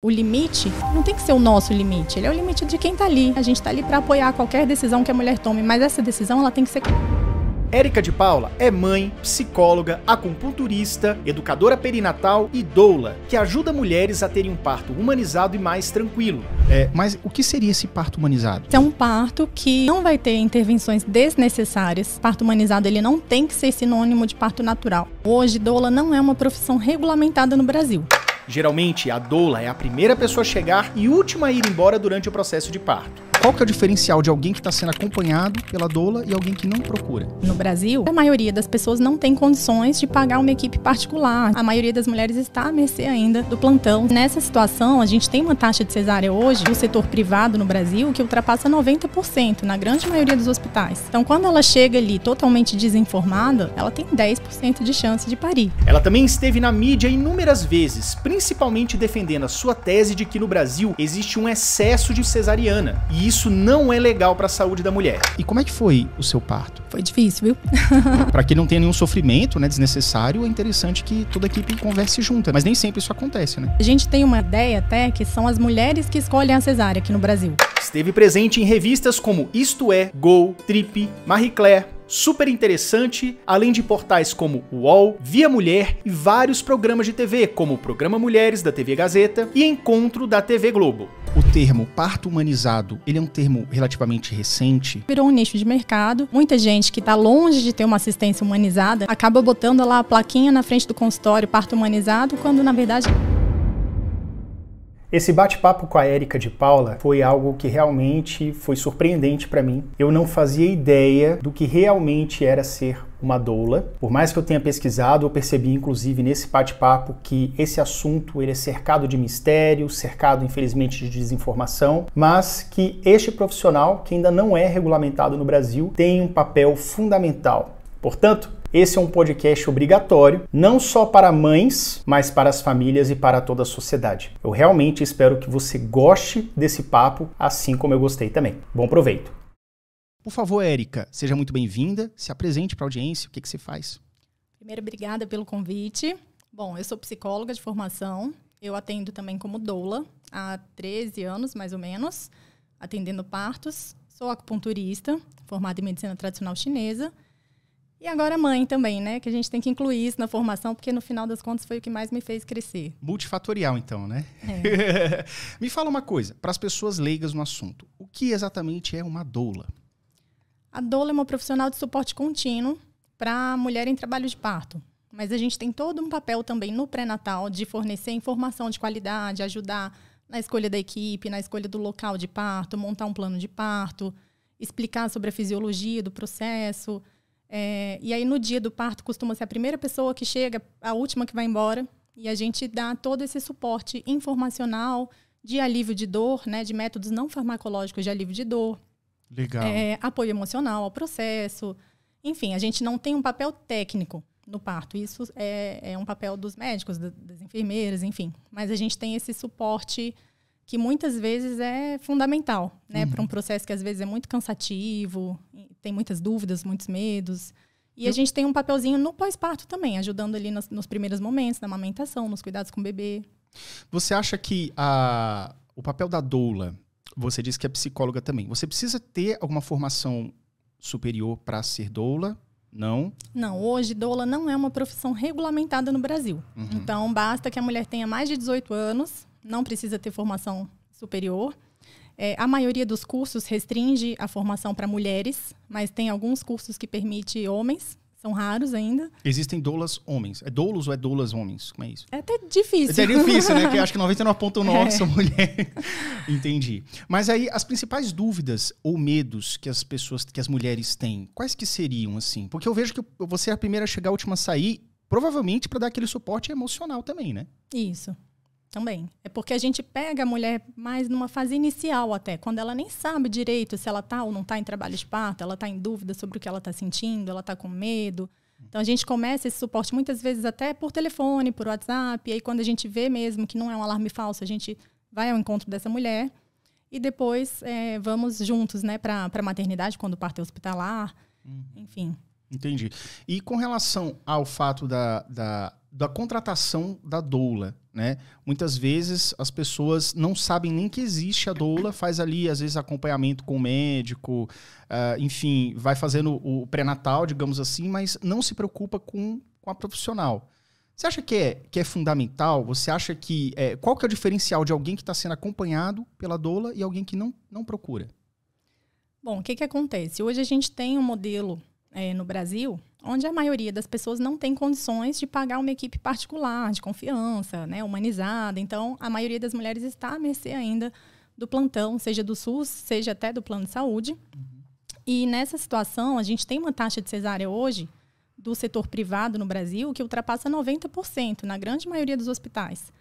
O limite não tem que ser o nosso limite, ele é o limite de quem está ali. A gente está ali para apoiar qualquer decisão que a mulher tome, mas essa decisão ela tem que ser... Érica de Paula é mãe, psicóloga, acupunturista, educadora perinatal e doula, que ajuda mulheres a terem um parto humanizado e mais tranquilo. Mas o que seria esse parto humanizado? É um parto que não vai ter intervenções desnecessárias. Parto humanizado ele não tem que ser sinônimo de parto natural. Hoje, doula não é uma profissão regulamentada no Brasil. Geralmente, a doula é a primeira pessoa a chegar e última a ir embora durante o processo de parto. Qual que é o diferencial de alguém que está sendo acompanhado pela doula e alguém que não procura? No Brasil, a maioria das pessoas não tem condições de pagar uma equipe particular. A maioria das mulheres está à mercê ainda do plantão. Nessa situação, a gente tem uma taxa de cesárea hoje no setor privado no Brasil que ultrapassa 90% na grande maioria dos hospitais. Então, quando ela chega ali totalmente desinformada, ela tem 10% de chance de parir. Ela também esteve na mídia inúmeras vezes, principalmente defendendo a sua tese de que no Brasil existe um excesso de cesariana. E isso não é legal para a saúde da mulher. E como é que foi o seu parto? Foi difícil, viu? Para que não tenha nenhum sofrimento, né, desnecessário, é interessante que toda a equipe converse junta, mas nem sempre isso acontece, né? A gente tem uma ideia até que são as mulheres que escolhem a cesárea aqui no Brasil. Esteve presente em revistas como Isto É, Go, Trip, Marie Claire, Super Interessante, além de portais como UOL, Via Mulher e vários programas de TV, como o Programa Mulheres da TV Gazeta e Encontro da TV Globo. O termo parto humanizado, ele é um termo relativamente recente. Virou um nicho de mercado. Muita gente que está longe de ter uma assistência humanizada acaba botando lá a plaquinha na frente do consultório parto humanizado, quando na verdade... Esse bate-papo com a Érica de Paula foi algo que realmente foi surpreendente para mim. Eu não fazia ideia do que realmente era ser uma doula. Por mais que eu tenha pesquisado, eu percebi inclusive nesse bate-papo que esse assunto ele é cercado de mistério, cercado infelizmente de desinformação, mas que este profissional, que ainda não é regulamentado no Brasil, tem um papel fundamental. Portanto, esse é um podcast obrigatório, não só para mães, mas para as famílias e para toda a sociedade. Eu realmente espero que você goste desse papo, assim como eu gostei também. Bom proveito! Por favor, Érica, seja muito bem-vinda, se apresente para a audiência, o que você faz? Primeiro, obrigada pelo convite. Bom, eu sou psicóloga de formação, eu atendo também como doula há 13 anos, mais ou menos, atendendo partos. Sou acupunturista, formada em medicina tradicional chinesa. E agora mãe também, né? Que a gente tem que incluir isso na formação, porque no final das contas foi o que mais me fez crescer. Multifatorial, então, né? É. Me fala uma coisa, para as pessoas leigas no assunto, o que exatamente é uma doula? A doula é uma profissional de suporte contínuo para a mulher em trabalho de parto. Mas a gente tem todo um papel também no pré-natal de fornecer informação de qualidade, ajudar na escolha da equipe, na escolha do local de parto, montar um plano de parto, explicar sobre a fisiologia do processo. E aí no dia do parto costuma ser a primeira pessoa que chega, a última que vai embora, e a gente dá todo esse suporte informacional de alívio de dor, né, de métodos não farmacológicos de alívio de dor. Legal. Apoio emocional ao processo. Enfim, a gente não tem um papel técnico no parto, isso é um papel dos médicos, das enfermeiras, enfim. Mas a gente tem esse suporte que muitas vezes é fundamental, né, para um processo que às vezes é muito cansativo, tem muitas dúvidas, muitos medos. E a gente tem um papelzinho no pós-parto também, ajudando ali nos primeiros momentos, na amamentação, nos cuidados com o bebê. Você acha que o papel da doula, você disse que é psicóloga também, você precisa ter alguma formação superior para ser doula? Não? Não, hoje doula não é uma profissão regulamentada no Brasil. Então basta que a mulher tenha mais de 18 anos, não precisa ter formação superior. A maioria dos cursos restringe a formação para mulheres, mas tem alguns cursos que permitem homens, são raros ainda. Existem doulas homens. É doulos ou é doulas homens? Como é isso? É até difícil. É até difícil, né? Porque acho que 99,9% são mulheres. Entendi. Mas aí, as principais dúvidas ou medos que as mulheres têm, quais que seriam, assim? Porque eu vejo que você é a primeira a chegar, a última a sair, provavelmente para dar aquele suporte emocional também, né? Isso. Também. É porque a gente pega a mulher mais numa fase inicial até, quando ela nem sabe direito se ela está ou não está em trabalho de parto, ela está em dúvida sobre o que ela está sentindo, ela está com medo. Então a gente começa esse suporte muitas vezes até por telefone, por WhatsApp, e aí quando a gente vê mesmo que não é um alarme falso, a gente vai ao encontro dessa mulher e depois vamos juntos, né, para a maternidade, quando o parto é hospitalar, enfim. Entendi. E com relação ao fato da da contratação da doula, né? Muitas vezes as pessoas não sabem nem que existe a doula, faz ali, às vezes, acompanhamento com o médico, enfim, vai fazendo o pré-natal, digamos assim, mas não se preocupa com a profissional. Você acha que é fundamental? Você acha que... qual que é o diferencial de alguém que está sendo acompanhado pela doula e alguém que não procura? Bom, o que acontece? Hoje a gente tem um modelo no Brasil onde a maioria das pessoas não tem condições de pagar uma equipe particular, de confiança, né, humanizada. Então, a maioria das mulheres está à mercê ainda do plantão, seja do SUS, seja até do plano de saúde. E nessa situação, a gente tem uma taxa de cesárea hoje do setor privado no Brasil que ultrapassa 90% na grande maioria dos hospitais.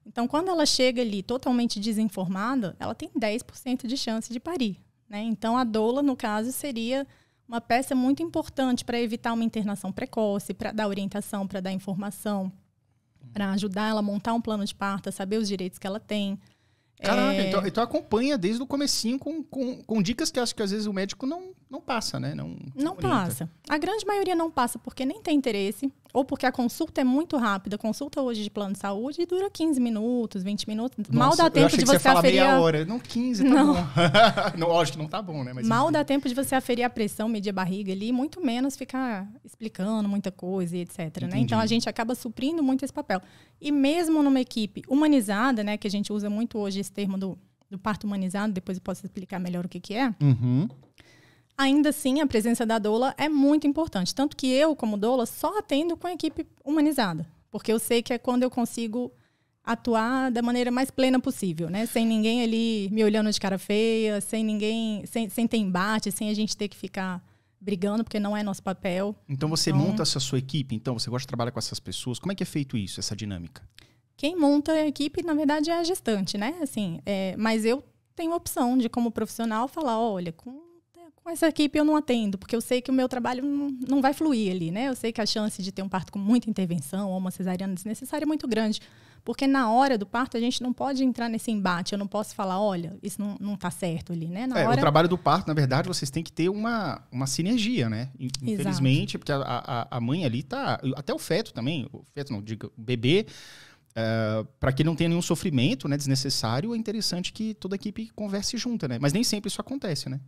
Então, quando ela chega ali totalmente desinformada, ela tem 10% de chance de parir, né? Então, a doula, no caso, seria uma peça muito importante para evitar uma internação precoce, para dar orientação, para dar informação, para ajudar ela a montar um plano de parto, a saber os direitos que ela tem. Caraca, então acompanha desde o comecinho com dicas que acho que às vezes o médico não passa, né? Não passa. A grande maioria não passa porque nem tem interesse, ou porque a consulta é muito rápida. A consulta hoje de plano de saúde dura 15 minutos, 20 minutos. Nossa, mal dá tempo de você aferir... meia hora. Não, 15, tá não. bom. Não, lógico que não tá bom, né? Mas mal dá tempo de você aferir a pressão, medir a barriga ali, muito menos ficar explicando muita coisa e etc. Né? Então, a gente acaba suprindo muito esse papel. E mesmo numa equipe humanizada, né, que a gente usa muito hoje esse termo do parto humanizado, depois eu posso explicar melhor o que é, ainda assim a presença da doula é muito importante. Tanto que eu, como doula, só atendo com a equipe humanizada. Porque eu sei que é quando eu consigo atuar da maneira mais plena possível, né? Sem ninguém ali me olhando de cara feia, sem ter embate, sem a gente ter que ficar brigando, porque não é nosso papel. Então você monta essa sua equipe, então você gosta de trabalhar com essas pessoas. Como é que é feito isso, essa dinâmica? Quem monta a equipe, na verdade, é a gestante, né? Assim, mas eu tenho a opção de, como profissional, falar, olha, com essa equipe eu não atendo, porque eu sei que o meu trabalho não vai fluir ali, né? Eu sei que a chance de ter um parto com muita intervenção ou uma cesariana desnecessária é muito grande. Porque na hora do parto a gente não pode entrar nesse embate. Eu não posso falar, olha, isso não tá certo ali, né? O trabalho do parto, na verdade, vocês têm que ter uma sinergia, né? Infelizmente, porque a mãe ali tá... Até o feto também, o bebê, para que não tenha nenhum sofrimento, né, desnecessário, é interessante que toda a equipe converse junta, né? Mas nem sempre isso acontece, né?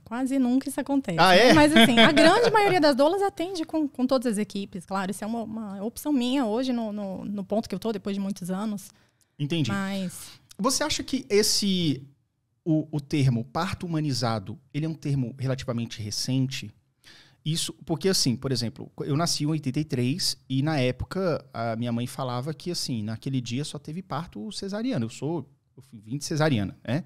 Quase nunca isso acontece. Ah, é? Né? Mas assim, a grande maioria das doulas atende com todas as equipes, claro. Isso é uma opção minha hoje, no ponto que eu estou, depois de muitos anos. Entendi. Mas... Você acha que o termo parto humanizado, ele é um termo relativamente recente? Isso, porque assim, por exemplo, eu nasci em 83 e na época a minha mãe falava que assim, naquele dia só teve parto cesariano. Eu vim de cesariana, né?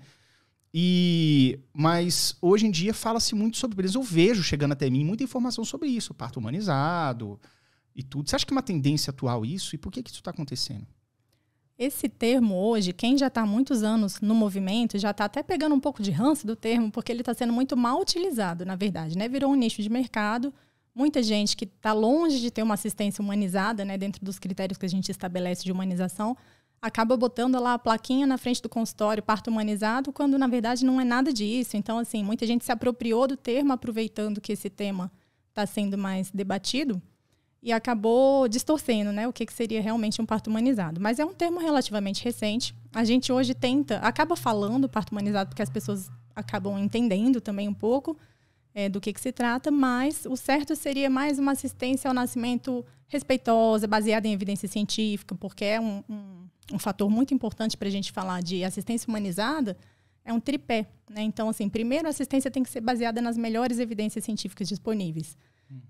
Mas hoje em dia fala-se muito sobre isso. Eu vejo chegando até mim muita informação sobre isso, parto humanizado e tudo. Você acha que é uma tendência atual isso? E por que isso está acontecendo? Esse termo hoje, quem já está há muitos anos no movimento, já está até pegando um pouco de ranço do termo, porque ele está sendo muito mal utilizado, na verdade, né? Virou um nicho de mercado. Muita gente que está longe de ter uma assistência humanizada, né, dentro dos critérios que a gente estabelece de humanização, acaba botando lá a plaquinha na frente do consultório, parto humanizado, quando na verdade não é nada disso. Então, assim, muita gente se apropriou do termo, aproveitando que esse tema está sendo mais debatido, e acabou distorcendo, né, o que seria realmente um parto humanizado. Mas é um termo relativamente recente. A gente hoje acaba falando parto humanizado porque as pessoas acabam entendendo também um pouco do que se trata, mas o certo seria mais uma assistência ao nascimento respeitosa, baseada em evidência científica, porque é um fator muito importante para a gente falar de assistência humanizada, é um tripé, né? Então, assim, primeiro a assistência tem que ser baseada nas melhores evidências científicas disponíveis.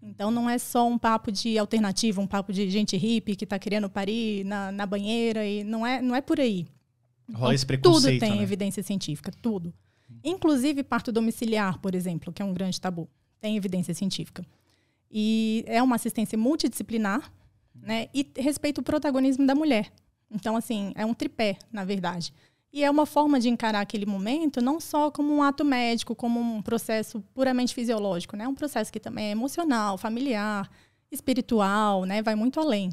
Então, não é só um papo de alternativa, um papo de gente hippie que está querendo parir na banheira, e não é por aí. Rola esse preconceito, tudo tem né? evidência científica, tudo. Inclusive parto domiciliar, por exemplo, que é um grande tabu, tem evidência científica. E é uma assistência multidisciplinar, né? E respeita o protagonismo da mulher. Então, assim, é um tripé, na verdade. E é uma forma de encarar aquele momento não só como um ato médico, como um processo puramente fisiológico, né? Um processo que também é emocional, familiar, espiritual, né? Vai muito além.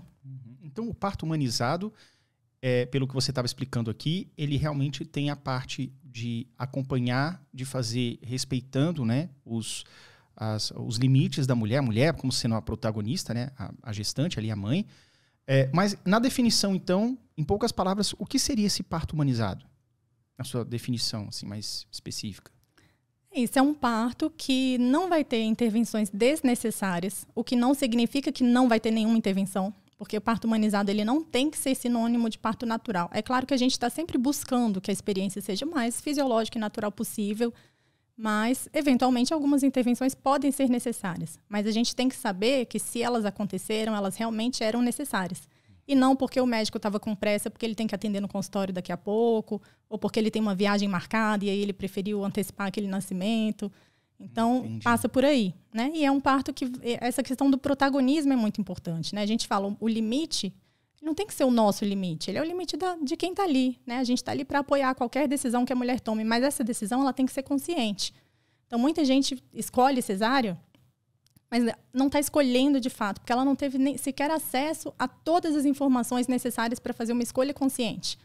Então, o parto humanizado, pelo que você estava explicando aqui, ele realmente tem a parte de acompanhar, de fazer respeitando, né, os limites da mulher, a mulher como sendo a protagonista, né, a gestante ali, a mãe, Mas na definição, então, em poucas palavras, o que seria esse parto humanizado? Na sua definição, assim, mais específica. Isso é um parto que não vai ter intervenções desnecessárias, o que não significa que não vai ter nenhuma intervenção, porque o parto humanizado ele não tem que ser sinônimo de parto natural. É claro que a gente está sempre buscando que a experiência seja o mais fisiológica e natural possível, mas, eventualmente, algumas intervenções podem ser necessárias. Mas a gente tem que saber que, se elas aconteceram, elas realmente eram necessárias. E não porque o médico estava com pressa, porque ele tem que atender no consultório daqui a pouco, ou porque ele tem uma viagem marcada e aí ele preferiu antecipar aquele nascimento. Então, Entendi. passa por aí, né? E é um parto que... Essa questão do protagonismo é muito importante, né? A gente fala, o limite não tem que ser o nosso limite, ele é o limite de quem está ali, né? A gente está ali para apoiar qualquer decisão que a mulher tome, mas essa decisão ela tem que ser consciente. Então, muita gente escolhe cesárea, mas não está escolhendo de fato, porque ela não teve nem sequer acesso a todas as informações necessárias para fazer uma escolha consciente.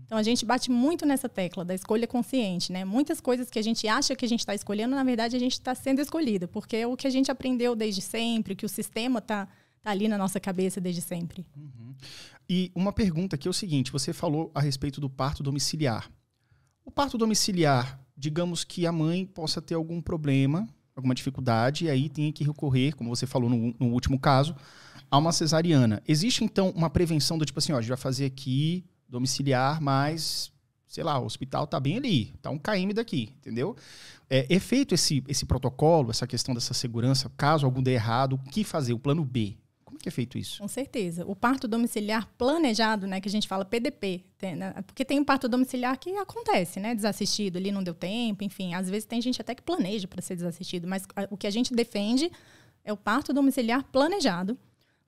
Então, a gente bate muito nessa tecla da escolha consciente, né? Muitas coisas que a gente acha que a gente está escolhendo, na verdade, a gente está sendo escolhida, porque é o que a gente aprendeu desde sempre, que o sistema está ali na nossa cabeça desde sempre. Uhum. E uma pergunta que é o seguinte, você falou a respeito do parto domiciliar. O parto domiciliar, digamos que a mãe possa ter algum problema, alguma dificuldade, e aí tem que recorrer, como você falou no último caso, a uma cesariana. Existe, então, uma prevenção do tipo assim, ó, a gente vai fazer aqui domiciliar, mas, sei lá, o hospital tá bem ali, tá um km daqui, entendeu? É feito esse protocolo, essa questão dessa segurança, caso algum dê errado, o que fazer? O plano B. Como que é feito isso? Com certeza. O parto domiciliar planejado, né, que a gente fala PDP, porque tem um parto domiciliar que acontece, né, desassistido, ali não deu tempo, enfim, às vezes tem gente até que planeja para ser desassistido, mas o que a gente defende é o parto domiciliar planejado,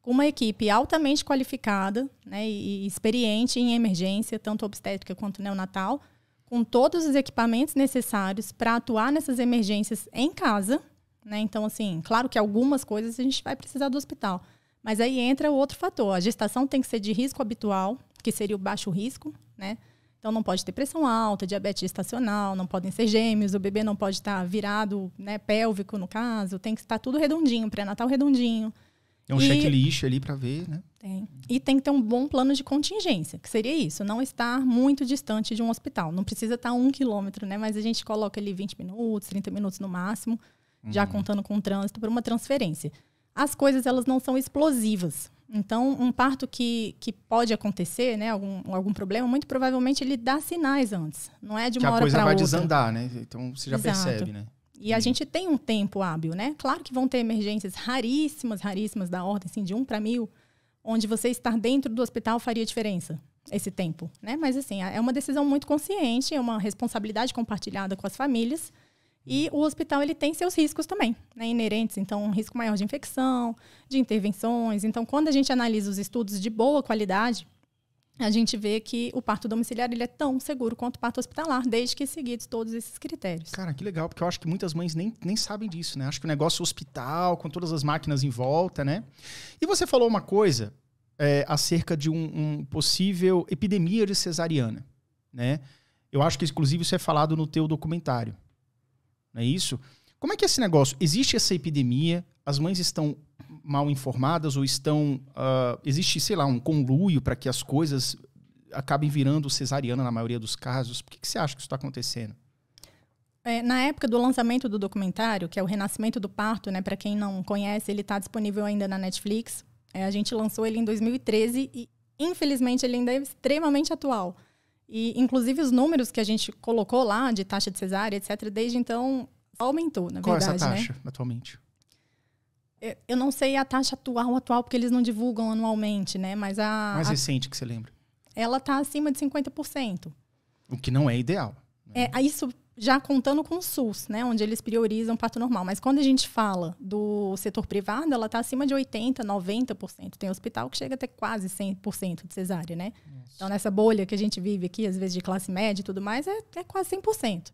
com uma equipe altamente qualificada, né, e experiente em emergência, tanto obstétrica quanto neonatal, com todos os equipamentos necessários para atuar nessas emergências em casa, né? Então, assim, claro que algumas coisas a gente vai precisar do hospital. Mas aí entra outro fator. A gestação tem que ser de risco habitual, que seria o baixo risco, né? Então, não pode ter pressão alta, diabetes gestacional, não podem ser gêmeos, o bebê não pode estar virado, né, pélvico, no caso. Tem que estar tudo redondinho, pré-natal redondinho. É um checklist ali para ver, né? Tem. E tem que ter um bom plano de contingência, que seria isso, não estar muito distante de um hospital. Não precisa estar 1 quilômetro, né? Mas a gente coloca ali 20 minutos, 30 minutos no máximo, já contando com o trânsito, para uma transferência. As coisas, elas não são explosivas. Então, um parto que pode acontecer, né? Algum problema, muito provavelmente ele dá sinais antes. Não é de uma hora para outra. Que a coisa vai desandar, né? Então, você já Exato. percebe, né? E a gente tem um tempo hábil, né? Claro que vão ter emergências raríssimas da ordem, assim, de 1 para 1000, onde você estar dentro do hospital faria diferença, esse tempo, né? Mas, assim, é uma decisão muito consciente, é uma responsabilidade compartilhada com as famílias. E o hospital, ele tem seus riscos também, né, inerentes. Então, um risco maior de infecção, de intervenções. Então, quando a gente analisa os estudos de boa qualidade, a gente vê que o parto domiciliar ele é tão seguro quanto o parto hospitalar, desde que seguidos todos esses critérios. Cara, que legal, porque eu acho que muitas mães nem sabem disso, né? Acho que o negócio é hospital, com todas as máquinas em volta, né? E você falou uma coisa acerca de um possível epidemia de cesariana, né? Eu acho que, inclusive, isso é falado no teu documentário. Não é isso? Como é que é esse negócio? Existe essa epidemia? As mães estão mal informadas ou estão... existe, sei lá, um conluio para que as coisas acabem virando cesariana na maioria dos casos? Por que você acha que isso está acontecendo? Na época do lançamento do documentário, que é o Renascimento do Parto, né? Para quem não conhece, ele está disponível ainda na Netflix. A gente lançou ele em 2013 e, infelizmente, ele ainda é extremamente atual. E, inclusive, os números que a gente colocou lá de taxa de cesárea, etc., desde então, aumentou, na verdade. Qual é essa taxa, atualmente? Eu não sei a taxa atual, porque eles não divulgam anualmente, né? Mas mais recente que você lembra? Ela está acima de 50%. O que não é ideal. Né? Isso já contando com o SUS, né? Onde eles priorizam o parto normal. Mas quando a gente fala do setor privado, ela está acima de 80%, 90%. Tem hospital que chega até quase 100% de cesárea, né? Nossa. Então, nessa bolha que a gente vive aqui, às vezes de classe média e tudo mais, é quase 100%.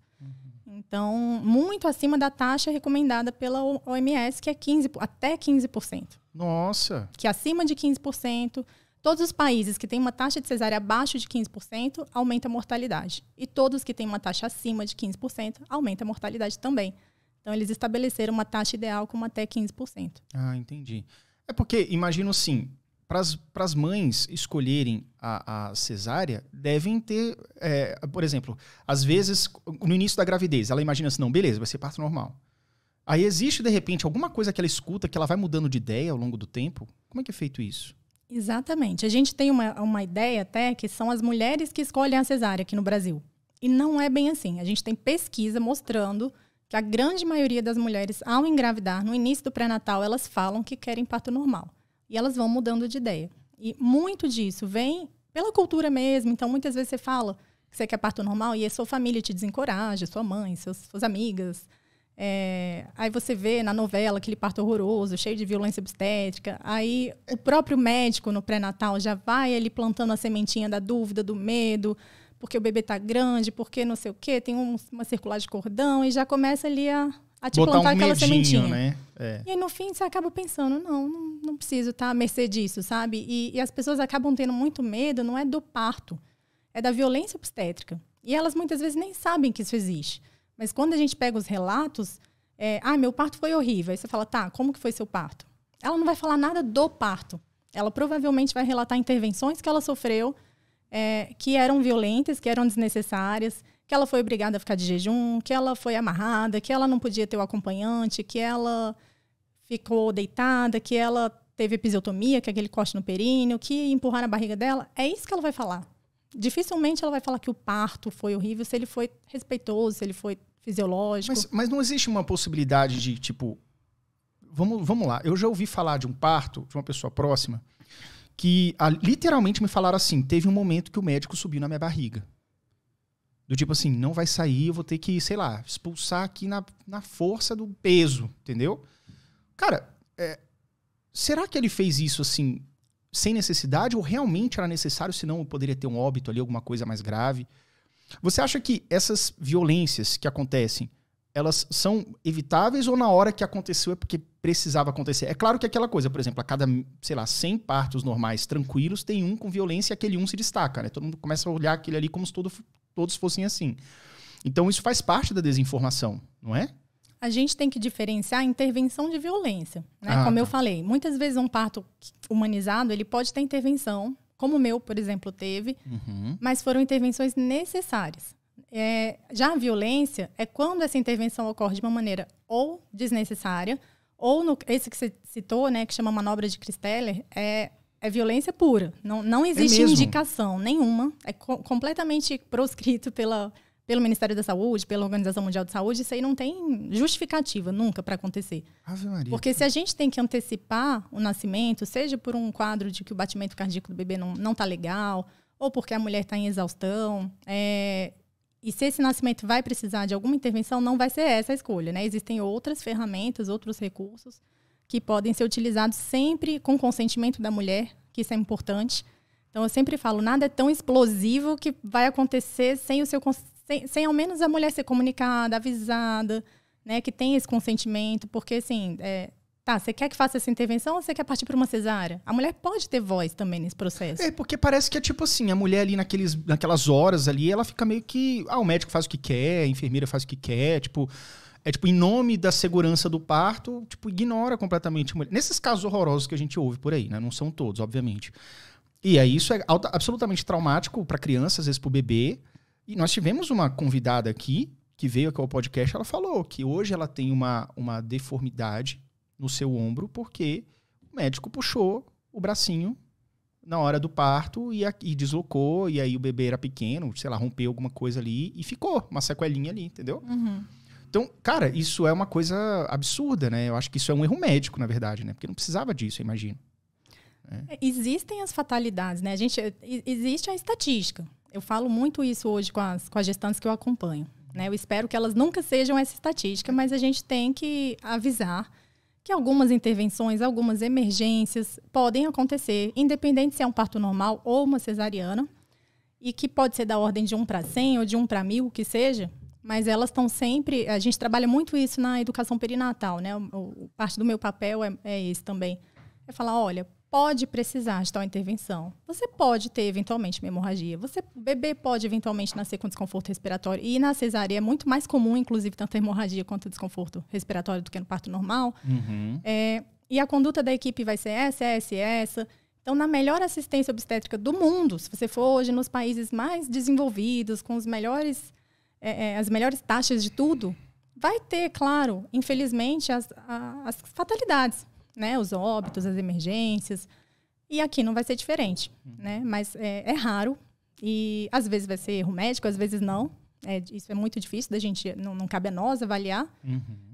Então, muito acima da taxa recomendada pela OMS, que é até 15%. Nossa! Que acima de 15%, todos os países que têm uma taxa de cesárea abaixo de 15%, aumenta a mortalidade. E todos que têm uma taxa acima de 15%, aumenta a mortalidade também. Então, eles estabeleceram uma taxa ideal como até 15%. Ah, entendi. É porque, imagino assim, para as mães escolherem a cesárea, devem ter, por exemplo, às vezes, no início da gravidez, ela imagina assim, não, beleza, vai ser parto normal. Aí existe, de repente, alguma coisa que ela escuta que ela vai mudando de ideia ao longo do tempo? Como é que é feito isso? Exatamente. A gente tem uma ideia até que são as mulheres que escolhem a cesárea aqui no Brasil. E não é bem assim. A gente tem pesquisa mostrando que a grande maioria das mulheres, ao engravidar, no início do pré-natal, elas falam que querem parto normal. E elas vão mudando de ideia. E muito disso vem pela cultura mesmo. Então, muitas vezes você fala que você quer parto normal e a sua família te desencoraja, sua mãe, suas amigas. Aí você vê na novela aquele parto horroroso, cheio de violência obstétrica. Aí o próprio médico no pré-natal já vai ele plantando a sementinha da dúvida, do medo, porque o bebê está grande, porque não sei o quê, tem uma circular de cordão, e já começa ali a te botar plantar aquela medinho, sementinha. Né? E aí no fim você acaba pensando, não preciso estar à mercê disso, sabe? E as pessoas acabam tendo muito medo, não é do parto, é da violência obstétrica. E elas muitas vezes nem sabem que isso existe. Mas quando a gente pega os relatos, meu parto foi horrível. Aí você fala, tá, como que foi seu parto? Ela não vai falar nada do parto. Ela provavelmente vai relatar intervenções que ela sofreu, que eram violentas, que eram desnecessárias, que ela foi obrigada a ficar de jejum, que ela foi amarrada, que ela não podia ter o acompanhante, que ela ficou deitada, que ela teve episiotomia, que é aquele corte no períneo, que empurraram a barriga dela. É isso que ela vai falar. Dificilmente ela vai falar que o parto foi horrível, se ele foi respeitoso, se ele foi fisiológico. Mas não existe uma possibilidade de, tipo... Vamos lá. Eu já ouvi falar de um parto, de uma pessoa próxima, que literalmente me falaram assim, teve um momento que o médico subiu na minha barriga. Do tipo assim, não vai sair, eu vou ter que, sei lá, expulsar aqui na força do peso, entendeu? Cara, será que ele fez isso assim... sem necessidade, ou realmente era necessário, senão poderia ter um óbito ali, alguma coisa mais grave? Você acha que essas violências que acontecem, elas são evitáveis, ou na hora que aconteceu é porque precisava acontecer? É claro que aquela coisa, por exemplo, a cada, sei lá, 100 partos normais tranquilos, tem um com violência e aquele um se destaca, né? Todo mundo começa a olhar aquele ali como se todos fossem assim. Então isso faz parte da desinformação, não é? A gente tem que diferenciar a intervenção de violência, né? Como eu falei, muitas vezes um parto humanizado, ele pode ter intervenção, como o meu, por exemplo, teve, mas foram intervenções necessárias. Já a violência é quando essa intervenção ocorre de uma maneira ou desnecessária, ou esse que você citou, né, que chama manobra de Christeller, é violência pura. Não existe indicação nenhuma, é completamente proscrito pelo Ministério da Saúde, pela Organização Mundial de Saúde, isso aí não tem justificativa nunca para acontecer. Ave Maria. Porque se a gente tem que antecipar o nascimento, seja por um quadro de que o batimento cardíaco do bebê não está legal, ou porque a mulher está em exaustão, e se esse nascimento vai precisar de alguma intervenção, não vai ser essa a escolha, né? Existem outras ferramentas, outros recursos que podem ser utilizados sempre com consentimento da mulher, que isso é importante. Então, eu sempre falo, nada é tão explosivo que vai acontecer sem o seu sem ao menos a mulher ser comunicada, avisada, né, que tem esse consentimento, porque assim, você quer que faça essa intervenção ou você quer partir para uma cesárea? A mulher pode ter voz também nesse processo. Porque parece que é tipo assim, a mulher ali naquelas horas ali, ela fica meio que, o médico faz o que quer, a enfermeira faz o que quer, em nome da segurança do parto, ignora completamente a mulher. Nesses casos horrorosos que a gente ouve por aí, né, não são todos, obviamente. E aí isso é absolutamente traumático para criança, às vezes para o bebê. E nós tivemos uma convidada aqui, que veio aqui ao podcast, ela falou que hoje ela tem uma deformidade no seu ombro, porque o médico puxou o bracinho na hora do parto e deslocou, e aí o bebê era pequeno, sei lá, rompeu alguma coisa ali e ficou uma sequelinha ali, entendeu? Então, cara, isso é uma coisa absurda, né? Eu acho que isso é um erro médico, na verdade, né? Porque não precisava disso, eu imagino. Existem as fatalidades, né? Existe a estatística. Eu falo muito isso hoje com as gestantes que eu acompanho, né? Eu espero que elas nunca sejam essa estatística, mas a gente tem que avisar que algumas intervenções, algumas emergências podem acontecer, independente se é um parto normal ou uma cesariana, e que pode ser da ordem de 1 para 100 ou de 1 para 1000, que seja, mas elas estão sempre... A gente trabalha muito isso na educação perinatal, né? Parte do meu papel é esse também. É falar, olha, pode precisar de tal intervenção. Você pode ter, eventualmente, uma hemorragia. O bebê pode, eventualmente, nascer com desconforto respiratório. E na cesárea é muito mais comum, inclusive, tanto a hemorragia quanto o desconforto respiratório do que no parto normal. E a conduta da equipe vai ser essa. Então, na melhor assistência obstétrica do mundo, se você for hoje nos países mais desenvolvidos, com os melhores, as melhores taxas de tudo, vai ter, claro, infelizmente, as fatalidades, né? Os óbitos, as emergências. E aqui não vai ser diferente, né? Mas é raro. E às vezes vai ser erro médico, às vezes não. Isso é muito difícil, da gente, não cabe a nós avaliar.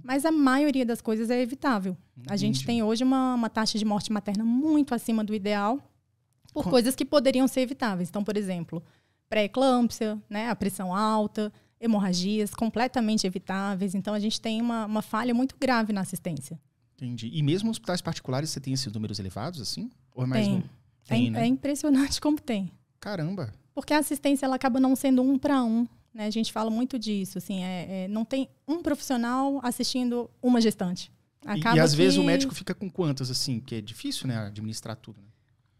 Mas a maioria das coisas é evitável. A gente tem hoje uma taxa de morte materna muito acima do ideal por coisas que poderiam ser evitáveis. Então, por exemplo, pré-eclâmpsia, né? A pressão alta, hemorragias completamente evitáveis. Então, a gente tem uma falha muito grave na assistência. Entendi. E mesmo nos hospitais particulares você tem esses números elevados, assim? Ou é mais tem, né? É impressionante como tem. Caramba! Porque a assistência ela acaba não sendo 1 para 1. Né? A gente fala muito disso. Assim, não tem um profissional assistindo uma gestante. E às vezes o médico fica com quantas, assim? Porque é difícil, né? Administrar tudo. Né?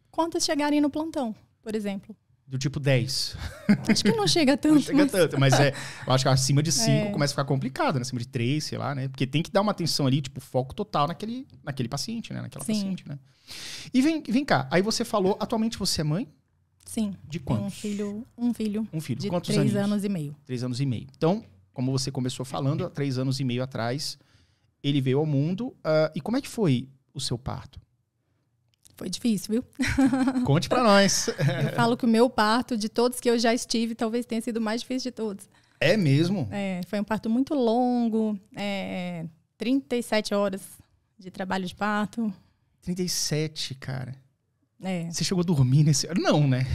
Quantas chegarem no plantão, por exemplo? Do tipo 10. Acho que não chega tanto. Não chega tanto, mas eu acho que acima de 5 começa a ficar complicado, né? Acima de 3, sei lá, né? Porque tem que dar uma atenção ali, tipo, foco total naquele paciente, né? Naquela paciente, né? E vem cá, aí você falou, atualmente você é mãe? Sim. De quantos? Um filho. Um filho. De Quantos 3 anos e meio. 3 anos e meio. Então, como você começou falando, há 3 anos e meio atrás, ele veio ao mundo. E como é que foi o seu parto? Foi difícil, viu? Conte pra nós. Eu falo que o meu parto, de todos que eu já estive, talvez tenha sido o mais difícil de todos. É mesmo? Foi um parto muito longo, 37 horas de trabalho de parto. 37, cara. Você chegou a dormir nesse... Não, né?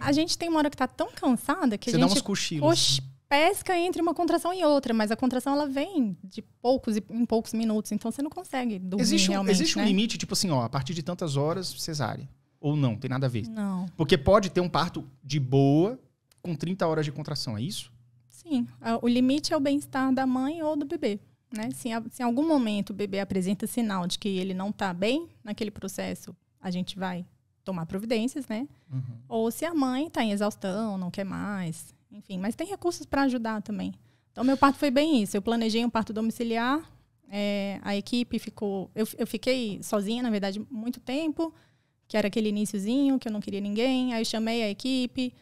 A gente tem uma hora que tá tão cansada que você a gente... dá uns cochilos. Pesca entre uma contração e outra, mas a contração ela vem em poucos minutos, então você não consegue dormir realmente, existe um limite, tipo assim, a partir de tantas horas, cesárea. Ou não, tem nada a ver? Não. Porque pode ter um parto de boa com 30 horas de contração, é isso? Sim. O limite é o bem-estar da mãe ou do bebê. Né? Se em algum momento o bebê apresenta sinal de que ele não está bem naquele processo, a gente vai tomar providências, né? Ou se a mãe está em exaustão, não quer mais... Enfim, mas tem recursos para ajudar também. Então, meu parto foi bem isso. Eu planejei um parto domiciliar, a equipe ficou... Eu fiquei sozinha, na verdade, muito tempo, que era aquele iniciozinho, que eu não queria ninguém. Aí eu chamei a equipe,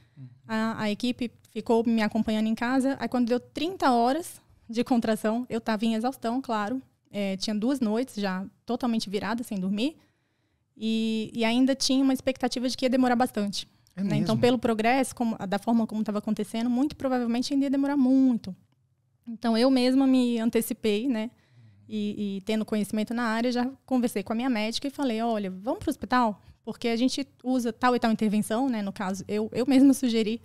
a equipe ficou me acompanhando em casa. Aí quando deu 30 horas de contração, eu estava em exaustão, claro. Tinha 2 noites já totalmente virada, sem dormir. E ainda tinha uma expectativa de que ia demorar bastante. Né? Então, pelo progresso, da forma como estava acontecendo, muito provavelmente ainda ia demorar muito. Então, eu mesma me antecipei, né? E tendo conhecimento na área, já conversei com a minha médica e falei, olha, vamos para o hospital? Porque a gente usa tal e tal intervenção, né? No caso, eu mesma sugeri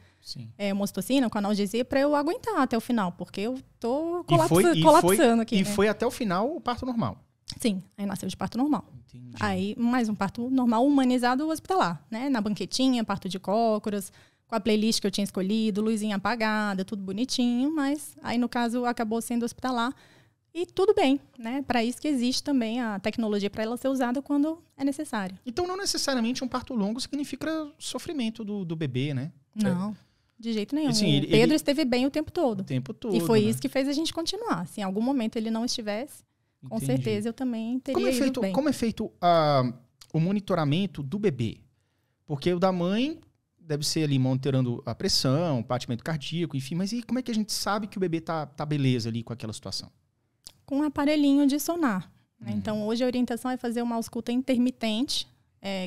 uma ocitocina com analgesia para eu aguentar até o final, porque eu tô colapsando aqui. E foi até o final o parto normal? Sim, aí nasceu de parto normal. Entendi. Aí, mais um parto normal humanizado hospitalar, né? Na banquetinha, parto de cócoras, com a playlist que eu tinha escolhido, luzinha apagada, tudo bonitinho, mas aí, no caso, acabou sendo hospitalar. E tudo bem, né? Para isso que existe também a tecnologia para ela ser usada quando é necessário. Então, não necessariamente um parto longo significa sofrimento do bebê, né? Não, de jeito nenhum. Assim, o Pedro esteve bem o tempo todo. O tempo todo, e foi né? isso que fez a gente continuar. Se em algum momento ele não estivesse, com certeza eu também teria ido bem. Como é feito o monitoramento do bebê? Porque o da mãe deve ser ali monitorando a pressão, o batimento cardíaco, enfim. Mas e como é que a gente sabe que o bebê tá beleza ali com aquela situação? Com um aparelhinho de sonar. Né? Então, hoje a orientação é fazer uma ausculta intermitente,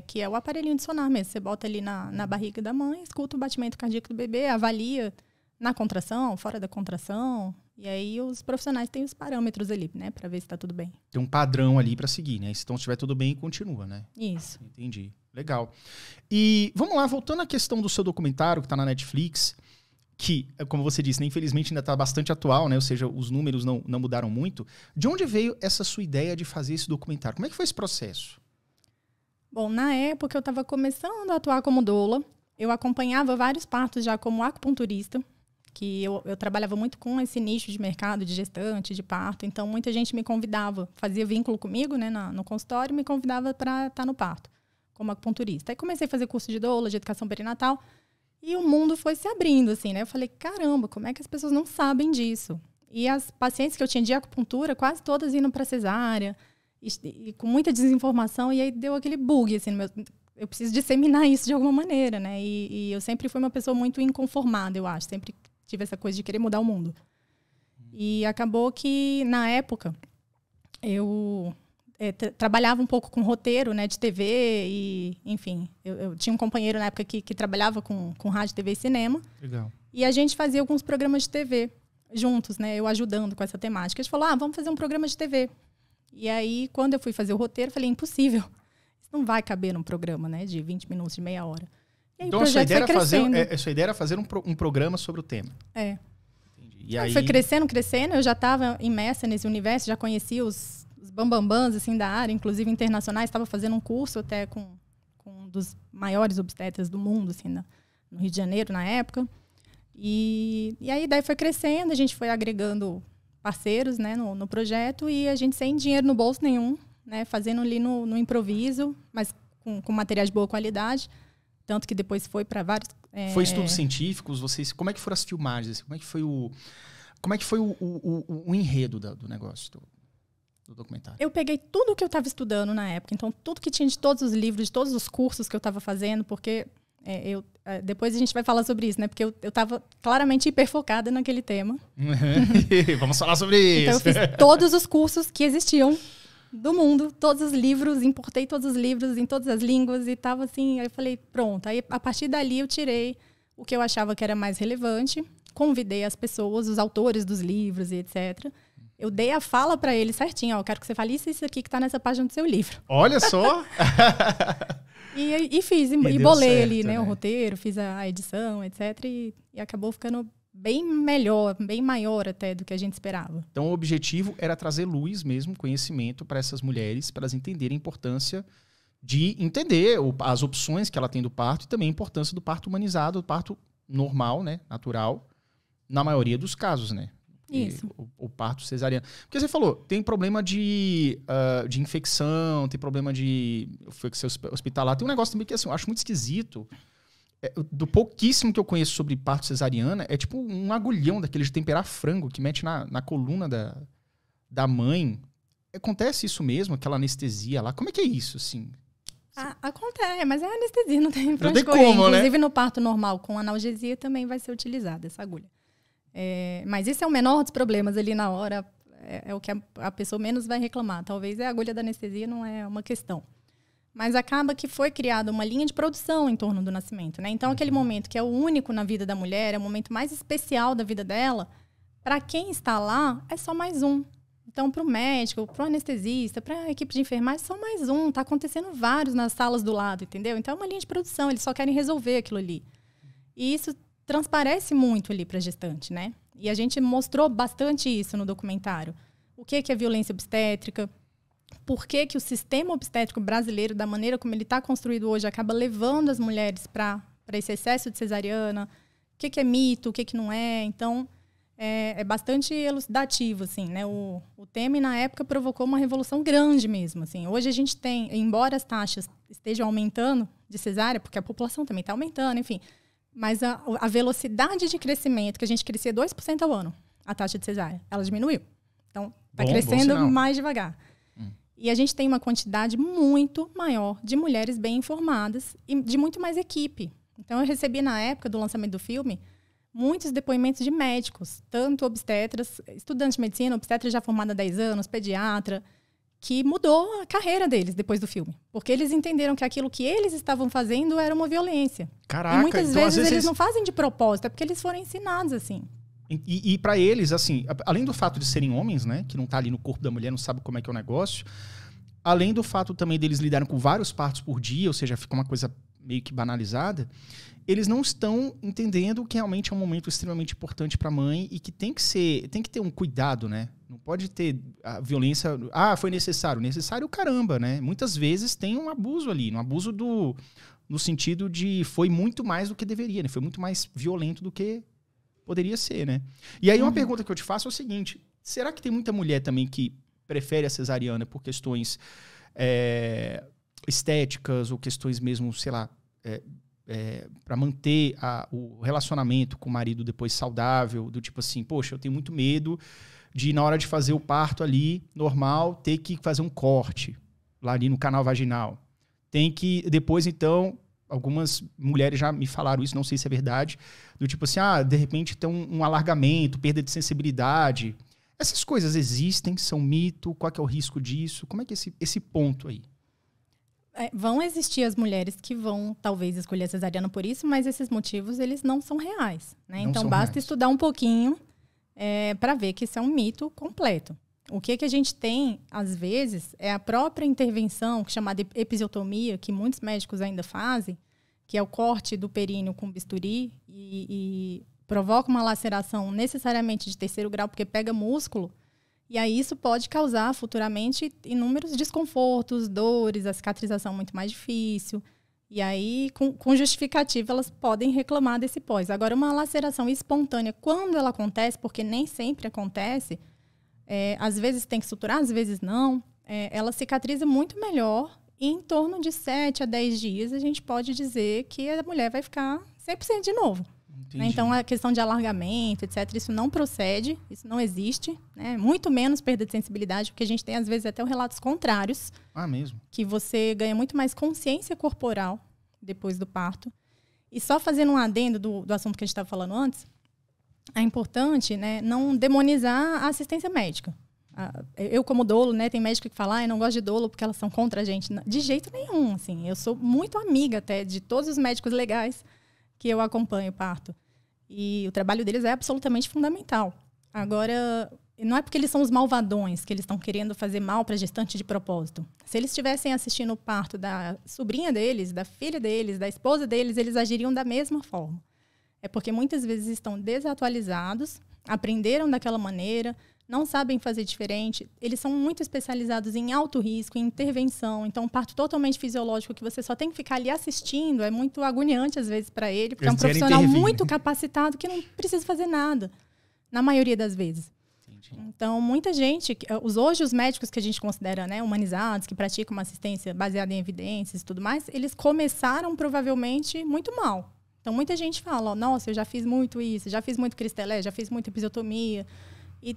que é o aparelhinho de sonar mesmo. Você bota ali na barriga da mãe, escuta o batimento cardíaco do bebê, avalia na contração, fora da contração. E aí os profissionais têm os parâmetros ali, né? Para ver se tá tudo bem. Tem um padrão ali para seguir, né? Então, se estiver tudo bem, continua, né? Isso. Entendi. Legal. E vamos lá, voltando à questão do seu documentário que tá na Netflix, que, como você disse, né, infelizmente ainda tá bastante atual, né? Ou seja, os números não mudaram muito. De onde veio essa sua ideia de fazer esse documentário? Como é que foi esse processo? Bom, na época eu estava começando a atuar como doula. Eu acompanhava vários partos já como acupunturista, que eu trabalhava muito com esse nicho de mercado, de gestante, de parto. Então, muita gente me convidava, fazia vínculo comigo, né, no consultório, e me convidava para estar no parto, como acupunturista. Aí comecei a fazer curso de doula, de educação perinatal, e o mundo foi se abrindo, assim, né? Eu falei, caramba, como é que as pessoas não sabem disso? E as pacientes que eu tinha de acupuntura, quase todas indo para cesárea, e com muita desinformação, e aí deu aquele bug, assim, eu preciso disseminar isso de alguma maneira, né? E eu sempre fui uma pessoa muito inconformada, eu acho. Sempre tive essa coisa de querer mudar o mundo. E acabou que, na época, eu trabalhava um pouco com roteiro, né, de TV e, enfim, eu tinha um companheiro na época que trabalhava com rádio, TV e cinema. Legal. E a gente fazia alguns programas de TV juntos, né, eu ajudando com essa temática. A gente falou, vamos fazer um programa de TV. E aí, quando eu fui fazer o roteiro, eu falei, impossível. Isso não vai caber num programa, né, de 20 minutos, de meia hora. E aí, então, a sua ideia era fazer um programa sobre o tema. É. Entendi. E aí foi crescendo, eu já estava imersa nesse universo, já conhecia os bambambãs assim, da área, inclusive internacionais, estava fazendo um curso até com um dos maiores obstetras do mundo, assim, no Rio de Janeiro, na época. E aí daí foi crescendo, a gente foi agregando parceiros, né, no projeto, e a gente sem dinheiro no bolso nenhum, né, fazendo ali no improviso, mas com materiais de boa qualidade, tanto que depois foi para vários... Foi estudos científicos? Vocês, como é que foram as filmagens? Como é que foi o enredo do negócio, do documentário? Eu peguei tudo que eu estava estudando na época, então tudo que tinha de todos os livros, de todos os cursos que eu estava fazendo, porque depois a gente vai falar sobre isso, né? Porque eu estava claramente hiperfocada naquele tema. Vamos falar sobre isso. Então eu fiz todos os cursos que existiam do mundo, todos os livros, importei todos os livros em todas as línguas e estava assim, aí eu falei, pronto. Aí a partir dali eu tirei o que eu achava que era mais relevante, convidei as pessoas, os autores dos livros e etc. Eu dei a fala para ele certinho, eu quero que você fale isso aqui que está nessa página do seu livro. Olha só! e fiz, e bolei certo, ali, né, o roteiro, fiz a edição, etc. E acabou ficando bem melhor, bem maior até do que a gente esperava. Então o objetivo era trazer luz mesmo, conhecimento para essas mulheres, para elas entenderem a importância de entender as opções que ela tem do parto e também a importância do parto humanizado, do parto normal, né, natural, na maioria dos casos, né? Isso. O parto cesariano. Porque você falou, tem problema de infecção, tem problema de infecção hospitalar. Tem um negócio também que assim, eu acho muito esquisito. Do pouquíssimo que eu conheço sobre parto cesariana, é tipo um agulhão daqueles de temperar frango que mete na coluna da mãe. Acontece isso mesmo? Aquela anestesia lá? Como é que é isso, assim? Acontece, mas é anestesia, não tem pra onde correr. Como, inclusive, né? No parto normal com analgesia também vai ser utilizada essa agulha. Mas esse é o menor dos problemas ali na hora, é o que a pessoa menos vai reclamar. Talvez a agulha da anestesia não é uma questão. Mas acaba que foi criada uma linha de produção em torno do nascimento, né? Então, aquele momento que é o único na vida da mulher, é o momento mais especial da vida dela, para quem está lá, é só mais um. Então, para o médico, para o anestesista, para a equipe de enfermagem, só mais um. Está acontecendo vários nas salas do lado, entendeu? Então, é uma linha de produção, eles só querem resolver aquilo ali. E isso transparece muito ali para a gestante, né? E a gente mostrou bastante isso no documentário. O que é violência obstétrica? Por que o sistema obstétrico brasileiro, da maneira como ele está construído hoje, acaba levando as mulheres para esse excesso de cesariana? O que é mito, o que não é? Então, é bastante elucidativo, assim, né? O tema, e na época, provocou uma revolução grande mesmo, assim. Hoje a gente tem, embora as taxas estejam aumentando de cesárea, porque a população também está aumentando, enfim, mas a velocidade de crescimento, que a gente crescia 2% ao ano, a taxa de cesárea, ela diminuiu. Então, está crescendo mais devagar. E a gente tem uma quantidade muito maior de mulheres bem informadas e de muito mais equipe. Então, eu recebi, na época do lançamento do filme, muitos depoimentos de médicos, tanto obstetras, estudantes de medicina, obstetra já formada há 10 anos, pediatra, que mudou a carreira deles depois do filme. Porque eles entenderam que aquilo que eles estavam fazendo era uma violência. Caraca, e muitas vezes eles não fazem de propósito, é porque eles foram ensinados assim. E para eles, assim, além do fato de serem homens, né, que não tá ali no corpo da mulher, não sabe como é que é o negócio, além do fato também deles lidarem com vários partos por dia, ou seja, fica uma coisa meio que banalizada, eles não estão entendendo que realmente é um momento extremamente importante para a mãe e que tem que ter um cuidado, né? Não pode ter a violência, foi necessário. Necessário caramba, né? Muitas vezes tem um abuso ali, um abuso no sentido de foi muito mais do que deveria, né? Foi muito mais violento do que poderia ser, né? E aí uma pergunta que eu te faço é o seguinte, será que tem muita mulher também que prefere a cesariana por questões estéticas ou questões mesmo, sei lá, para manter o relacionamento com o marido depois saudável, do tipo assim, poxa, eu tenho muito medo de, na hora de fazer o parto ali, normal, ter que fazer um corte lá ali no canal vaginal. tem que, depois então, algumas mulheres já me falaram isso, não sei se é verdade, do tipo assim, de repente tem um alargamento, perda de sensibilidade. Essas coisas existem, são mito? Qual que é o risco disso? Como é que é esse ponto aí? Vão existir as mulheres que vão, talvez, escolher a cesariana por isso, mas esses motivos, eles não são reais, né? Então, basta estudar um pouquinho para ver que isso é um mito completo. O que a gente tem, às vezes, é a própria intervenção, chamada episiotomia, que muitos médicos ainda fazem, que é o corte do períneo com bisturi e provoca uma laceração necessariamente de 3º grau, porque pega músculo. E aí isso pode causar futuramente inúmeros desconfortos, dores, a cicatrização muito mais difícil. E aí, com justificativa, elas podem reclamar desse pós. Agora, uma laceração espontânea, quando ela acontece, porque nem sempre acontece, às vezes tem que suturar, às vezes não, ela cicatriza muito melhor e em torno de 7 a 10 dias a gente pode dizer que a mulher vai ficar 100% de novo. Né? Então, a questão de alargamento, etc., isso não procede, isso não existe, né? Muito menos perda de sensibilidade, porque a gente tem, às vezes, até relatos contrários. Mesmo? Que você ganha muito mais consciência corporal depois do parto. E só fazendo um adendo do assunto que a gente estava falando antes, é importante, né, não demonizar a assistência médica. Eu, como dolo, né, tem médico que fala, eu não gosto de dolo porque elas são contra a gente. De jeito nenhum, assim. Eu sou muito amiga até de todos os médicos legais que eu acompanho o parto. E o trabalho deles é absolutamente fundamental. Agora, não é porque eles são os malvadões que eles estão querendo fazer mal para a gestante de propósito. Se eles estivessem assistindo o parto da sobrinha deles, da filha deles, da esposa deles, eles agiriam da mesma forma. É porque muitas vezes estão desatualizados, aprenderam daquela maneira, não sabem fazer diferente. Eles são muito especializados em alto risco, em intervenção. Então, um parto totalmente fisiológico que você só tem que ficar ali assistindo é muito agoniante, às vezes, para ele, porque é um profissional muito capacitado que não precisa fazer nada, na maioria das vezes. Entendi. Então, muita gente, hoje os médicos que a gente considera, né, humanizados, que praticam uma assistência baseada em evidências e tudo mais, eles começaram provavelmente muito mal. Então, muita gente fala, nossa, eu já fiz muito isso, já fiz muito cristelé, já fiz muita episiotomia. E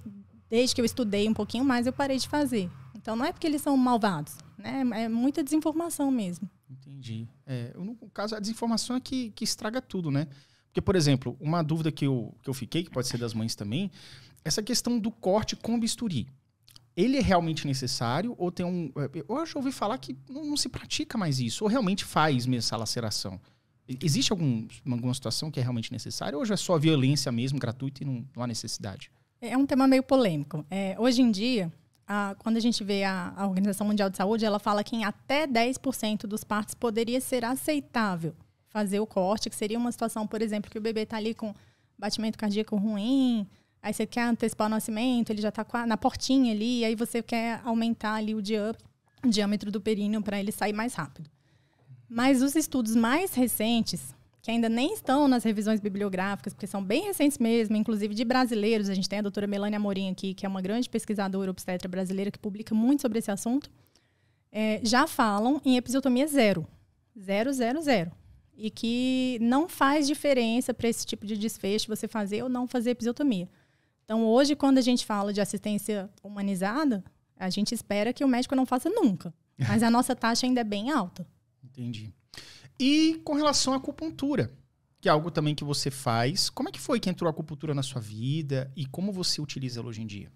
desde que eu estudei um pouquinho mais, eu parei de fazer. Então, não é porque eles são malvados, né? É muita desinformação mesmo. Entendi. No caso, a desinformação é que estraga tudo, né? Porque, por exemplo, uma dúvida que eu fiquei, que pode ser das mães também, essa questão do corte com bisturi. Ele é realmente necessário ou tem um... Eu já ouvi falar que não se pratica mais isso, ou realmente faz mesmo essa laceração? Existe alguma situação que é realmente necessária ou já é só violência mesmo, gratuita e não há necessidade? É um tema meio polêmico. Hoje em dia, quando a gente vê a Organização Mundial de Saúde, ela fala que em até 10% dos partos poderia ser aceitável fazer o corte, que seria uma situação, por exemplo, que o bebê está ali com batimento cardíaco ruim, aí você quer antecipar o nascimento, ele já está na portinha ali, e aí você quer aumentar ali o diâmetro do períneo para ele sair mais rápido. Mas os estudos mais recentes, que ainda nem estão nas revisões bibliográficas, porque são bem recentes mesmo, inclusive de brasileiros. A gente tem a doutora Melanie Amorim aqui, que é uma grande pesquisadora obstetra brasileira, que publica muito sobre esse assunto, já falam em episiotomia 0. E que não faz diferença para esse tipo de desfecho você fazer ou não fazer episiotomia. Então, hoje, quando a gente fala de assistência humanizada, a gente espera que o médico não faça nunca. Mas a nossa taxa ainda é bem alta. Entendi. E com relação à acupuntura, que é algo também que você faz, como é que foi que entrou a acupuntura na sua vida e como você utiliza ela hoje em dia?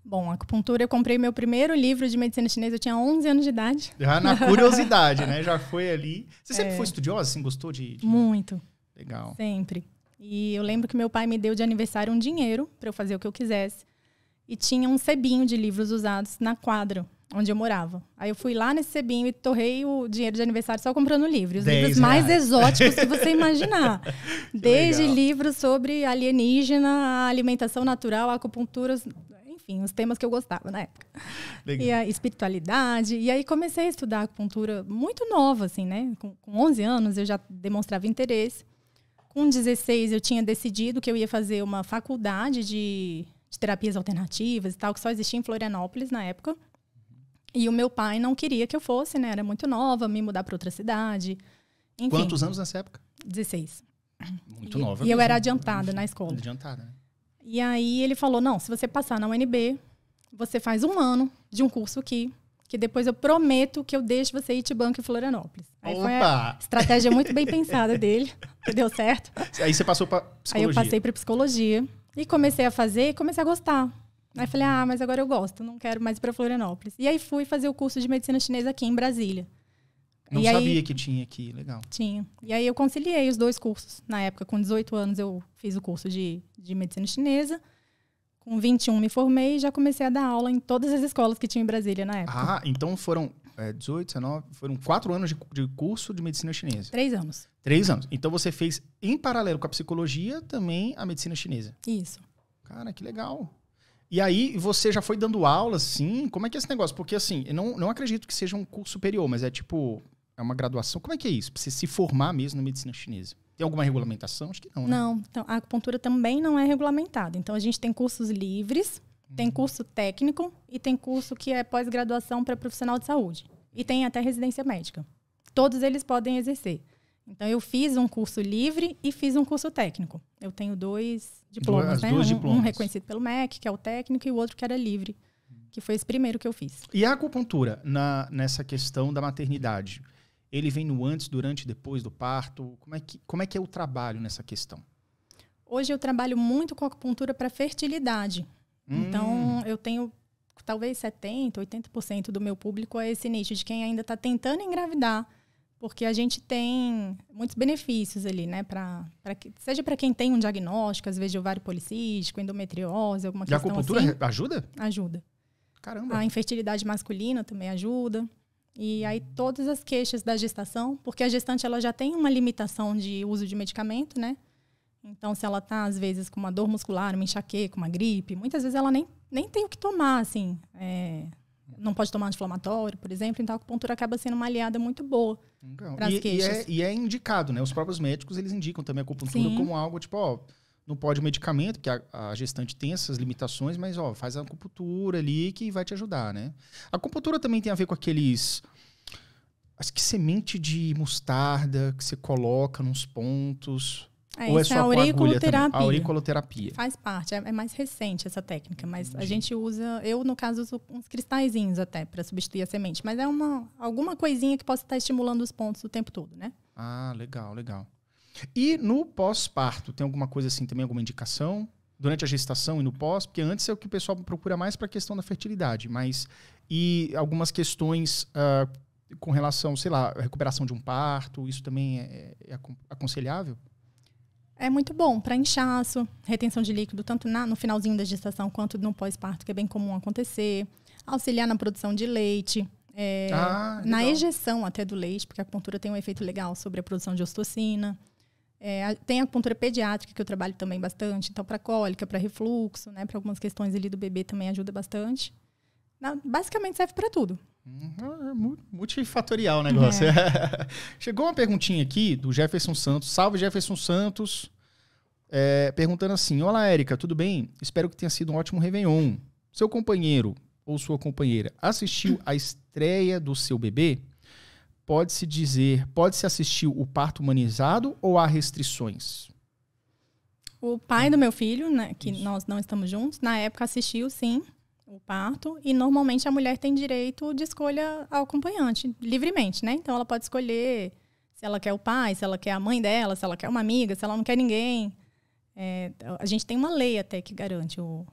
Bom, a acupuntura, eu comprei meu primeiro livro de medicina chinesa, eu tinha 11 anos de idade. Já na curiosidade, né? Já foi ali. Você sempre foi estudiosa, assim, gostou de... Muito. Legal. Sempre. E eu lembro que meu pai me deu de aniversário um dinheiro para eu fazer o que eu quisesse. E tinha um sebinho de livros usados na quadra onde eu morava. Aí eu fui lá nesse sebinho e torrei o dinheiro de aniversário só comprando livros. Os livros mais exóticos que você imaginar. Desde livros sobre alienígena, a alimentação natural, a acupuntura, enfim, os temas que eu gostava na época. Legal. E a espiritualidade. E aí comecei a estudar acupuntura muito nova, assim, né? Com 11 anos eu já demonstrava interesse. Com 16 eu tinha decidido que eu ia fazer uma faculdade de terapias alternativas e tal, que só existia em Florianópolis na época. E o meu pai não queria que eu fosse, né? Era muito nova, me mudar para outra cidade. Enfim. Quantos anos nessa época? 16. Muito nova. E eu era adiantada na escola. Adiantada, né? E aí ele falou, não, se você passar na UNB, você faz 1 ano de um curso aqui que depois eu prometo que eu deixo você ir Itibanco e Florianópolis. Aí Opa! foi a estratégia muito bem pensada dele, deu certo. Aí você passou para psicologia. Aí eu passei para psicologia e comecei a fazer e comecei a gostar. Aí falei, mas agora eu gosto, não quero mais ir para Florianópolis. E aí fui fazer o curso de medicina chinesa aqui em Brasília. Não sabia que tinha aqui, legal. Tinha. E aí eu conciliei os 2 cursos. Na época, com 18 anos, eu fiz o curso de medicina chinesa. Com 21 me formei e já comecei a dar aula em todas as escolas que tinha em Brasília na época. Então foram 18, 19, foram 4 anos de curso de medicina chinesa. 3 anos. 3 anos. Então você fez, em paralelo com a psicologia, também a medicina chinesa. Isso. Cara, que legal. E aí, você já foi dando aula, assim? Como é que é esse negócio? Porque, assim, eu não acredito que seja um curso superior, mas é tipo, é uma graduação. Como é que é isso? Pra você se formar mesmo na medicina chinesa? Tem alguma regulamentação? Acho que não, né? Não, então, a acupuntura também não é regulamentada. Então, a gente tem cursos livres, tem curso técnico e tem curso que é pós-graduação para profissional de saúde. E tem até residência médica. Todos eles podem exercer. Então, eu fiz um curso livre e fiz um curso técnico. Eu tenho 2 diplomas, né? Um reconhecido pelo MEC, que é o técnico, e o outro que era livre, que foi esse primeiro que eu fiz. E a acupuntura, nessa questão da maternidade, ele vem no antes, durante e depois do parto? Como é que é o trabalho nessa questão? Hoje eu trabalho muito com acupuntura para fertilidade. Então, eu tenho talvez 70%, 80% do meu público é esse nicho de quem ainda está tentando engravidar. Porque a gente tem muitos benefícios ali, né? Seja para quem tem um diagnóstico, às vezes de ovário policístico, endometriose, alguma questão assim. E a acupuntura ajuda? Ajuda. Caramba. A infertilidade masculina também ajuda. E aí todas as queixas da gestação, porque a gestante ela já tem uma limitação de uso de medicamento, né? Então, se ela está, às vezes, com uma dor muscular, uma enxaqueca, uma gripe, muitas vezes ela nem tem o que tomar, assim. Não pode tomar anti-inflamatório, por exemplo. Então, a acupuntura acaba sendo uma aliada muito boa para as queixas. E é indicado, né? Os próprios médicos, eles indicam também a acupuntura como algo, tipo, não pode medicamento, porque a gestante tem essas limitações, mas, faz a acupuntura ali que vai te ajudar, né? A acupuntura também tem a ver com aqueles... Acho que semente de mostarda que você coloca nos pontos... Ou é só a auriculoterapia. A auriculoterapia. Faz parte, é mais recente essa técnica, mas a gente usa, eu no caso uso uns cristalzinhos até para substituir a semente, mas é alguma coisinha que possa estar estimulando os pontos o tempo todo, né? Ah, legal, legal. E no pós-parto, tem alguma coisa assim também, alguma indicação? Durante a gestação e no pós? Porque antes é o que o pessoal procura mais para a questão da fertilidade, mas e algumas questões com relação, sei lá, a recuperação de um parto, isso também é aconselhável? É muito bom para inchaço, retenção de líquido, tanto no finalzinho da gestação quanto no pós-parto, que é bem comum acontecer. Auxiliar na produção de leite, na ejeção até do leite, porque a acupuntura tem um efeito legal sobre a produção de ocitocina. Tem a acupuntura pediátrica, que eu trabalho também bastante. Então, para cólica, para refluxo, né, para algumas questões ali do bebê também ajuda bastante. Basicamente serve para tudo. Multifatorial o negócio. Chegou uma perguntinha aqui do Jefferson Santos. Salve, Jefferson Santos. Perguntando assim: olá, Érica, tudo bem? Espero que tenha sido um ótimo Réveillon. Seu companheiro ou sua companheira assistiu a estreia do seu bebê? Pode-se assistir o parto humanizado ou há restrições? O pai do meu filho, né, que nós não estamos juntos, na época assistiu, sim, o parto, e normalmente a mulher tem direito de escolha ao acompanhante, livremente, né? Então ela pode escolher se ela quer o pai, se ela quer a mãe dela, se ela quer uma amiga, se ela não quer ninguém. A gente tem uma lei até que garante o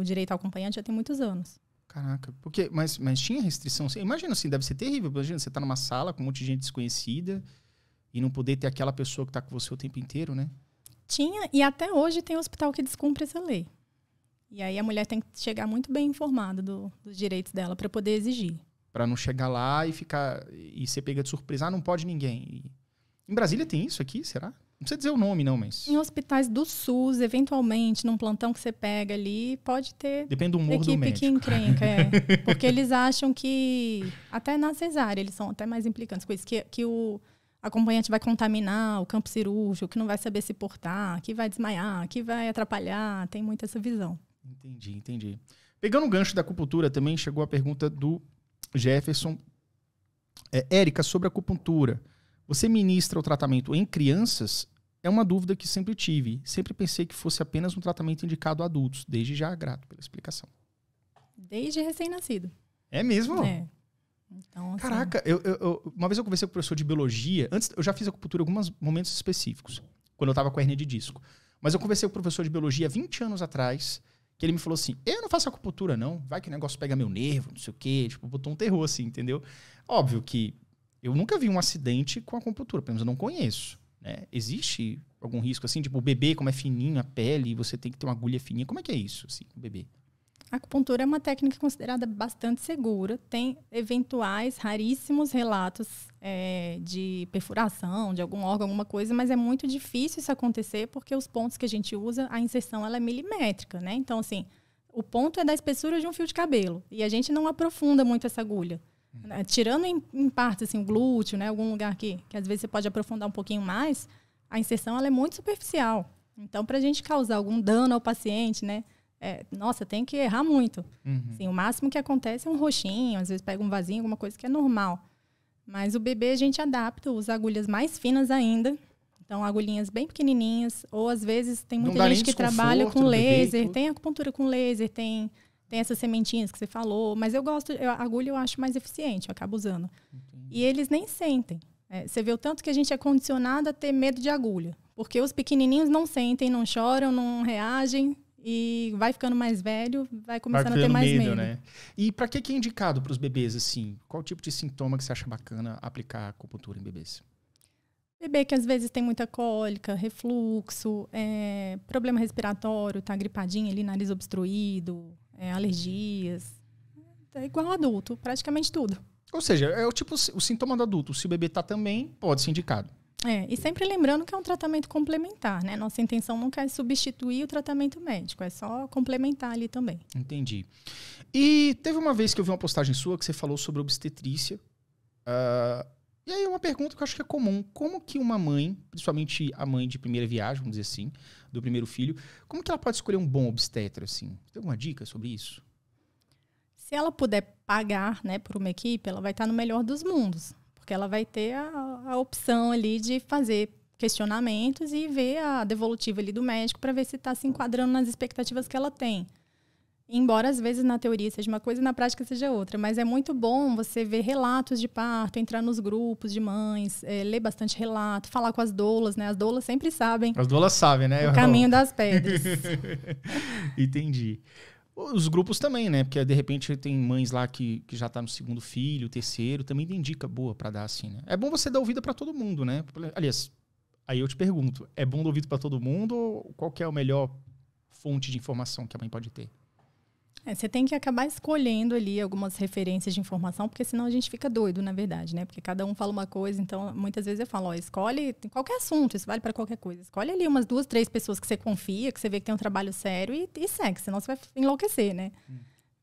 direito ao acompanhante já tem muitos anos. Caraca, mas tinha restrição? Imagina assim, deve ser terrível. Imagina você tá numa sala com um monte de gente desconhecida e não poder ter aquela pessoa que tá com você o tempo inteiro, né? Tinha, e até hoje tem hospital que descumpre essa lei. E aí a mulher tem que chegar muito bem informada dos direitos dela para poder exigir. Para não chegar lá e ser pega de surpresa. Não pode ninguém. Em Brasília tem isso aqui, será? Não precisa dizer o nome, não, mas... Em hospitais do SUS, eventualmente, num plantão que você pega ali, pode ter... Depende do humor do médico. Equipe que encrenca, Porque eles acham que... Até na cesárea, eles são até mais implicantes com isso. Que o acompanhante vai contaminar o campo cirúrgico, que não vai saber se portar, que vai desmaiar, que vai atrapalhar. Tem muito essa visão. Entendi. Pegando o gancho da acupuntura, também chegou a pergunta do Jefferson. Érica, sobre a acupuntura. Você ministra o tratamento em crianças? É uma dúvida que sempre tive. Sempre pensei que fosse apenas um tratamento indicado a adultos. Desde já, grato pela explicação. Desde recém-nascido. É mesmo? É. Então, assim, Caraca, uma vez eu conversei com o professor de biologia. Antes, eu já fiz acupuntura em alguns momentos específicos, quando eu tava com a hernia de disco. Mas eu conversei com o professor de biologia 20 anos atrás, que ele me falou assim, eu não faço acupuntura não, vai que o negócio pega meu nervo, não sei o quê. Tipo, botou um terror assim, entendeu? Óbvio que eu nunca vi um acidente com acupuntura, pelo menos eu não conheço. Né? Existe algum risco assim? Tipo, o bebê, como é fininho a pele, você tem que ter uma agulha fininha. Como é que é isso, assim, com o bebê? a acupuntura é uma técnica considerada bastante segura. Tem eventuais, raríssimos relatos de perfuração de algum órgão, alguma coisa, mas é muito difícil isso acontecer porque os pontos que a gente usa, a inserção ela é milimétrica, né? Então, assim, o ponto é da espessura de um fio de cabelo e a gente não aprofunda muito essa agulha. Tirando em partes, assim, o glúteo, né? Algum lugar que às vezes você pode aprofundar um pouquinho mais, a inserção ela é muito superficial. Então, para a gente causar algum dano ao paciente, né? Nossa, tem que errar muito. Assim, o máximo que acontece é um roxinho, às vezes pega um vasinho, alguma coisa que é normal. Mas o bebê a gente adapta, usa agulhas mais finas ainda. Então, agulhinhas bem pequenininhas. Ou, às vezes, tem muita gente que trabalha com laser. Tem acupuntura com laser, tem essas sementinhas que você falou. Mas eu gosto, a agulha eu acho mais eficiente, eu acabo usando. Entendi. E eles nem sentem. Você vê o tanto que a gente é condicionado a ter medo de agulha. Porque os pequenininhos não sentem, não choram, não reagem. E vai ficando mais velho, vai começando a ter mais medo. Né? E para que é indicado para os bebês, assim? Qual tipo de sintoma que você acha bacana aplicar acupuntura em bebês? Bebê que às vezes tem muita cólica, refluxo, problema respiratório, tá gripadinho ali, nariz obstruído, alergias. É igual adulto, praticamente tudo. Ou seja, é o sintoma do adulto. Se o bebê tá também, pode ser indicado. E sempre lembrando que é um tratamento complementar, né? Nossa intenção nunca é substituir o tratamento médico, é só complementar ali também. Entendi. E teve uma vez que eu vi uma postagem sua que você falou sobre obstetrícia. E aí uma pergunta que eu acho que é comum. Como que uma mãe, principalmente a mãe de primeira viagem, vamos dizer assim, do primeiro filho, como que ela pode escolher um bom obstetra, assim? Tem alguma dica sobre isso? Se ela puder pagar, né, por uma equipe, ela vai estar no melhor dos mundos. Porque ela vai ter a opção ali de fazer questionamentos e ver a devolutiva ali do médico para ver se está se enquadrando nas expectativas que ela tem. Embora, às vezes, na teoria seja uma coisa e na prática seja outra. Mas é muito bom você ver relatos de parto, entrar nos grupos de mães, ler bastante relato, falar com as doulas, né? As doulas sempre sabem. As doulas sabem, né? O caminho das pedras. Entendi. Os grupos também, né? Porque, de repente, tem mães lá que já tá no segundo filho, terceiro. Também tem dica boa pra dar, assim, né? É bom você dar ouvido pra todo mundo, né? Aliás, aí eu te pergunto, é bom dar ouvido pra todo mundo ou qual que é a melhor fonte de informação que a mãe pode ter? Você tem que acabar escolhendo ali algumas referências de informação, porque senão a gente fica doido, na verdade, né? Porque cada um fala uma coisa, então muitas vezes eu falo, escolhe qualquer assunto, isso vale para qualquer coisa. Escolhe ali umas 2, 3 pessoas que você confia, que você vê que tem um trabalho sério e segue, senão você vai enlouquecer, né?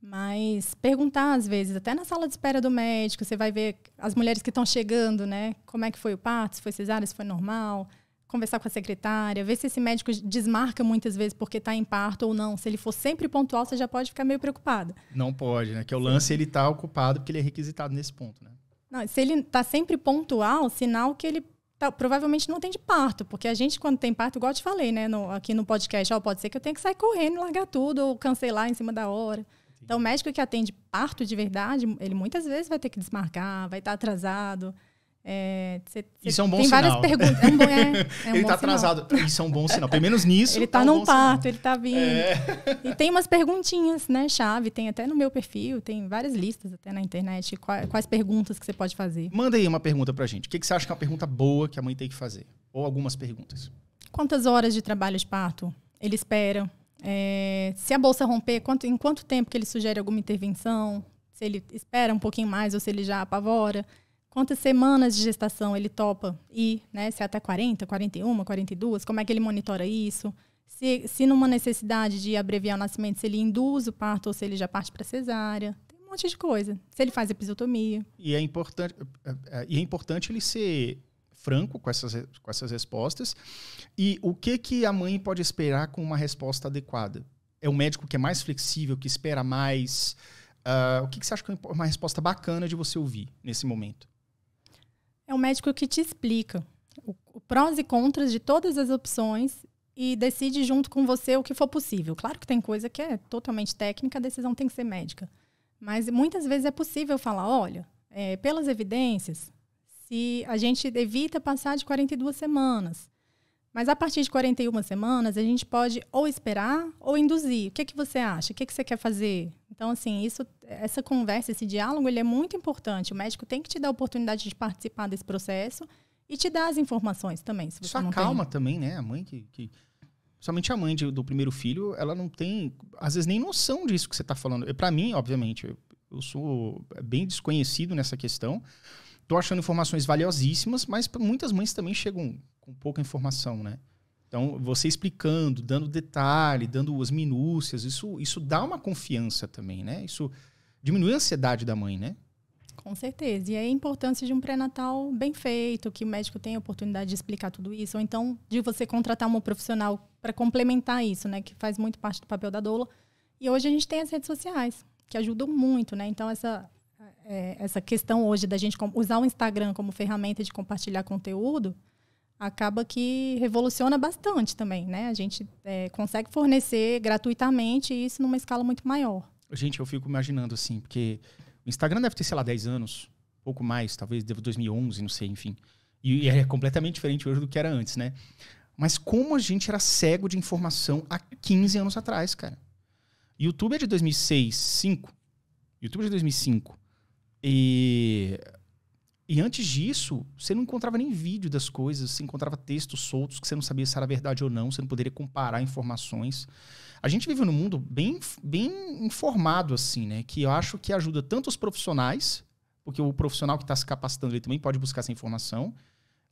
Mas perguntar às vezes, até na sala de espera do médico, você vai ver as mulheres que estão chegando, né? Como é que foi o parto, se foi cesárea, se foi normal. Conversar com a secretária, ver se esse médico desmarca muitas vezes porque está em parto ou não. Se ele for sempre pontual, você já pode ficar meio preocupada. Não pode, né? Que o lance, ele está ocupado porque ele é requisitado nesse ponto, né? Não, se ele está sempre pontual, sinal que ele provavelmente não tem de parto. Porque a gente, quando tem parto, igual eu te falei, né? Aqui no podcast, pode ser que eu tenha que sair correndo, largar tudo ou cancelar em cima da hora. Entendi. Então, o médico que atende parto de verdade, ele muitas vezes vai ter que desmarcar, vai estar atrasado. Isso é um bom tem sinal. Tem várias perguntas. Ele está atrasado. Isso é um bom sinal. Pelo menos nisso. Ele está num parto, ele está vindo. E tem umas perguntinhas, né? Chave. Tem até no meu perfil, tem várias listas até na internet. Quais perguntas que você pode fazer. Manda aí uma pergunta pra gente. O que você acha que é uma pergunta boa que a mãe tem que fazer? Ou algumas perguntas. Quantas horas de trabalho de parto ele espera? Se a bolsa romper, em quanto tempo que ele sugere alguma intervenção? Se ele espera um pouquinho mais ou se ele já apavora? Quantas semanas de gestação ele topa ir, né? Se é até 40, 41, 42, como é que ele monitora isso? Se numa necessidade de abreviar o nascimento, se ele induz o parto ou se ele já parte para cesárea. Tem um monte de coisa. Se ele faz episiotomia. E é importante ele ser franco com essas respostas. E o que a mãe pode esperar com uma resposta adequada? É um médico que é mais flexível, que espera mais? O que você acha que é uma resposta bacana de você ouvir nesse momento? É um médico que te explica o prós e contras de todas as opções e decide junto com você o que for possível. Claro que tem coisa que é totalmente técnica, a decisão tem que ser médica. Mas muitas vezes é possível falar, olha, pelas evidências, se a gente evita passar de 42 semanas, mas a partir de 41 semanas, a gente pode ou esperar ou induzir. O que você acha? O que você quer fazer? Então, assim, essa conversa, esse diálogo, ele é muito importante. O médico tem que te dar a oportunidade de participar desse processo e te dar as informações também, se você Isso não acalma tem. também, né? A mãe somente a mãe do primeiro filho, ela não tem, às vezes, nem noção disso que você está falando. Para mim, obviamente, eu sou bem desconhecido nessa questão. Estou achando informações valiosíssimas, mas muitas mães também chegam com pouca informação, né? Então, você explicando, dando detalhe, dando as minúcias, isso dá uma confiança também, né? Isso diminui a ansiedade da mãe, né? Com certeza. E aí a importância de um pré-natal bem feito, que o médico tenha a oportunidade de explicar tudo isso, ou então de você contratar uma profissional para complementar isso, né? Que faz muito parte do papel da doula. E hoje a gente tem as redes sociais, que ajudam muito, né? Então, essa questão hoje da gente usar o Instagram como ferramenta de compartilhar conteúdo acaba que revoluciona bastante também, né? A gente consegue fornecer gratuitamente isso numa escala muito maior. Gente, eu fico imaginando assim, porque o Instagram deve ter, sei lá, 10 anos, pouco mais, talvez 2011, não sei, enfim. E é completamente diferente hoje do que era antes, né? Mas como a gente era cego de informação há 15 anos atrás, cara. YouTube é de 2005. YouTube é de 2005. E antes disso, você não encontrava nem vídeo das coisas, você encontrava textos soltos que você não sabia se era verdade ou não, você não poderia comparar informações. A gente vive num mundo bem informado, assim, né? Que eu acho que ajuda tanto os profissionais, porque o profissional que está se capacitando ele também pode buscar essa informação.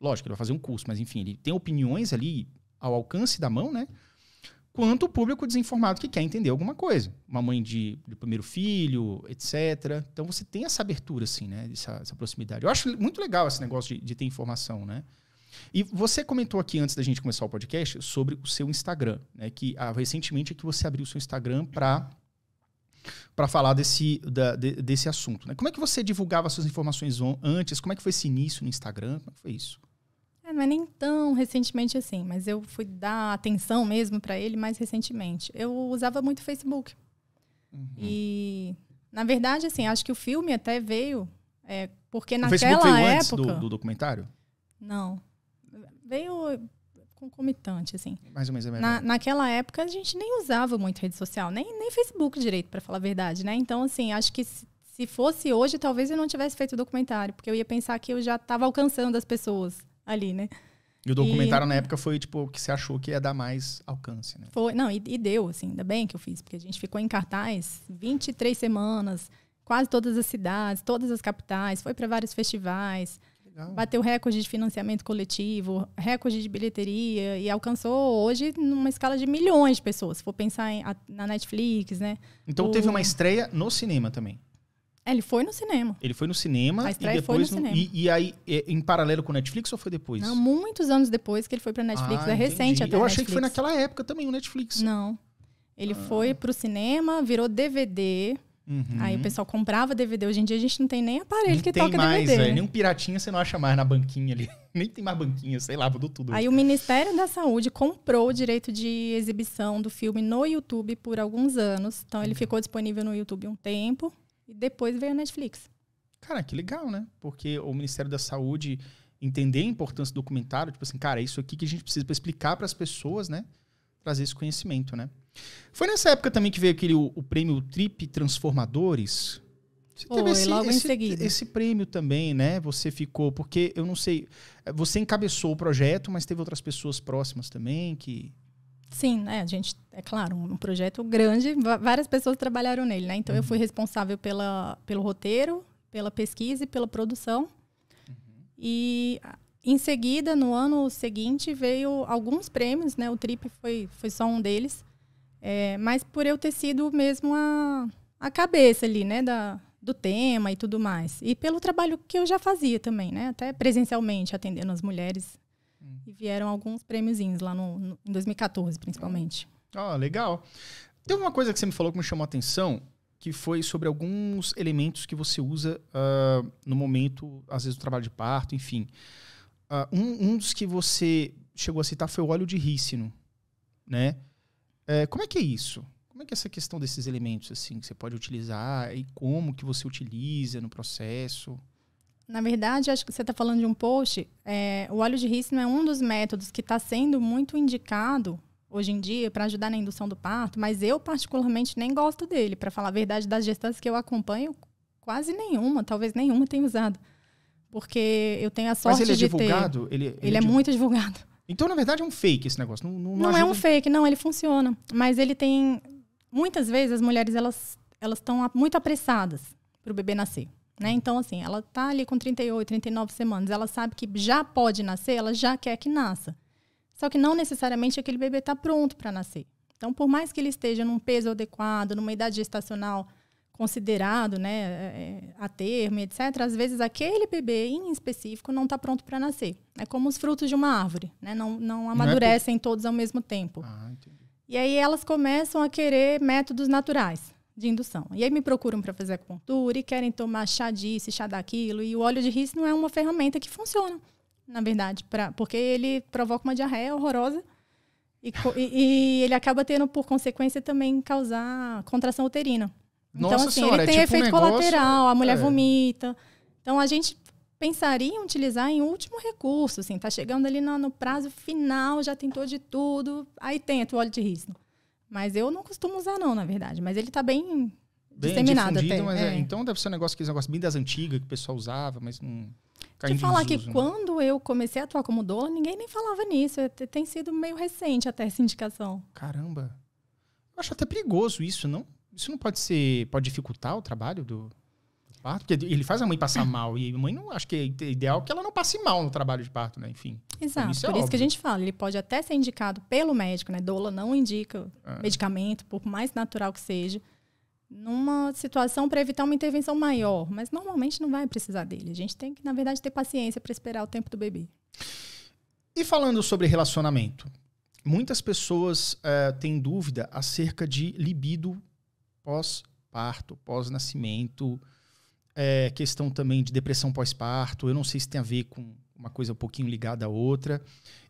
Lógico, ele vai fazer um curso, mas enfim, ele tem opiniões ali ao alcance da mão, né? Quanto o público desinformado que quer entender alguma coisa. Uma mãe de primeiro filho, etc. Então você tem essa abertura, assim, né? Essa proximidade. Eu acho muito legal esse negócio de ter informação, né? E você comentou aqui, antes da gente começar o podcast, sobre o seu Instagram, né? Que recentemente é que você abriu o seu Instagram para falar desse assunto, né? Como é que você divulgava suas informações antes? Como é que foi esse início no Instagram? Como é que foi isso? Não é nem tão recentemente assim, mas eu fui dar atenção mesmo para ele mais recentemente. Eu usava muito Facebook. Uhum. E, na verdade, assim, acho que o filme até veio porque naquela época... O Facebook veio antes do documentário? Não. Veio concomitante, assim. Mais ou menos. Naquela época, a gente nem usava muito rede social, nem Facebook direito, para falar a verdade, né? Então, assim, acho que se fosse hoje, talvez eu não tivesse feito o documentário, porque eu ia pensar que eu já estava alcançando as pessoas ali, né? E o documentário na época foi, tipo, o que você achou que ia dar mais alcance, né? Foi, não, e deu, assim, ainda bem que eu fiz, porque a gente ficou em cartaz 23 semanas, quase todas as cidades, todas as capitais, foi para vários festivais, legal. Bateu recorde de financiamento coletivo, recorde de bilheteria, e alcançou hoje numa escala de milhões de pessoas, se for pensar na Netflix, né? Então teve uma estreia no cinema também. Ele foi no cinema. Ele foi no cinema a estreia e depois foi no cinema. E aí, em paralelo com o Netflix ou foi depois? Não, muitos anos depois que ele foi pra Netflix. É recente até. Eu achei que foi naquela época também o Netflix. Não. Ele foi pro cinema, virou DVD. Uhum. Aí o pessoal comprava DVD. Hoje em dia a gente não tem nem aparelho que toca mais, DVD. Nem um piratinha você não acha mais na banquinha ali. Nem tem mais banquinha, sei lá, mudou tudo. Aí o Ministério da Saúde comprou o direito de exibição do filme no YouTube por alguns anos. Então ele ficou disponível no YouTube um tempo. E depois veio a Netflix. Cara, que legal, né? Porque o Ministério da Saúde entender a importância do documentário, tipo assim, cara, é isso aqui que a gente precisa para explicar para as pessoas, né? Trazer esse conhecimento, né? Foi nessa época também que veio o prêmio Trip Transformadores. Você teve logo em seguida. Esse prêmio também, né? Você ficou, porque eu não sei, você encabeçou o projeto, mas teve outras pessoas próximas também que... Sim, né? A gente, é claro, um projeto grande, várias pessoas trabalharam nele, né? Então eu fui responsável pelo roteiro, pela pesquisa e pela produção. E em seguida, no ano seguinte, veio alguns prêmios, né? O Trip foi só um deles. Mas por eu ter sido mesmo a cabeça ali, né? Do tema e tudo mais. E pelo trabalho que eu já fazia também, né? Até presencialmente, atendendo as mulheres. E vieram alguns prêmiozinhos lá em 2014, principalmente. Legal. Tem uma coisa que você me falou que me chamou a atenção, que foi sobre alguns elementos que você usa no momento, às vezes, do trabalho de parto, enfim. Um dos que você chegou a citar foi o óleo de rícino, né? Como é que é isso? Como é que é essa questão desses elementos, assim, que você pode utilizar e como que você utiliza no processo? Na verdade, acho que você está falando de um post. O óleo de rícino é um dos métodos que está sendo muito indicado hoje em dia para ajudar na indução do parto, mas eu particularmente nem gosto dele. Para falar a verdade, das gestantes que eu acompanho, quase nenhuma, talvez nenhuma tenha usado. Porque eu tenho a sorte de ter... Mas ele é divulgado? Ele é muito divulgado. Então, na verdade, é um fake esse negócio. Não é um fake, não, ele funciona. Mas ele tem... Muitas vezes as mulheres elas estão muito apressadas para o bebê nascer. Né? Então, assim, ela tá ali com 38, 39 semanas, ela sabe que já pode nascer, ela já quer que nasça. Só que não necessariamente aquele bebê está pronto para nascer. Então, por mais que ele esteja num peso adequado, numa idade gestacional considerado, né, a termo, etc., às vezes aquele bebê em específico não está pronto para nascer. É como os frutos de uma árvore, né? Não amadurecem todos ao mesmo tempo. Entendi. E aí elas começam a querer métodos naturais de indução. E aí me procuram para fazer acupuntura e querem tomar chá disso, chá daquilo. E o óleo de rícino é uma ferramenta que funciona, na verdade, porque ele provoca uma diarreia horrorosa e ele acaba tendo, por consequência, também causar contração uterina. Nossa então, assim, senhora, ele tem é tipo efeito colateral, a mulher É. vomita. Então, a gente pensaria em utilizar em último recurso, assim, tá chegando ali no prazo final, já tentou de tudo, aí tenta o óleo de rícino. Mas eu não costumo usar não, na verdade. Mas ele tá bem disseminado até. Mas então deve ser um negócio bem das antigas que o pessoal usava, mas não caiu em Te falar desuso, que né? quando eu comecei a atuar como doula, ninguém nem falava nisso. Tem sido meio recente até essa indicação. Caramba. Eu acho até perigoso isso, não? Isso não pode dificultar o trabalho do parto? Porque ele faz a mãe passar mal. E a mãe não acho que é ideal que ela não passe mal no trabalho de parto, né? Enfim. Exato. Isso é Por isso que óbvio. a gente fala, ele pode até ser indicado pelo médico, né? Doula não indica medicamento, por mais natural que seja, numa situação para evitar uma intervenção maior. Mas normalmente não vai precisar dele. A gente tem que, na verdade, ter paciência para esperar o tempo do bebê. E falando sobre relacionamento, muitas pessoas têm dúvida acerca de libido pós-parto, pós-nascimento, questão também de depressão pós-parto. Eu não sei se tem a ver com uma coisa um pouquinho ligada à outra.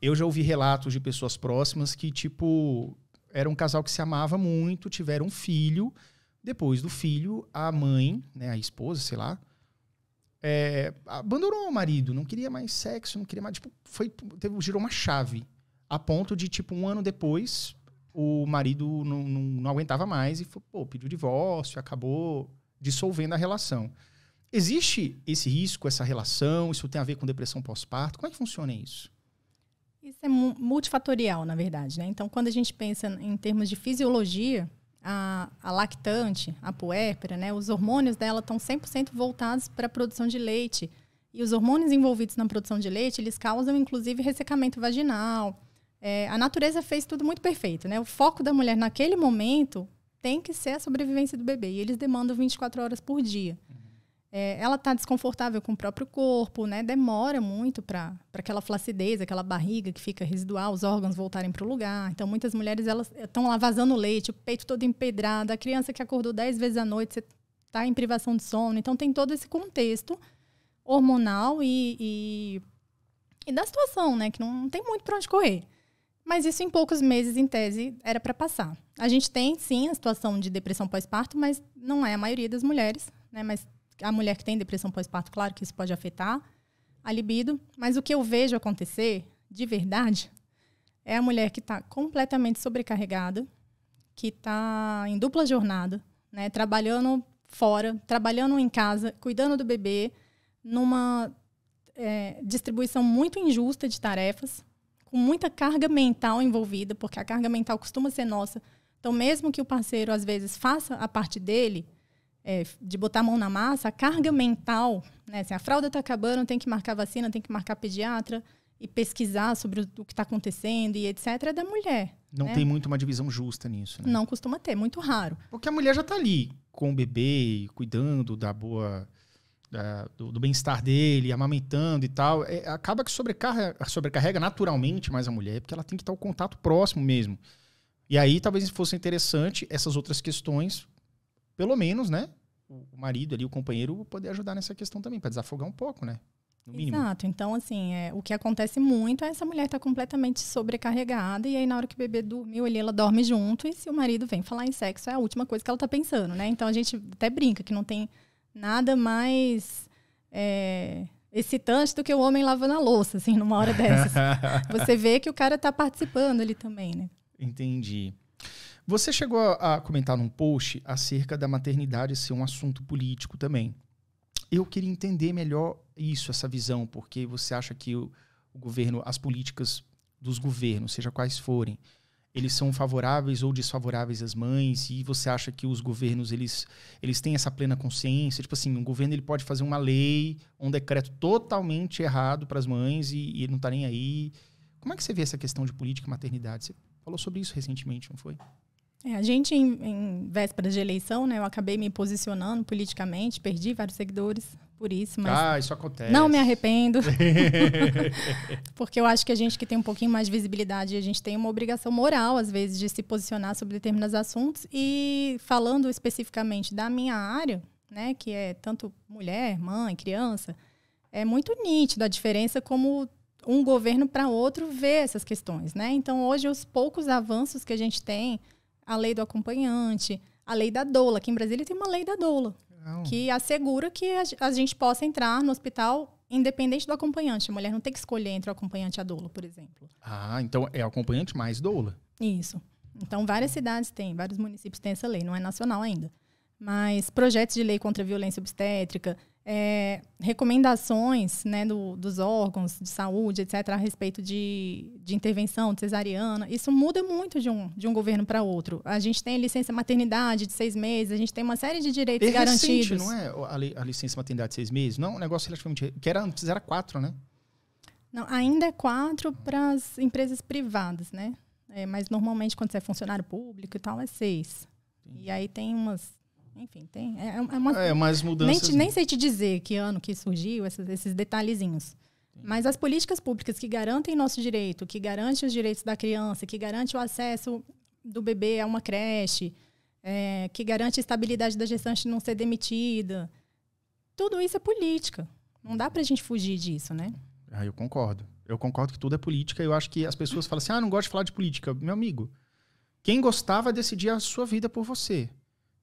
Eu já ouvi relatos de pessoas próximas que, tipo, era um casal que se amava muito, tiveram um filho. Depois do filho, a mãe, né, a esposa, sei lá, abandonou o marido, não queria mais sexo, não queria mais... Tipo, girou uma chave, a ponto de, tipo, um ano depois, o marido não aguentava mais e pediu divórcio, acabou dissolvendo a relação. Existe esse risco, essa relação? Isso tem a ver com depressão pós-parto? Como é que funciona isso? Isso é multifatorial, na verdade, né? Então, quando a gente pensa em termos de fisiologia, a lactante, a puérpera, né? Os hormônios dela estão 100% voltados para a produção de leite. E os hormônios envolvidos na produção de leite, eles causam, inclusive, ressecamento vaginal. A natureza fez tudo muito perfeito, né? O foco da mulher naquele momento tem que ser a sobrevivência do bebê. E eles demandam 24 horas por dia. Ela está desconfortável com o próprio corpo, né? Demora muito para aquela flacidez, aquela barriga que fica residual, os órgãos voltarem para o lugar. Então, muitas mulheres elas estão lá vazando leite, o peito todo empedrado, a criança que acordou 10 vezes à noite, você está em privação de sono. Então, tem todo esse contexto hormonal e da situação, né? Que não tem muito para onde correr. Mas isso em poucos meses, em tese, era para passar. A gente tem, sim, a situação de depressão pós-parto, mas não é a maioria das mulheres, né? Mas a mulher que tem depressão pós-parto, claro que isso pode afetar a libido. Mas o que eu vejo acontecer, de verdade, é a mulher que está completamente sobrecarregada, que está em dupla jornada, né? Trabalhando fora, trabalhando em casa, cuidando do bebê, numa distribuição muito injusta de tarefas, com muita carga mental envolvida, porque a carga mental costuma ser nossa. Então, mesmo que o parceiro, às vezes, faça a parte dele, de botar a mão na massa, a carga mental, né, assim, a fralda está acabando, tem que marcar vacina, tem que marcar pediatra e pesquisar sobre o que está acontecendo e etc., é da mulher. Não tem muito uma divisão justa nisso, né? Não costuma ter, muito raro. Porque a mulher já está ali com o bebê, cuidando da boa... do bem-estar dele, amamentando e tal, acaba que sobrecarrega naturalmente mais a mulher, porque ela tem que estar o contato próximo mesmo. E aí talvez fosse interessante essas outras questões, pelo menos, né? O marido ali, o companheiro, poder ajudar nessa questão também, para desafogar um pouco, né? no mínimo. Exato. Então, assim, o que acontece muito é essa mulher estar completamente sobrecarregada e aí na hora que o bebê dormiu ali, ela dorme junto e se o marido vem falar em sexo, é a última coisa que ela tá pensando, né? Então, a gente até brinca que não tem nada mais excitante do que o homem lavando a louça, assim, numa hora dessas. Você vê que o cara tá participando ali também, né? Entendi. Você chegou a comentar num post acerca da maternidade ser um assunto político também. Eu queria entender melhor isso, essa visão, porque você acha que o governo, as políticas dos governos, seja quais forem, eles são favoráveis ou desfavoráveis às mães, e você acha que os governos, eles têm essa plena consciência? Tipo assim, um governo ele pode fazer uma lei, um decreto totalmente errado para as mães e ele não tá nem aí. Como é que você vê essa questão de política e maternidade? Você falou sobre isso recentemente, não foi? A gente, em vésperas de eleição, né, eu acabei me posicionando politicamente, perdi vários seguidores por isso, mas isso acontece. não me arrependo. Porque eu acho que a gente que tem um pouquinho mais de visibilidade, a gente tem uma obrigação moral, às vezes, de se posicionar sobre determinados assuntos. E falando especificamente da minha área, né, que é tanto mulher, mãe, criança, é muito nítido a diferença como um governo para outro vê essas questões, né? Então, hoje, os poucos avanços que a gente tem, a lei do acompanhante, a lei da doula. Aqui em Brasília tem uma lei da doula, que assegura que a gente possa entrar no hospital independente do acompanhante. A mulher não tem que escolher entre o acompanhante e a doula, por exemplo. Então é acompanhante mais doula? Isso. Então, várias cidades têm, vários municípios têm essa lei. Não é nacional ainda. Mas projetos de lei contra a violência obstétrica, recomendações, né, dos órgãos de saúde, etc., a respeito de intervenção de cesariana, isso muda muito de um governo para outro. A gente tem licença maternidade de 6 meses, a gente tem uma série de direitos garantidos. Recente, não é a licença maternidade de 6 meses? Não, um negócio relativamente... Que antes era 4, né? Não, ainda é 4 para as empresas privadas, né? Mas normalmente quando você é funcionário público e tal, é 6. E aí tem umas... Enfim, tem. Umas mudanças. Nem sei te dizer que ano que surgiu, esses detalhezinhos. Mas as políticas públicas que garantem nosso direito, que garantem os direitos da criança, que garantem o acesso do bebê a uma creche, que garante a estabilidade da gestante não ser demitida, tudo isso é política. Não dá pra gente fugir disso, né? Eu concordo. Eu concordo que tudo é política. Eu acho que as pessoas falam assim, não gosto de falar de política. Meu amigo, quem gostar vai decidir a sua vida por você.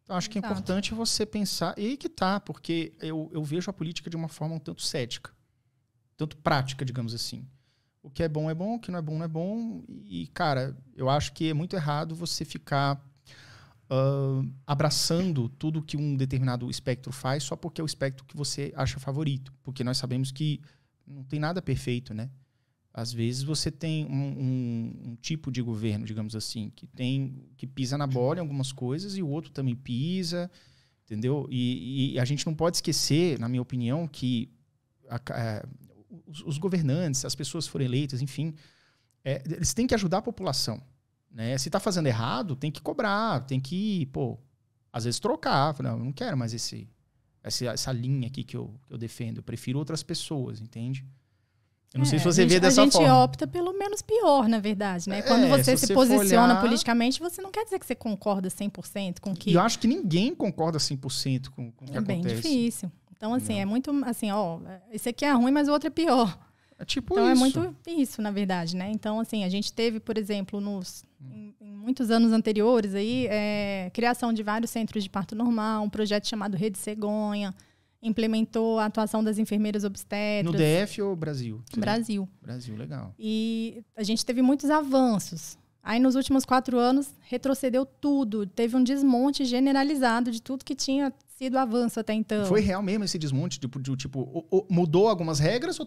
Então, acho que é importante você pensar... E aí que tá, porque eu vejo a política de uma forma um tanto cética. Tanto prática, digamos assim. O que é bom, o que não é bom, não é bom. E, cara, eu acho que é muito errado você ficar abraçando tudo que um determinado espectro faz só porque é o espectro que você acha favorito. Porque nós sabemos que não tem nada perfeito, né? Às vezes você tem um tipo de governo, digamos assim, que pisa na bola em algumas coisas e o outro também pisa, entendeu? E a gente não pode esquecer, na minha opinião, que os governantes, as pessoas que foram eleitas, enfim, eles têm que ajudar a população, né? Se está fazendo errado, tem que cobrar, tem que, às vezes trocar. Não, eu não quero mais essa linha aqui que eu defendo, eu prefiro outras pessoas, entende? Eu não sei se você vê dessa forma. A gente opta pelo menos pior, na verdade, né? Quando você se posiciona politicamente, você não quer dizer que você concorda 100% com o que... E eu acho que ninguém concorda 100% com o que acontece. É bem difícil. Então, assim, é muito assim, esse aqui é ruim, mas o outro é pior. É tipo então, isso. É muito isso, na verdade, né? Então, assim, a gente teve, por exemplo, em muitos anos anteriores, aí, criação de vários centros de parto normal, um projeto chamado Rede Cegonha, implementou a atuação das enfermeiras obstetras. No DF ou Brasil? Brasil. Brasil, legal. E a gente teve muitos avanços. Aí, nos últimos 4 anos, retrocedeu tudo. Teve um desmonte generalizado de tudo que tinha sido avanço até então. Foi real mesmo esse desmonte? Mudou algumas regras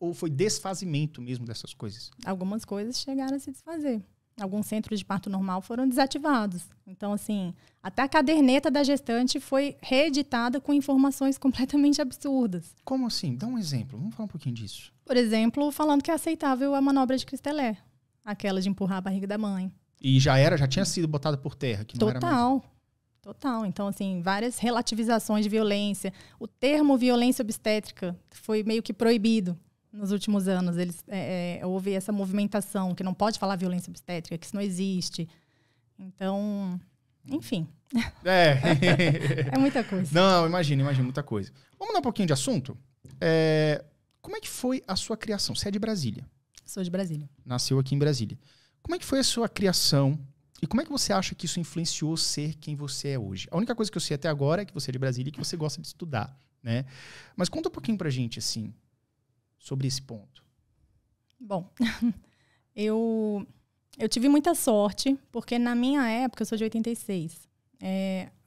ou foi desfazimento mesmo dessas coisas? Algumas coisas chegaram a se desfazer. Alguns centros de parto normal foram desativados. Então, assim, até a caderneta da gestante foi reeditada com informações completamente absurdas. Como assim? Dá um exemplo. Vamos falar um pouquinho disso. Por exemplo, falando que é aceitável a manobra de Cristelé. Aquela de empurrar a barriga da mãe. E já tinha sido botada por terra. Que não era mais... Total. Então, assim, várias relativizações de violência. O termo violência obstétrica foi meio que proibido. Nos últimos anos, houve essa movimentação, que não pode falar violência obstétrica, que isso não existe. Então, enfim. É muita coisa. Não, imagino muita coisa. Vamos dar um pouquinho de assunto? Como é que foi a sua criação? Você é de Brasília. Sou de Brasília. Nasceu aqui em Brasília. Como é que foi a sua criação? E como é que você acha que isso influenciou ser quem você é hoje? A única coisa que eu sei até agora é que você é de Brasília e que você gosta de estudar, né? Mas conta um pouquinho pra gente, assim, sobre esse ponto. Bom, eu tive muita sorte, porque na minha época, eu sou de 86,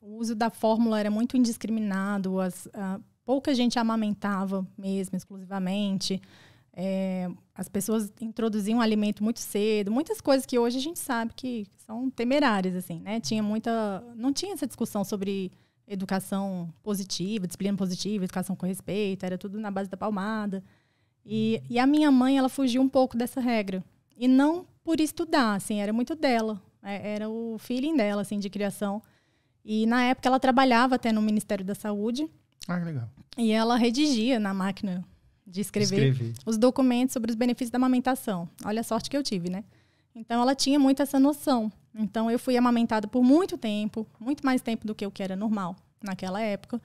o uso da fórmula era muito indiscriminado, pouca gente amamentava mesmo, exclusivamente. As pessoas introduziam alimento muito cedo, muitas coisas que hoje a gente sabe que são temerárias, assim, né? Não tinha essa discussão sobre educação positiva, disciplina positiva, educação com respeito, era tudo na base da palmada. E a minha mãe, ela fugiu um pouco dessa regra. E não por estudar, assim, era muito dela. Era o feeling dela, assim, de criação. E na época ela trabalhava até no Ministério da Saúde. Ah, que legal. E ela redigia na máquina de escrever os documentos sobre os benefícios da amamentação. Olha a sorte que eu tive, né? Então, ela tinha muito essa noção. Então, eu fui amamentada por muito tempo, muito mais tempo do que o que era normal naquela época.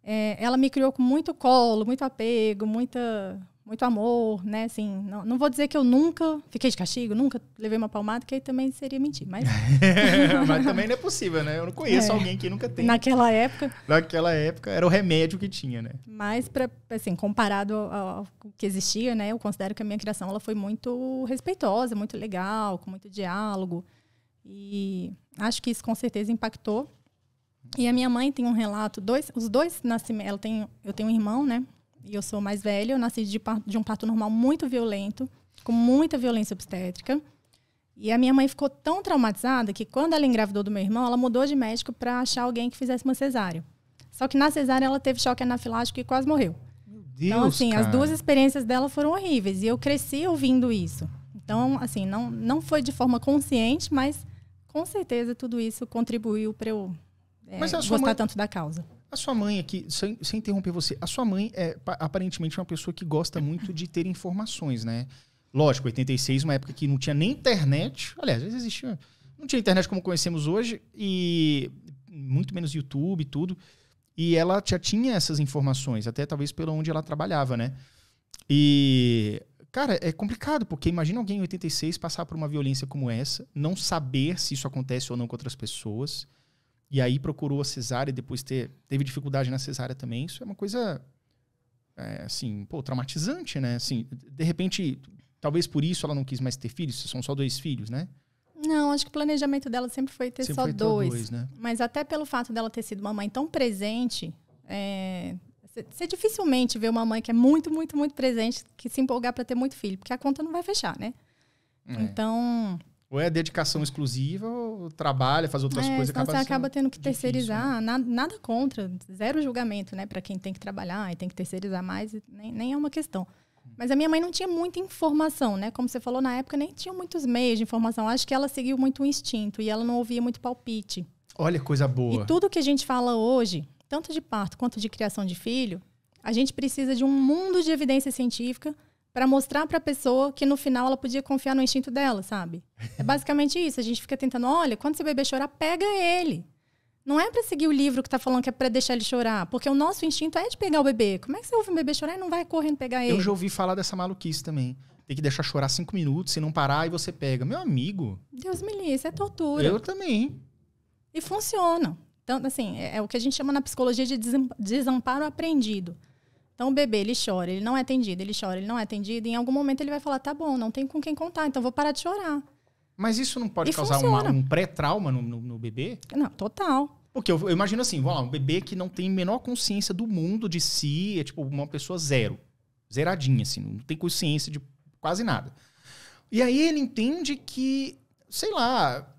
Ela me criou com muito colo, muito apego, muito amor, né? Assim, não vou dizer que eu nunca fiquei de castigo, nunca levei uma palmada, que aí também seria mentir, mas... Mas também não é possível, né? Eu não conheço alguém que nunca tem. Naquela época Era o remédio que tinha, né? Mas, assim, comparado ao que existia, né? Eu considero que a minha criação ela foi muito respeitosa, muito legal, com muito diálogo. E acho que isso com certeza impactou. E a minha mãe tem um relato, os dois nascimentos, eu tenho um irmão, né? E eu sou mais velha, eu nasci de um parto normal muito violento, com muita violência obstétrica. E a minha mãe ficou tão traumatizada que quando ela engravidou do meu irmão, ela mudou de médico para achar alguém que fizesse uma cesárea. Só que na cesárea ela teve choque anafilático e quase morreu. Meu Deus, então, assim, cara. as duas experiências dela foram horríveis. E eu cresci ouvindo isso. Então, assim, não foi de forma consciente, mas com certeza tudo isso contribuiu para eu gostar tanto da causa. A sua mãe aqui, sem interromper você, a sua mãe é aparentemente uma pessoa que gosta muito de ter informações, né? Lógico, 86, uma época que não tinha nem internet. Aliás, às vezes existia. Não tinha internet como conhecemos hoje e muito menos YouTube e tudo. E ela já tinha essas informações, até talvez pelo onde ela trabalhava, né? E, cara, é complicado, porque imagina alguém em 86 passar por uma violência como essa, não saber se isso acontece ou não com outras pessoas. E aí procurou a cesárea e depois teve dificuldade na cesárea também. Isso é uma coisa, assim, traumatizante, né? Assim, de repente, talvez por isso ela não quis mais ter filhos. São só 2 filhos, né? Não, acho que o planejamento dela sempre foi ter só 2. Né? Mas até pelo fato dela ter sido uma mãe tão presente, você dificilmente vê uma mãe que é muito, muito, muito presente, que se empolgar para ter muito filho, porque a conta não vai fechar, né? Então... Ou é dedicação exclusiva, ou trabalha, faz outras coisas. Então você acaba tendo que difícil, terceirizar. né? Nada contra, zero julgamento, né? Para quem tem que trabalhar e tem que terceirizar mais, nem é uma questão. Mas a minha mãe não tinha muita informação, né? Como você falou, na época nem tinha muitos meios de informação. Acho que ela seguiu muito o instinto e ela não ouvia muito palpite. Olha, coisa boa. E tudo que a gente fala hoje, tanto de parto quanto de criação de filho, a gente precisa de um mundo de evidência científica para mostrar para a pessoa que no final ela podia confiar no instinto dela, sabe? É basicamente isso. A gente fica tentando, olha, quando seu bebê chorar, pega ele. Não é para seguir o livro que tá falando que é para deixar ele chorar, porque o nosso instinto é de pegar o bebê. Como é que você ouve um bebê chorar e não vai correndo pegar ele? Eu já ouvi falar dessa maluquice também. Tem que deixar chorar 5 minutos, se não parar, e você pega. Meu amigo. Deus me livre, isso é tortura. Eu também. E funciona. Então, assim, é o que a gente chama na psicologia de desamparo aprendido. Então, o bebê, ele chora, ele não é atendido, ele chora, ele não é atendido, e em algum momento ele vai falar, tá bom, não tem com quem contar, então vou parar de chorar. Mas isso não pode causar um pré-trauma no bebê? Não, total. Porque eu imagino assim, vamos lá, um bebê que não tem a menor consciência do mundo de si, é tipo uma pessoa zero. Zeradinha, assim, não tem consciência de quase nada. E aí ele entende que, sei lá,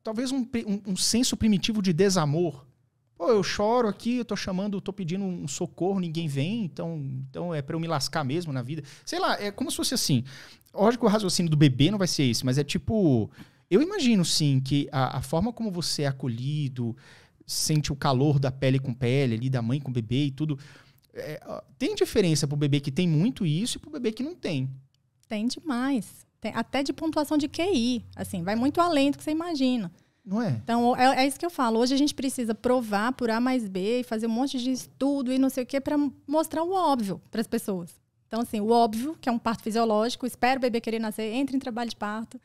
talvez um senso primitivo de desamor. Pô, eu choro aqui, eu tô pedindo um socorro, ninguém vem, então é pra eu me lascar mesmo na vida. Sei lá, é como se fosse assim. Lógico que o raciocínio do bebê não vai ser esse, mas é tipo... Eu imagino, sim, que a forma como você é acolhido, sente o calor da pele com pele, ali, da mãe com o bebê e tudo... tem diferença pro bebê que tem muito isso e pro bebê que não tem. Tem demais. Tem, até de pontuação de QI. Assim, vai muito além do que você imagina. Não é? Então, é isso que eu falo. Hoje a gente precisa provar por A mais B e fazer um monte de estudo e não sei o quê para mostrar o óbvio para as pessoas. Então, assim, o óbvio, que é um parto fisiológico, espera o bebê querer nascer, entra em trabalho de parto.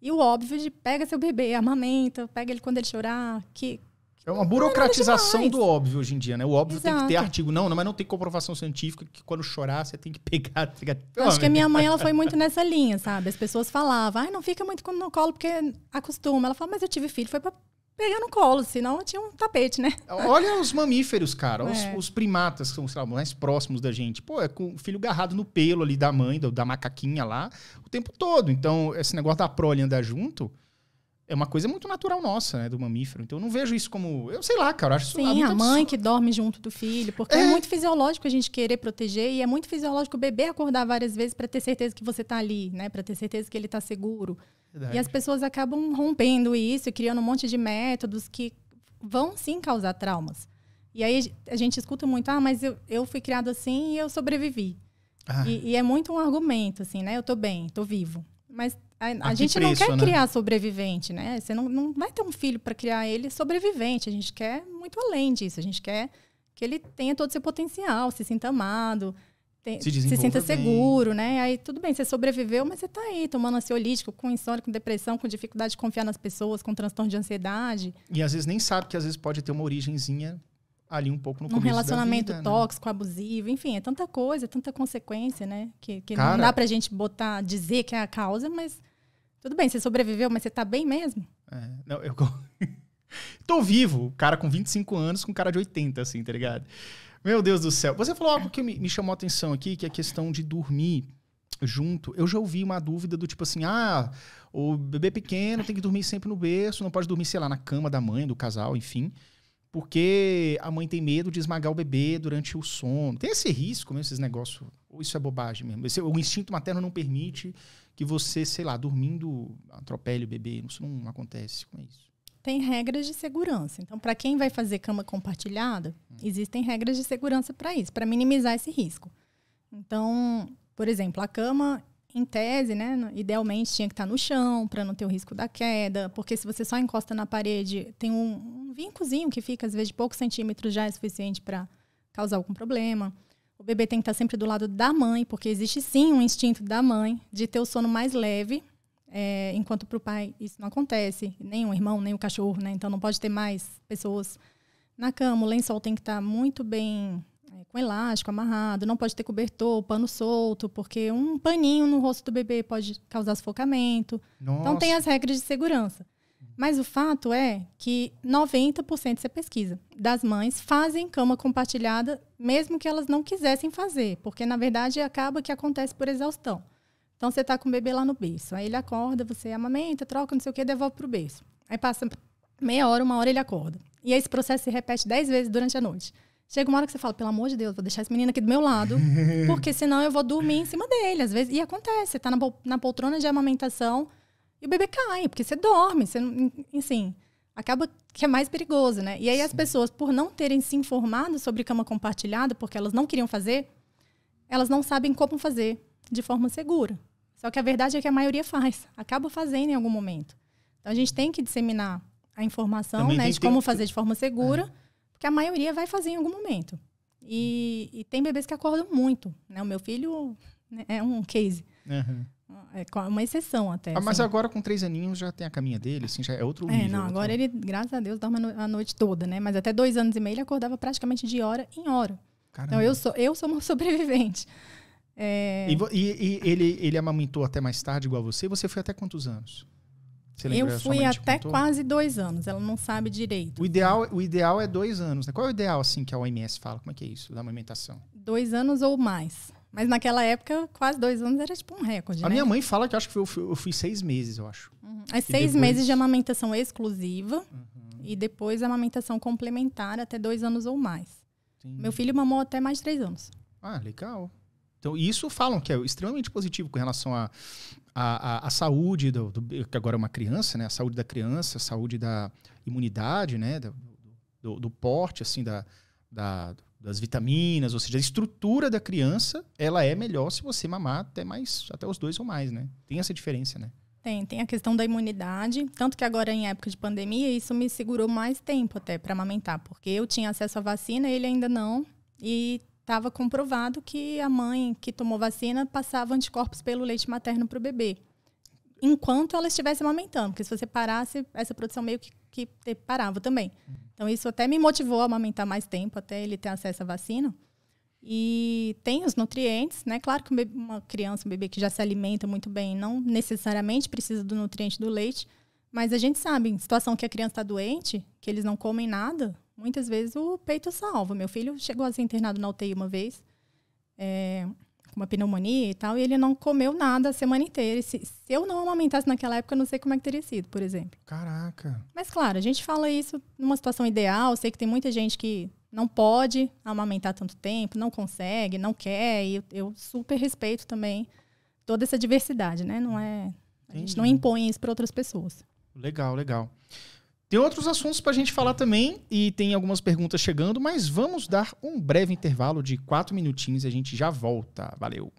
E o óbvio de pega seu bebê, amamenta, pega ele quando ele chorar, que... É uma burocratização do óbvio hoje em dia, né? O óbvio Exato. tem que ter artigo. Não, mas não tem comprovação científica que quando chorar você tem que pegar. Acho que a minha mãe, ela foi muito nessa linha, sabe? As pessoas falavam, ai, não fica muito no colo porque acostuma. Ela fala, mas eu tive filho, foi pra pegar no colo, senão eu tinha um tapete, né? Olha os mamíferos, cara. É. Os primatas que são, sei lá, mais próximos da gente. Pô, é com o filho agarrado no pelo ali da mãe, da macaquinha lá, o tempo todo. Então, esse negócio da prole andar junto é uma coisa muito natural nossa, né, do mamífero. Então, eu não vejo isso como... Eu sei lá, cara. Eu acho Sim, isso a mãe que dorme junto do filho. Porque é muito fisiológico a gente querer proteger e é muito fisiológico o bebê acordar várias vezes para ter certeza que você tá ali, né? Para ter certeza que ele tá seguro. Verdade. E as pessoas acabam rompendo isso e criando um monte de métodos que vão, sim, causar traumas. E aí a gente escuta muito, mas eu fui criado assim e eu sobrevivi. E é muito um argumento, assim, né? Eu tô bem, tô vivo. Mas a gente não quer criar sobrevivente, né? Você não vai ter um filho para criar ele sobrevivente. A gente quer muito além disso. A gente quer que ele tenha todo o seu potencial, se sinta amado, se sinta seguro, né? Aí tudo bem, você sobreviveu, mas você tá aí tomando ansiolítico, com insônia, com depressão, com dificuldade de confiar nas pessoas, com transtorno de ansiedade. E às vezes nem sabe que às vezes pode ter uma origenzinha ali um pouco no começo da vida. Um relacionamento tóxico, abusivo, enfim, é tanta coisa, tanta consequência, né? Que cara, não dá pra gente dizer que é a causa, mas tudo bem, você sobreviveu, mas você tá bem mesmo? Não, eu tô vivo, o cara com 25 anos com cara de 80, assim, tá ligado? Meu Deus do céu. Você falou algo que me chamou a atenção aqui, que é a questão de dormir junto. Eu já ouvi uma dúvida do tipo assim, o bebê pequeno tem que dormir sempre no berço, não pode dormir, sei lá, na cama da mãe, do casal, enfim, porque a mãe tem medo de esmagar o bebê durante o sono. Tem esse risco mesmo, esses negócios? Ou isso é bobagem mesmo? O instinto materno não permite que você, sei lá, dormindo, atropele o bebê. Isso não acontece. Como é isso? Tem regras de segurança. Então, para quem vai fazer cama compartilhada, existem regras de segurança para isso, para minimizar esse risco. Então, por exemplo, a cama, em tese, né, idealmente tinha que estar no chão, para não ter o risco da queda, porque se você só encosta na parede, tem um vincozinho que fica, às vezes, de poucos centímetros já é suficiente para causar algum problema. O bebê tem que estar sempre do lado da mãe, porque existe sim um instinto da mãe de ter o sono mais leve, enquanto para o pai isso não acontece, nem o irmão, nem o cachorro, né? Então não pode ter mais pessoas na cama. O lençol tem que estar muito bem com elástico amarrado, não pode ter cobertor, pano solto, porque um paninho no rosto do bebê pode causar sufocamento. Nossa. Então tem as regras de segurança. Mas o fato é que 90%, isso é pesquisa, das mães fazem cama compartilhada mesmo que elas não quisessem fazer, porque na verdade acaba que acontece por exaustão. Então, você está com o bebê lá no berço. Aí ele acorda, você amamenta, troca, não sei o quê, devolve pro berço. Aí passa meia hora, uma hora, ele acorda. E aí esse processo se repete 10 vezes durante a noite. Chega uma hora que você fala, pelo amor de Deus, vou deixar esse menino aqui do meu lado, porque senão eu vou dormir em cima dele. Às vezes, e acontece, você está na poltrona de amamentação e o bebê cai, porque você dorme. Você, assim, acaba que é mais perigoso, né? E aí as pessoas, por não terem se informado sobre cama compartilhada, porque elas não queriam fazer, elas não sabem como fazer de forma segura. Só que a verdade é que a maioria faz. Acaba fazendo em algum momento. Então, a gente tem que disseminar a informação, né, de como fazer de forma segura, porque a maioria vai fazer em algum momento. E tem bebês que acordam muito. Né? O meu filho, né, é um case. É uma exceção até. Mas agora, com 3 aninhos, já tem a caminha dele, assim, já é outro nível. Não, agora ele, graças a Deus, dorme a noite toda, né? Mas até 2 anos e meio, ele acordava praticamente de hora em hora. Caramba. Então, eu sou uma sobrevivente. E ele amamentou até mais tarde, igual você? Você foi até quantos anos? Você lembra? Eu fui até quase 2 anos. Ela não sabe direito. O ideal é 2 anos, né? Qual é o ideal, assim, que a OMS fala? Como é que é isso, da amamentação? 2 anos ou mais. Mas naquela época, quase 2 anos era tipo um recorde, A minha mãe fala que acho que eu fui 6 meses, eu acho. É 6 meses de amamentação exclusiva e depois a amamentação complementar até 2 anos ou mais. Meu filho mamou até mais de 3 anos. Legal. Então, isso falam que é extremamente positivo com relação à saúde, que agora é uma criança, né? A saúde da criança, a saúde da imunidade, né? Do porte, assim, das vitaminas, ou seja, a estrutura da criança, ela é melhor se você mamar até os 2 ou mais, né? Tem essa diferença, né? Tem a questão da imunidade, tanto que agora em época de pandemia, isso me segurou mais tempo até para amamentar, porque eu tinha acesso à vacina, ele ainda não, e estava comprovado que a mãe que tomou vacina passava anticorpos pelo leite materno para o bebê, enquanto ela estivesse amamentando, porque se você parasse, essa produção meio que parava também. Então, isso até me motivou a amamentar mais tempo, até ele ter acesso à vacina. E tem os nutrientes, né? Claro que uma criança, um bebê que já se alimenta muito bem, não necessariamente precisa do nutriente do leite, mas a gente sabe, em situação que a criança está doente, que eles não comem nada, muitas vezes o peito salva. Meu filho chegou a ser internado na UTI uma vez, com uma pneumonia e tal, e ele não comeu nada a semana inteira. Se eu não amamentasse naquela época, eu não sei como é que teria sido, por exemplo. Caraca. Mas, claro, a gente fala isso numa situação ideal. Eu sei que tem muita gente que não pode amamentar tanto tempo, não consegue, não quer, e eu super respeito também toda essa diversidade, né? A gente não impõe isso para outras pessoas. Legal, legal. Tem outros assuntos para a gente falar também e tem algumas perguntas chegando, mas vamos dar um breve intervalo de 4 minutinhos e a gente já volta. Valeu!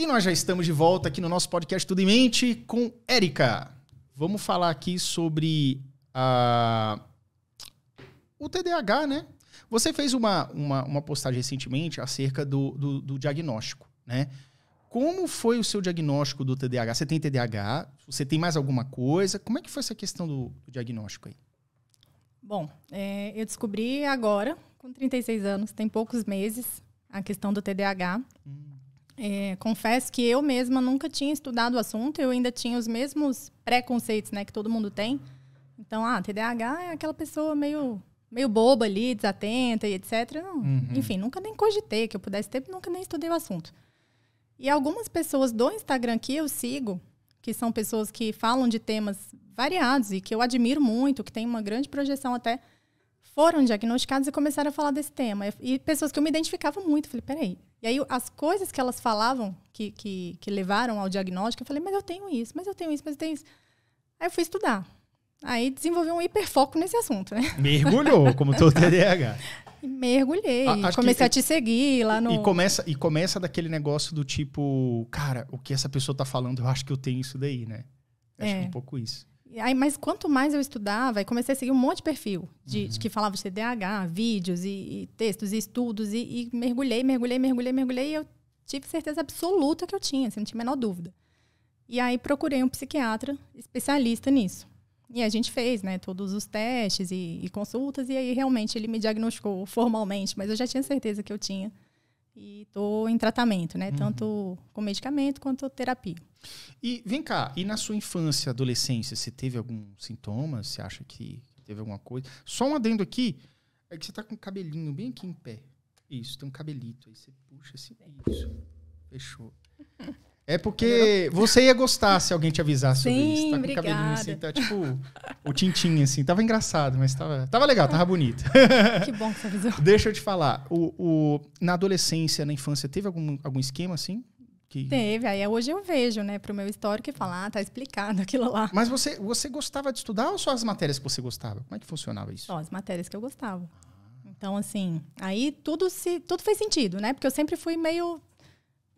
nós já estamos de volta aqui no nosso podcast Tudo em Mente com Érica. Vamos falar aqui sobre o TDAH, né? Você fez uma postagem recentemente acerca do diagnóstico, né? Como foi o seu diagnóstico do TDAH? Você tem TDAH? Você tem mais alguma coisa? Como é que foi essa questão do diagnóstico aí? Bom, eu descobri agora, com 36 anos, tem poucos meses, a questão do TDAH. Confesso que eu mesma nunca tinha estudado o assunto, eu ainda tinha os mesmos preconceitos, né, que todo mundo tem. Então, TDAH é aquela pessoa meio boba ali, desatenta e etc. Não, enfim, nunca nem cogitei que eu pudesse ter, nunca nem estudei o assunto. E algumas pessoas do Instagram que eu sigo, que são pessoas que falam de temas variados e que eu admiro muito, que têm uma grande projeção até, foram diagnosticadas e começaram a falar desse tema. E pessoas que eu me identificava muito. Falei, peraí. E aí, as coisas que elas falavam, que levaram ao diagnóstico, eu falei, mas eu tenho isso, mas eu tenho isso, mas eu tenho isso. Aí eu fui estudar. Aí desenvolvi um hiperfoco nesse assunto, né? Mergulhou, como todo TDAH. E mergulhei. Comecei a te seguir lá no... E começa daquele negócio do tipo, cara, o que essa pessoa tá falando, eu acho que eu tenho isso daí, né? Acho que é um pouco isso. Aí, mas quanto mais eu estudava, comecei a seguir um monte de perfil de que falava de TDAH, vídeos e textos e estudos, e mergulhei, e eu tive certeza absoluta que eu tinha, assim, não tinha a menor dúvida. E aí procurei um psiquiatra especialista nisso. E a gente fez, né, todos os testes e consultas, e aí realmente ele me diagnosticou formalmente, mas eu já tinha certeza que eu tinha. E estou em tratamento, né, tanto com medicamento quanto terapia. E vem cá, e na sua infância, adolescência, você teve algum sintoma? Você acha que teve alguma coisa? Só um adendo aqui, é que você tá com o cabelinho bem aqui em pé. Isso, tem um cabelito aí, você puxa assim, isso, fechou. É porque você ia gostar se alguém te avisasse sobre isso. Tá com obrigada. O cabelinho assim, tá tipo o Tintin, assim. Tava engraçado, mas tava legal, tava bonito. Que bom que você avisou. Deixa eu te falar, na adolescência, na infância, teve algum esquema assim? Teve, aí hoje eu vejo, né, pro meu histórico e falo, tá explicado aquilo lá. Mas você gostava de estudar ou só as matérias que você gostava? Como é que funcionava isso? Só as matérias que eu gostava. Então, assim, aí tudo fez sentido, né? Porque eu sempre fui meio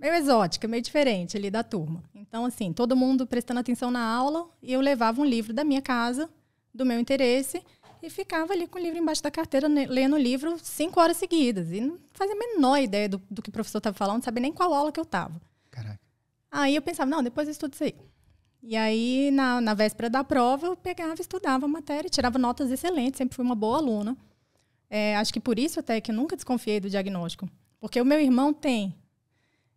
exótica, meio diferente ali da turma. Então, assim, todo mundo prestando atenção na aula e eu levava um livro da minha casa, do meu interesse, e ficava ali com o livro embaixo da carteira, lendo o livro 5 horas seguidas. E não fazia a menor ideia do que o professor estava falando, não sabia nem qual aula que eu estava. Caraca. Aí eu pensava, não, depois eu estudo isso aí. E aí, na véspera da prova, eu pegava e estudava a matéria, tirava notas excelentes, sempre fui uma boa aluna. Acho que por isso até que eu nunca desconfiei do diagnóstico. Porque o meu irmão tem.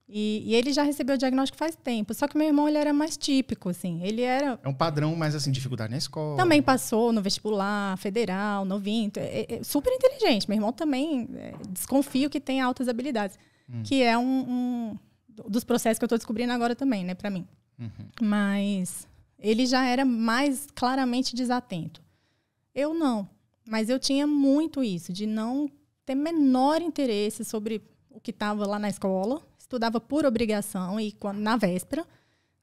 E ele já recebeu o diagnóstico faz tempo. Só que meu irmão, ele era mais típico, assim. Ele era... É um padrão, mas assim, dificuldade na escola. Também passou no vestibular, federal, novinho. Super inteligente. Meu irmão também, desconfio que tem altas habilidades. Que é um dos processos que eu estou descobrindo agora também, né, pra mim. Mas ele já era mais claramente desatento. Eu não. Mas eu tinha muito isso, de não ter menor interesse sobre o que estava lá na escola. Estudava por obrigação e na véspera,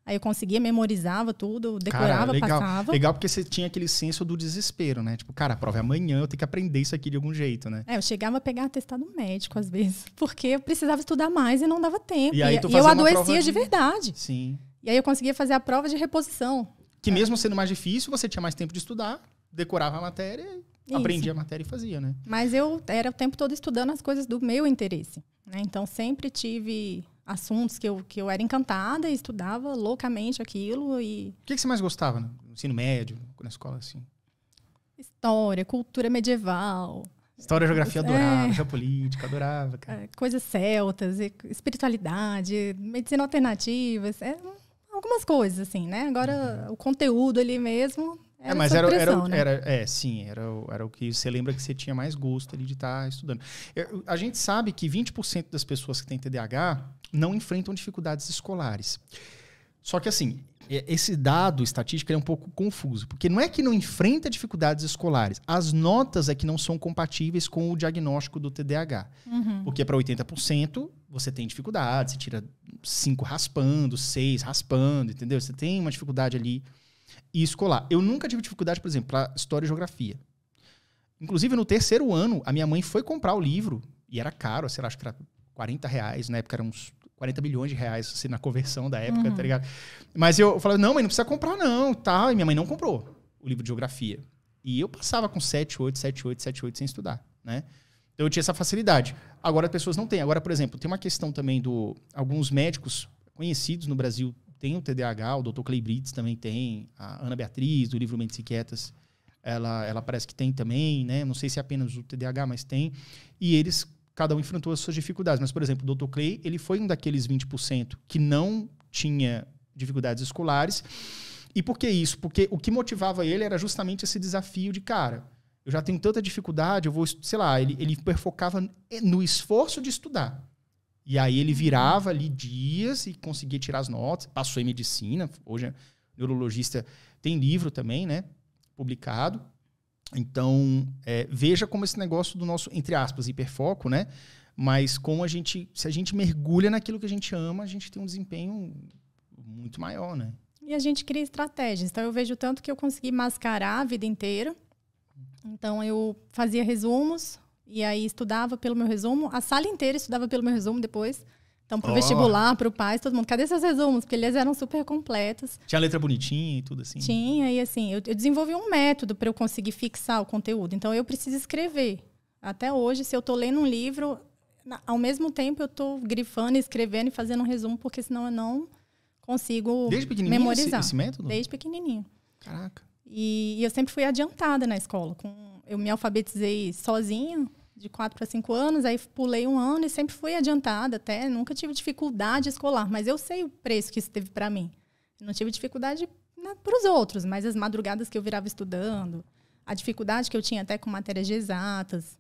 aí eu conseguia, memorizava tudo, decorava, passava. Legal porque você tinha aquele senso do desespero, né? Tipo, cara, a prova é amanhã, eu tenho que aprender isso aqui de algum jeito, né? Eu chegava a pegar atestado médico às vezes, porque eu precisava estudar mais e não dava tempo. E aí eu adoecia de verdade. Sim. E aí eu conseguia fazer a prova de reposição. Que mesmo sendo mais difícil, você tinha mais tempo de estudar, decorava a matéria, aprendia a matéria e fazia, né? Mas eu era o tempo todo estudando as coisas do meu interesse, né? Então sempre tive assuntos que eu era encantada e estudava loucamente aquilo. E... O que você mais gostava no ensino médio, na escola, assim? História, cultura medieval. História, geografia, adorava. Geopolítica, adorava, cara. Coisas celtas, espiritualidade, medicina alternativa. Algumas coisas, assim, né? Agora, o conteúdo ali mesmo... mas era o que você lembra que você tinha mais gosto ali de estar estudando. A gente sabe que 20% das pessoas que têm TDAH não enfrentam dificuldades escolares. Só que, assim, esse dado estatístico é um pouco confuso, porque não é que não enfrenta dificuldades escolares, as notas é que não são compatíveis com o diagnóstico do TDAH. Porque para 80% você tem dificuldade, você tira 5 raspando, 6 raspando, entendeu? Você tem uma dificuldade ali escolar. Eu nunca tive dificuldade, por exemplo, para história e geografia. Inclusive, no 3º ano, a minha mãe foi comprar o livro, e era caro, sei lá, acho que era R$40, na época era uns 40 bilhões de reais, assim, na conversão da época, tá ligado? Mas eu falava, não, mãe, não precisa comprar não, tá? E minha mãe não comprou o livro de geografia. E eu passava com 7,8 sem estudar, né? Então eu tinha essa facilidade. Agora as pessoas não têm. Agora, por exemplo, tem uma questão também alguns médicos conhecidos no Brasil tem o TDAH, o Dr. Clay Brits também tem, a Ana Beatriz, do livro Mentes Inquietas, ela parece que tem também, né? Não sei se é apenas o TDAH, mas tem. E eles, cada um enfrentou as suas dificuldades. Mas, por exemplo, o Dr. Clay, ele foi um daqueles 20% que não tinha dificuldades escolares. E por que isso? Porque o que motivava ele era justamente esse desafio de, cara, eu já tenho tanta dificuldade, eu vou, sei lá, ele focava no esforço de estudar. E aí ele virava ali dias e conseguia tirar as notas, passou em medicina, hoje é neurologista, tem livro também, né, publicado. Então, veja como esse negócio do nosso, entre aspas, hiperfoco, né, mas como se a gente mergulha naquilo que a gente ama, a gente tem um desempenho muito maior, né. E a gente cria estratégias. Então, eu vejo tanto que eu consegui mascarar a vida inteira. Então, eu fazia resumos e aí estudava pelo meu resumo. A sala inteira estudava pelo meu resumo depois. Então, pro vestibular, pro pai, todo mundo. Cadê seus resumos? Porque eles eram super completos. Tinha letra bonitinha e tudo assim? Tinha. E assim, eu desenvolvi um método para eu conseguir fixar o conteúdo. Então, eu preciso escrever. Até hoje, se eu tô lendo um livro, ao mesmo tempo eu tô grifando, escrevendo e fazendo um resumo, porque senão eu não consigo Desde pequenininho memorizar. Esse método? Desde pequenininho. Caraca. E eu sempre fui adiantada na escola. Eu me alfabetizei sozinha, de 4 para 5 anos, aí pulei um ano e sempre fui adiantada até. Nunca tive dificuldade escolar, mas eu sei o preço que isso teve para mim. Eu não tive dificuldade para os outros, mas as madrugadas que eu virava estudando, a dificuldade que eu tinha até com matérias de exatas,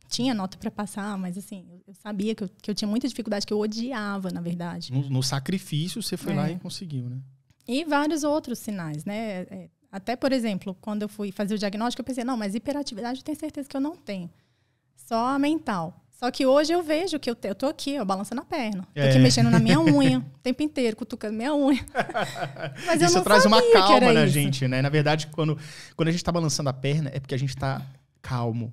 tinha nota para passar, mas assim, eu sabia que eu tinha muita dificuldade, que eu odiava, na verdade. No sacrifício, você foi lá e conseguiu, né? E vários outros sinais, né? Até, por exemplo, quando eu fui fazer o diagnóstico, eu pensei, não, mas hiperatividade eu tenho certeza que eu não tenho. Só a mental. Só que hoje eu vejo que eu tô aqui, ó, balançando a perna. Tô aqui mexendo na minha unha o tempo inteiro, cutucando minha unha. Mas isso traz uma calma na gente, né? Na verdade, quando a gente tá balançando a perna, é porque a gente tá calmo.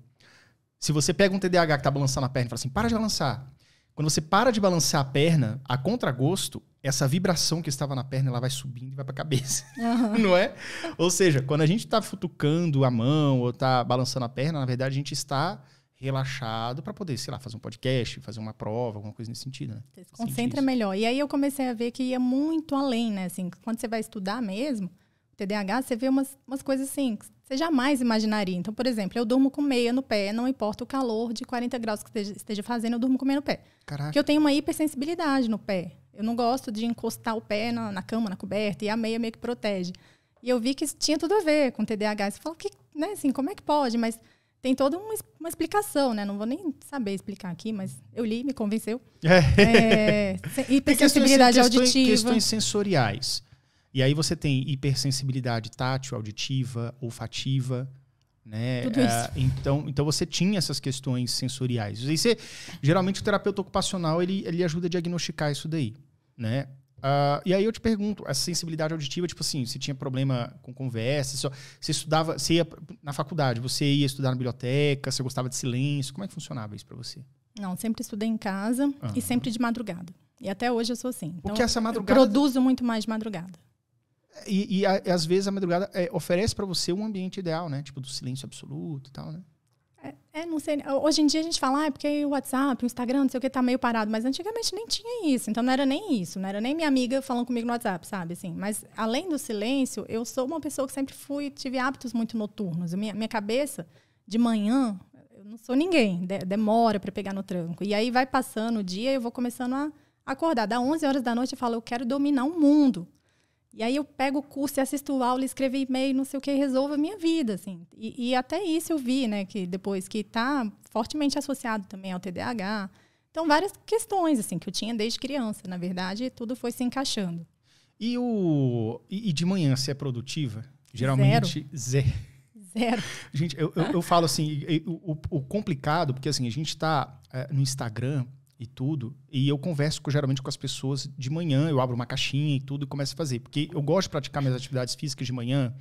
Se você pega um TDAH que tá balançando a perna e fala assim, para de balançar. Quando você para de balançar a perna, a contragosto, essa vibração que estava na perna, ela vai subindo e vai para a cabeça. Uhum. Não é? Ou seja, quando a gente está futucando a mão ou está balançando a perna, na verdade, a gente está relaxado para poder, sei lá, fazer um podcast, fazer uma prova, alguma coisa nesse sentido, né? Você se concentra melhor. E aí eu comecei a ver que ia muito além, né? Assim, quando você vai estudar mesmo, TDAH, você vê umas coisas assim que você jamais imaginaria. Então, por exemplo, eu durmo com meia no pé, não importa o calor de 40 graus que esteja fazendo, eu durmo com meia no pé. Caraca. Porque eu tenho uma hipersensibilidade no pé. Eu não gosto de encostar o pé na cama, na coberta, e a meia meio que protege. E eu vi que isso tinha tudo a ver com TDAH. Você fala, né, assim, como é que pode? Mas tem toda uma explicação, né? Não vou nem saber explicar aqui, mas eu li, me convenceu. Hipersensibilidade auditiva. Questões sensoriais. E aí você tem hipersensibilidade tátil, auditiva, olfativa, né? Tudo isso. Então você tinha essas questões sensoriais. E geralmente o terapeuta ocupacional ele ajuda a diagnosticar isso daí, né? E aí eu te pergunto, essa sensibilidade auditiva, tipo assim, você tinha problema com conversa, você estudava, você ia na faculdade, você ia estudar na biblioteca, você gostava de silêncio, como é que funcionava isso para você? Não, sempre estudei em casa e sempre de madrugada. E até hoje eu sou assim. Então, porque essa madrugada... eu produzo muito mais de madrugada. E às vezes a madrugada oferece para você um ambiente ideal, né? Tipo do silêncio absoluto e tal, né? Não sei. Hoje em dia a gente fala, porque o WhatsApp, o Instagram, não sei o que, tá meio parado. Mas antigamente nem tinha isso. Então não era nem isso. Não era nem minha amiga falando comigo no WhatsApp, sabe? Assim, mas além do silêncio, eu sou uma pessoa que sempre tive hábitos muito noturnos. Minha cabeça, de manhã, eu não sou ninguém. Demora para pegar no tranco. E aí vai passando o dia e eu vou começando a acordar. Dá 11 horas da noite eu falo, eu quero dominar o mundo. E aí eu pego o curso e assisto aula, escrevo e-mail, não sei o que, resolvo a minha vida, assim. E até isso eu vi, né, que depois que está fortemente associado também ao TDAH. Então, várias questões, assim, que eu tinha desde criança. Na verdade, tudo foi se encaixando. E de manhã, você é produtiva? Geralmente, zero. Gente, eu falo assim, o complicado, porque assim, a gente está no Instagram e tudo, e eu converso geralmente com as pessoas de manhã, eu abro uma caixinha e tudo e começo a fazer, porque eu gosto de praticar minhas atividades físicas de manhã,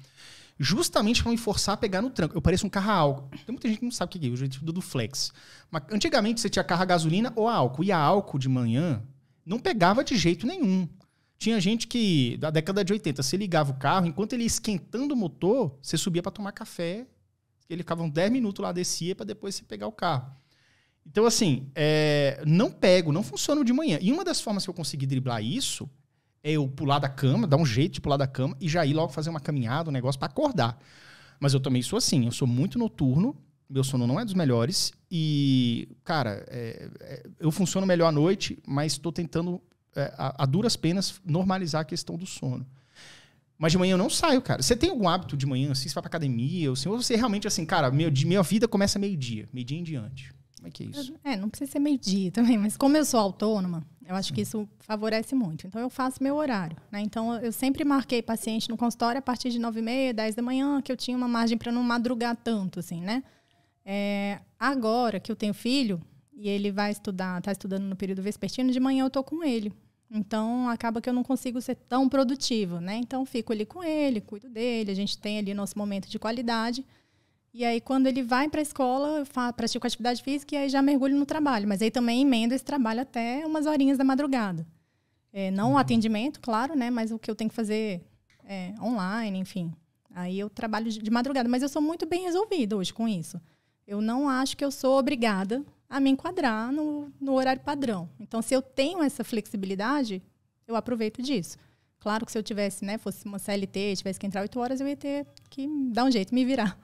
justamente para me forçar a pegar no tranco. Eu pareço um carro a álcool. Tem muita gente que não sabe o que é o jeito do flex. Mas antigamente você tinha carro a gasolina ou a álcool, e a álcool de manhã, Não pegava de jeito nenhum. Tinha gente que, da década de 80, você ligava o carro, enquanto ele ia esquentando o motor, você subia para tomar café, ele ficava uns 10 minutos lá, descia, para depois você pegar o carro. Então, assim, não funciona de manhã. E uma das formas que eu consegui driblar isso é eu pular da cama, dar um jeito de pular da cama e já ir logo fazer uma caminhada, um negócio para acordar. Mas eu também sou assim, eu sou muito noturno, meu sono não é dos melhores e, cara, eu funciono melhor à noite, mas estou tentando, a duras penas, normalizar a questão do sono. Mas de manhã eu não saio, cara. Você tem algum hábito de manhã, assim, você vai pra academia, ou você realmente, assim, cara, minha vida começa meio-dia em diante. Como é que é isso? Não precisa ser meio-dia também, mas como eu sou autônoma, eu acho que isso favorece muito. Então, eu faço meu horário, né? Então, eu sempre marquei paciente no consultório a partir de 9h30, 10 da manhã, que eu tinha uma margem para não madrugar tanto, assim, né? Agora que eu tenho filho, e ele vai estudar, tá estudando no período vespertino, de manhã eu tô com ele. Então, acaba que eu não consigo ser tão produtiva, né? Então, fico ali com ele, cuido dele, a gente tem ali nosso momento de qualidade. E aí, quando ele vai para a escola, eu pratico atividade física e aí já mergulho no trabalho. Mas aí também emendo esse trabalho até umas horinhas da madrugada. Não o atendimento, claro, né? Mas o que eu tenho que fazer online, enfim. Aí eu trabalho de madrugada. Mas eu sou muito bem resolvida hoje com isso. Eu não acho que eu sou obrigada a me enquadrar no horário padrão. Então, se eu tenho essa flexibilidade, eu aproveito disso. Claro que se eu tivesse, né, fosse uma CLT, tivesse que entrar 8 horas, eu ia ter que dar um jeito, me virar.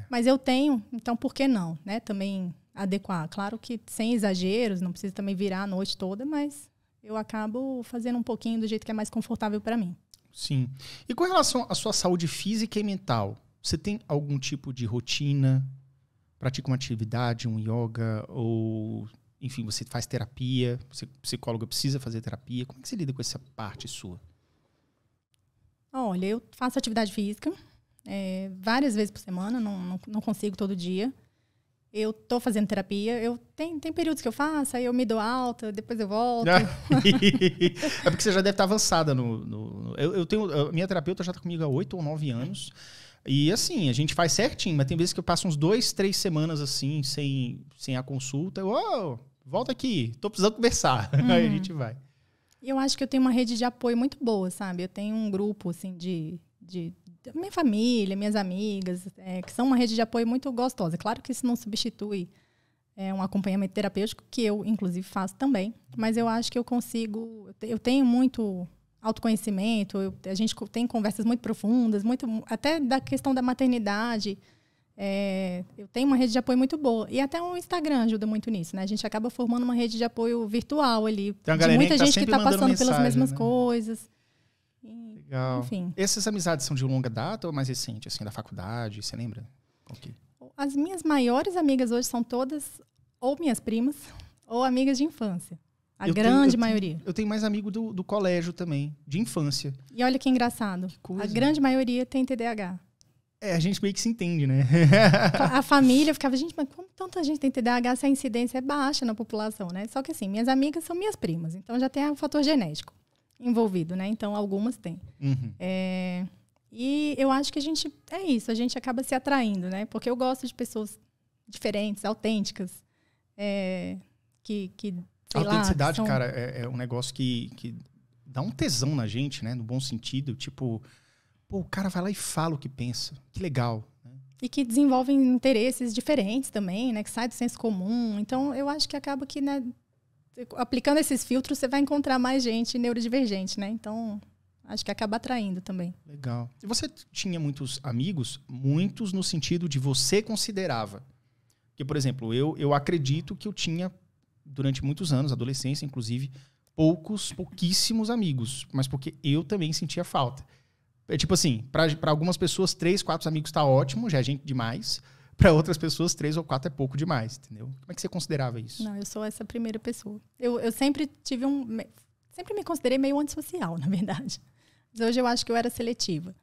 Mas eu tenho, então por que não, né? Também adequar. Claro que sem exageros, não precisa também virar a noite toda, mas eu acabo fazendo um pouquinho do jeito que é mais confortável para mim. Sim. E com relação à sua saúde física e mental, você tem algum tipo de rotina? Pratica uma atividade, um yoga, ou, enfim, você faz terapia, você psicóloga precisa fazer terapia. Como é que você lida com essa parte sua? Olha, eu faço atividade física várias vezes por semana, não consigo todo dia. Eu tô fazendo terapia, tem períodos que eu faço, aí eu me dou alta, depois eu volto. É porque você já deve estar avançada a minha terapeuta já está comigo há 8 ou 9 anos. E assim, a gente faz certinho, mas tem vezes que eu passo uns 2, 3 semanas assim, sem a consulta. Volta aqui, tô precisando conversar. Aí a gente vai. Eu acho que eu tenho uma rede de apoio muito boa, sabe? Eu tenho um grupo, assim, de minha família, minhas amigas, que são uma rede de apoio muito gostosa. Claro que isso não substitui um acompanhamento terapêutico, que eu, inclusive, faço também. Mas eu acho que eu consigo... Eu tenho muito autoconhecimento, a gente tem conversas muito profundas, até da questão da maternidade. Eu tenho uma rede de apoio muito boa. E até o Instagram ajuda muito nisso, né? A gente acaba formando uma rede de apoio virtual ali. De muita gente que está passando pelas mesmas coisas. Legal. Enfim. Essas amizades são de longa data ou mais recente, assim, da faculdade? Você lembra? Okay. As minhas maiores amigas hoje são todas ou minhas primas ou amigas de infância. A grande maioria. Eu tenho mais amigo do colégio também, de infância. E olha que engraçado. Que coisa. A grande maioria tem TDAH. A gente meio que se entende, né? A família ficava, gente, mas como tanta gente tem TDAH se a incidência é baixa na população, né? Só que assim, minhas amigas são minhas primas, então já tem o fator genético envolvido, né? Então, algumas têm. Uhum. E eu acho que a gente acaba se atraindo, né? Porque eu gosto de pessoas diferentes, autênticas, que a autenticidade, cara, é um negócio que dá um tesão na gente, né? No bom sentido, tipo, o cara vai lá e fala o que pensa. Que legal. Né? E que desenvolvem interesses diferentes também, né? Que sai do senso comum. Então, eu acho que acaba que, né, aplicando esses filtros, você vai encontrar mais gente neurodivergente, né? Então, acho que acaba atraindo também. Legal. E você tinha muitos amigos? Muitos no sentido de você considerava. Porque, por exemplo, eu acredito que eu tinha, durante muitos anos, adolescência, inclusive, pouquíssimos amigos. Mas porque eu também sentia falta. Tipo assim, para algumas pessoas, 3, 4 amigos tá ótimo, já é gente demais. Para outras pessoas, 3 ou 4 é pouco demais, entendeu? Como é que você considerava isso? Não, eu sou essa primeira pessoa. Eu sempre tive sempre me considerei meio antissocial, na verdade. Mas hoje eu acho que eu era seletiva.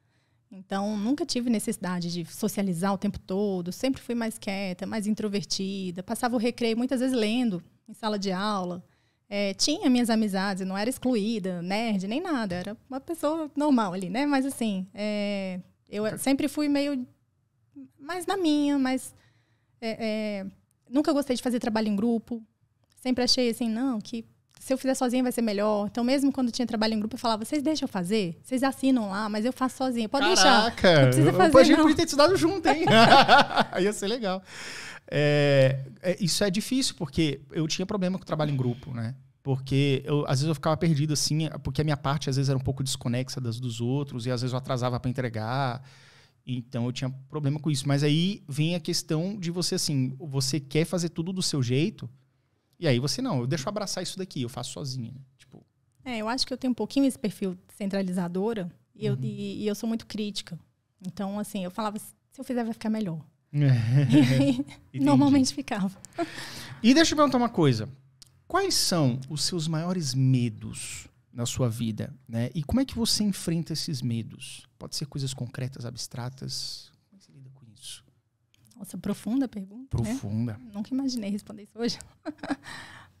Então, nunca tive necessidade de socializar o tempo todo. Sempre fui mais quieta, mais introvertida. Passava o recreio muitas vezes lendo em sala de aula. Tinha minhas amizades, não era excluída, nerd, nem nada. Era uma pessoa normal ali, né? Mas assim, eu sempre fui meio mais na minha, mas nunca gostei de fazer trabalho em grupo. Sempre achei assim, não, que se eu fizer sozinha vai ser melhor. Então, mesmo quando tinha trabalho em grupo, eu falava, vocês deixam eu fazer? Vocês assinam lá, mas eu faço sozinha. Pode deixar. Caraca! Não precisa fazer, a gente não. podia ter estudado junto, hein? Ia ser legal. Isso é difícil, porque eu tinha problema com o trabalho em grupo, né? Porque às vezes eu ficava perdido, assim, porque a minha parte às vezes era um pouco desconexa das dos outros, e às vezes eu atrasava para entregar. Então eu tinha problema com isso. Mas aí vem a questão de você, assim, você quer fazer tudo do seu jeito, e aí você, não, eu deixo abraçar isso daqui, eu faço sozinha, né? Tipo... eu acho que eu tenho um pouquinho esse perfil centralizadora, e eu sou muito crítica. Então, assim, eu falava, se eu fizer vai ficar melhor. E normalmente ficava. E deixa eu perguntar uma coisa. Quais são os seus maiores medos na sua vida, né? E como é que você enfrenta esses medos? Pode ser coisas concretas, abstratas. Como é que você lida com isso? Nossa, profunda pergunta. Profunda. Né? Nunca imaginei responder isso hoje.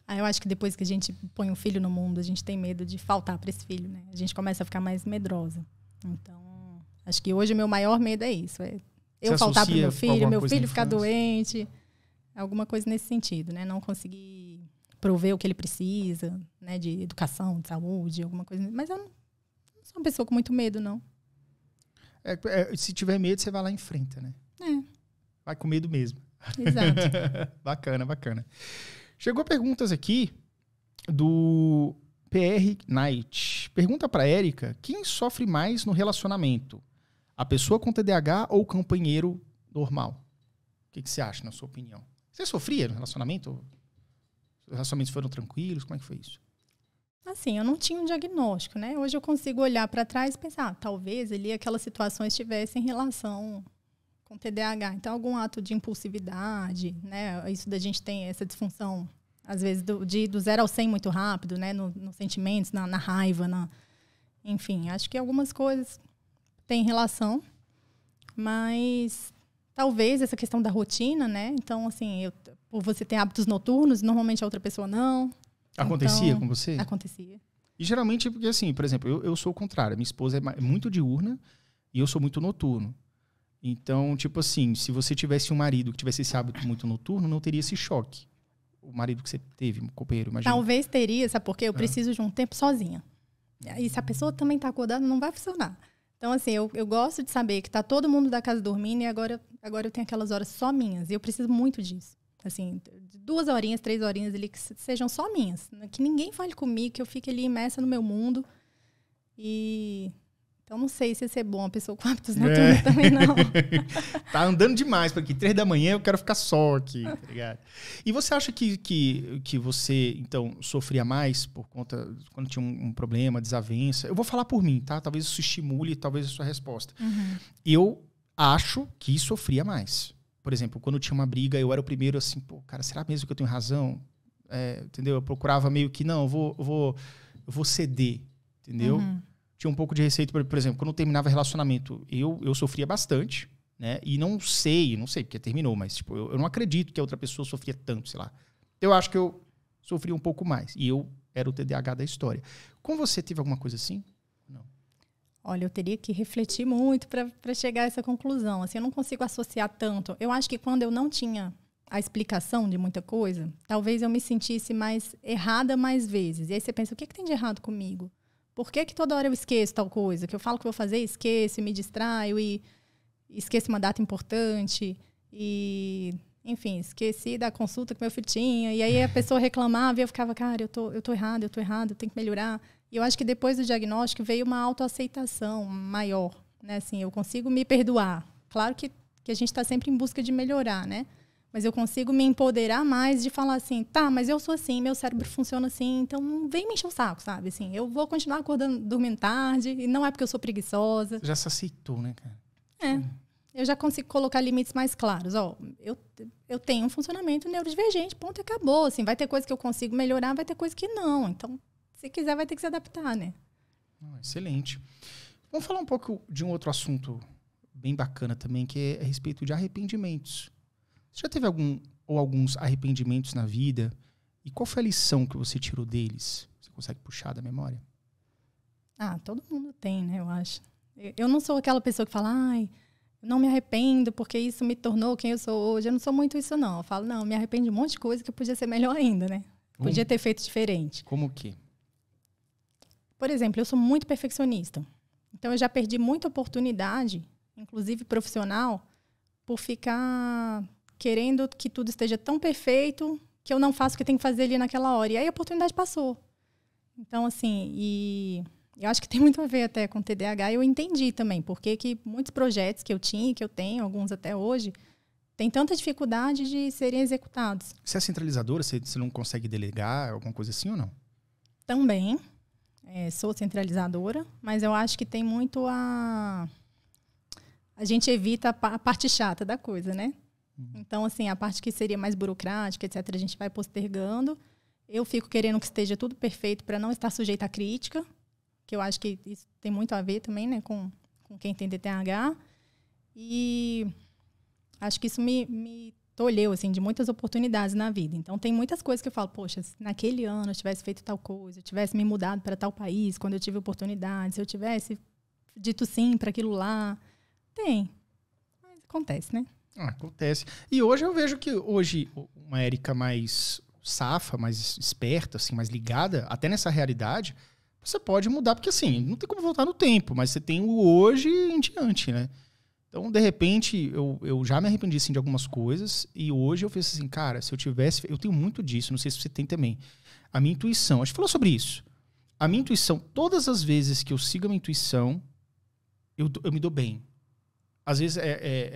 Eu acho que depois que a gente põe um filho no mundo, a gente tem medo de faltar para esse filho, né? A gente começa a ficar mais medrosa. Então, acho que hoje o meu maior medo é isso. Eu faltar para meu filho ficar doente. Alguma coisa nesse sentido, né? Não conseguir prover o que ele precisa, né? De educação, de saúde, alguma coisa. Mas eu não sou uma pessoa com muito medo, não. Se tiver medo, você vai lá e enfrenta, né? Vai com medo mesmo. Exato. Bacana, bacana. Chegou perguntas aqui do PR Knight. Pergunta para Érica, quem sofre mais no relacionamento? A pessoa com TDAH ou o companheiro normal? O que você acha, na sua opinião? Você sofria no relacionamento? Os relacionamentos foram tranquilos? Como é que foi isso? Assim, eu não tinha um diagnóstico, né? Hoje eu consigo olhar para trás e pensar, talvez ali aquelas situações tivessem relação com TDAH. Então, algum ato de impulsividade, né? Isso da gente tem essa disfunção, às vezes, do 0 ao 100 muito rápido, né? Nos sentimentos, na raiva, enfim, acho que algumas coisas têm relação, mas talvez essa questão da rotina, né? Então, assim, por você ter hábitos noturnos, normalmente a outra pessoa não. Acontecia então, com você? Acontecia. E geralmente, porque assim, por exemplo, eu sou o contrário. Minha esposa é muito diurna e eu sou muito noturno. Então, tipo assim, se você tivesse um marido que tivesse esse hábito muito noturno, não teria esse choque. O marido que você teve, um companheiro, imagina. Talvez teria, sabe por quê? Eu preciso de um tempo sozinha. E se a pessoa também está acordada, não vai funcionar. Então, assim, eu gosto de saber que está todo mundo da casa dormindo e agora eu tenho aquelas horas só minhas. E eu preciso muito disso. Assim, 2 horinhas, 3 horinhas ali que sejam só minhas. Que ninguém fale comigo, que eu fique ali imersa no meu mundo. Então, não sei se ia ser bom a pessoa com hábitos noturnos também, não. Tá andando demais, porque 3 da manhã eu quero ficar só aqui, tá ligado? E você acha que você, então, sofria mais por conta, quando tinha um problema, desavença? Eu vou falar por mim, tá? Talvez isso estimule, talvez a sua resposta. Uhum. Eu acho que sofria mais. Por exemplo, quando tinha uma briga, eu era o primeiro assim, pô, cara, será mesmo que eu tenho razão? Entendeu? Eu procurava meio que, não, eu vou ceder, entendeu? Uhum. Tinha um pouco de receita, por exemplo, quando eu terminava relacionamento, eu sofria bastante, né? E não sei porque terminou, mas tipo, eu não acredito que a outra pessoa sofria tanto, sei lá. Eu acho que eu sofria um pouco mais. E eu era o TDAH da história. Com você, teve alguma coisa assim? Não. Olha, eu teria que refletir muito para chegar a essa conclusão. Assim, eu não consigo associar tanto. Eu acho que quando eu não tinha a explicação de muita coisa, talvez eu me sentisse mais errada mais vezes. E aí você pensa, o que tem de errado comigo? Por que toda hora eu esqueço tal coisa? Que eu falo que vou fazer, esqueço, e me distraio, e esqueço uma data importante, e, enfim, esqueci da consulta que meu filho tinha. E aí a pessoa reclamava e eu ficava, cara, eu tô errada, eu tenho que melhorar. E eu acho que depois do diagnóstico veio uma autoaceitação maior, né? Assim, eu consigo me perdoar. Claro que a gente está sempre em busca de melhorar, né? Mas eu consigo me empoderar mais de falar assim, tá, mas eu sou assim, meu cérebro funciona assim, então não vem me encher o saco, sabe? Assim, eu vou continuar dormindo tarde, e não é porque eu sou preguiçosa. Você já se aceitou, né, cara? Eu já consigo colocar limites mais claros. Ó, eu tenho um funcionamento neurodivergente, ponto, acabou. Assim, vai ter coisa que eu consigo melhorar, vai ter coisa que não. Então, se quiser, vai ter que se adaptar, né? Excelente. Vamos falar um pouco de um outro assunto bem bacana também, que é a respeito de arrependimentos. Você já teve alguns arrependimentos na vida? E qual foi a lição que você tirou deles? Você consegue puxar da memória? Todo mundo tem, né, eu acho. Eu não sou aquela pessoa que fala, eu não me arrependo porque isso me tornou quem eu sou hoje. Eu não sou muito isso, não. Eu falo, não, me arrependo de um monte de coisa que podia ser melhor ainda, né? Podia ter feito diferente. Como que? Por exemplo, eu sou muito perfeccionista. Então, eu já perdi muita oportunidade, inclusive profissional, por ficar querendo que tudo esteja tão perfeito que eu não faço o que tem que fazer ali naquela hora. E aí a oportunidade passou. Então, assim, e eu acho que tem muito a ver até com o TDAH. E eu entendi também porque que muitos projetos que eu tinha, que eu tenho, alguns até hoje, têm tanta dificuldade de serem executados. Você é centralizadora? Você não consegue delegar alguma coisa assim ou não? Também. Sou centralizadora, mas eu acho que tem muito a gente evita a parte chata da coisa, né? Então, assim, a parte que seria mais burocrática, etc., a gente vai postergando. Eu fico querendo que esteja tudo perfeito para não estar sujeita à crítica, que eu acho que isso tem muito a ver também, né, com quem tem TDAH. E acho que isso me tolheu, assim, de muitas oportunidades na vida. Então, tem muitas coisas que eu falo, poxa, se naquele ano eu tivesse feito tal coisa, eu tivesse me mudado para tal país, quando eu tive oportunidade, se eu tivesse dito sim para aquilo lá. Tem. Mas acontece, né? Acontece. E hoje eu vejo que uma Érica mais safa, mais esperta, assim, mais ligada, até nessa realidade, você pode mudar, porque assim, não tem como voltar no tempo, mas você tem o hoje em diante, né? Então, de repente, eu já me arrependi assim, de algumas coisas, e hoje eu fiz assim, cara, se eu tivesse... Eu tenho muito disso, não sei se você tem também. A minha intuição, a gente falou sobre isso. A minha intuição, todas as vezes que eu sigo a minha intuição, eu me dou bem. Às vezes,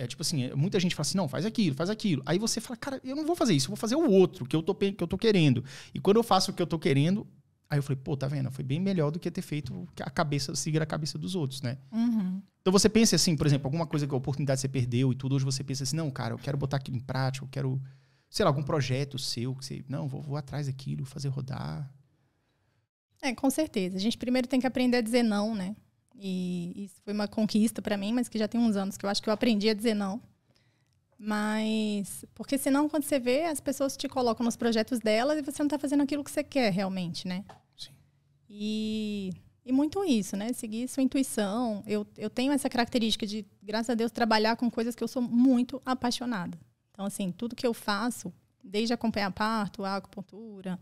tipo assim, muita gente fala assim, não, faz aquilo, faz aquilo. Aí você fala, cara, eu não vou fazer isso, eu vou fazer o outro, que eu tô querendo. E quando eu faço o que eu tô querendo, aí eu falei, pô, tá vendo? Foi bem melhor do que ter feito seguir a cabeça dos outros, né? Uhum. Então você pensa assim, por exemplo, alguma coisa que a oportunidade você perdeu e tudo, hoje você pensa assim, não, cara, eu quero botar aquilo em prática, eu quero, sei lá, algum projeto seu, que você, não, vou atrás daquilo, fazer rodar. Com certeza. A gente primeiro tem que aprender a dizer não, né? E isso foi uma conquista para mim, mas que já tem uns anos que eu acho que eu aprendi a dizer não. Mas, porque senão, quando você vê, as pessoas te colocam nos projetos delas e você não está fazendo aquilo que você quer realmente, né? Sim. E muito isso, né? Seguir sua intuição. Eu tenho essa característica de, graças a Deus, trabalhar com coisas que eu sou muito apaixonada. Então, assim, tudo que eu faço, desde acompanhar parto, a acupuntura,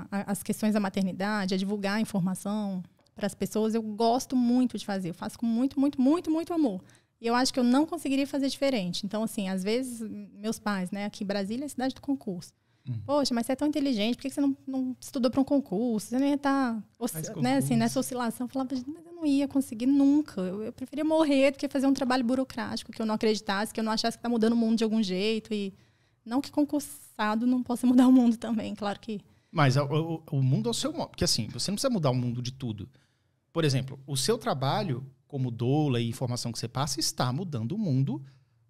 as questões da maternidade, a divulgar a informação para as pessoas, eu gosto muito de fazer. Eu faço com muito, muito, muito, muito amor. E eu acho que eu não conseguiria fazer diferente. Então, assim, às vezes, meus pais, né? Aqui em Brasília é a cidade do concurso. Poxa, mas você é tão inteligente, por que você não estudou para um concurso? Você não ia estar, né, assim, nessa oscilação. Eu falava, mas eu não ia conseguir nunca. Eu preferia morrer do que fazer um trabalho burocrático que eu não acreditasse, que eu não achasse que está mudando o mundo de algum jeito. E não que concursado não possa mudar o mundo também, claro que... Mas o mundo é o seu modo. Porque assim, você não precisa mudar o mundo de tudo. Por exemplo, o seu trabalho como doula e informação que você passa está mudando o mundo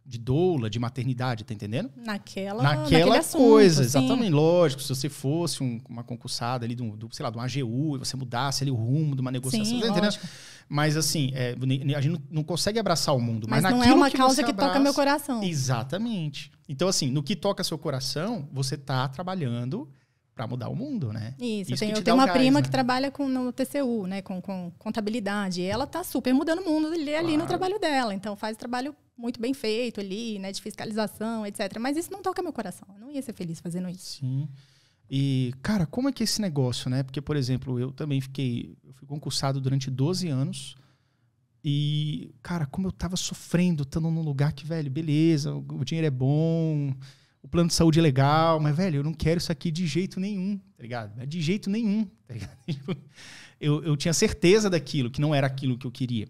de doula, de maternidade, tá entendendo? Naquela assunto, coisa, sim. exatamente. Lógico, se você fosse uma concursada ali sei lá, de uma AGU, e você mudasse ali o rumo de uma negociação, Sim, tá entendendo? lógico. Mas assim, a gente não consegue abraçar o mundo. Mas Mas não naquilo é uma que causa você que toca meu coração. Exatamente. Então assim, no que toca seu coração, você tá trabalhando para mudar o mundo, né? Isso, eu eu tenho uma prima que trabalha no TCU, né, com contabilidade, e ela tá super mudando o mundo ali no trabalho dela, então faz trabalho muito bem feito ali, né, de fiscalização, etc. Mas isso não toca meu coração, eu não ia ser feliz fazendo isso. Sim. E, cara, como é que é esse negócio, né? Porque, por exemplo, eu fui concursado durante 12 anos e, cara, como eu tava sofrendo, estando num lugar que, velho, beleza, o dinheiro é bom... O plano de saúde é legal, mas, velho, eu não quero isso aqui de jeito nenhum, tá ligado? De jeito nenhum, tá ligado? Eu tinha certeza daquilo, que não era aquilo que eu queria.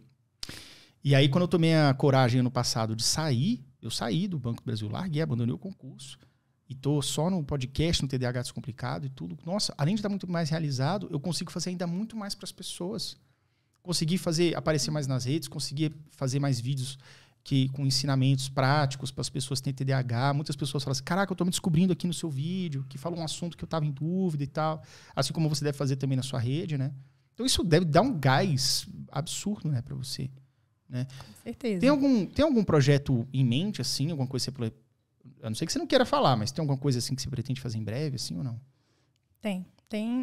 E aí, quando eu tomei a coragem ano passado de sair, eu saí do Banco do Brasil, larguei, abandonei o concurso, e tô só no podcast, no TDAH Descomplicado e tudo. Nossa, além de estar muito mais realizado, eu consigo fazer ainda muito mais para as pessoas. Consegui aparecer mais nas redes, consegui fazer mais vídeos com ensinamentos práticos para as pessoas que têm TDAH. Muitas pessoas falam assim, caraca, eu estou me descobrindo aqui no seu vídeo, que fala um assunto que eu estava em dúvida e tal. Assim como você deve fazer também na sua rede, né? Então isso deve dar um gás absurdo, né, para você. Né? Com certeza. Tem algum projeto em mente, assim? Alguma coisa que você... Eu não sei que você não queira falar, mas tem alguma coisa assim que você pretende fazer em breve, assim, ou não? Tem.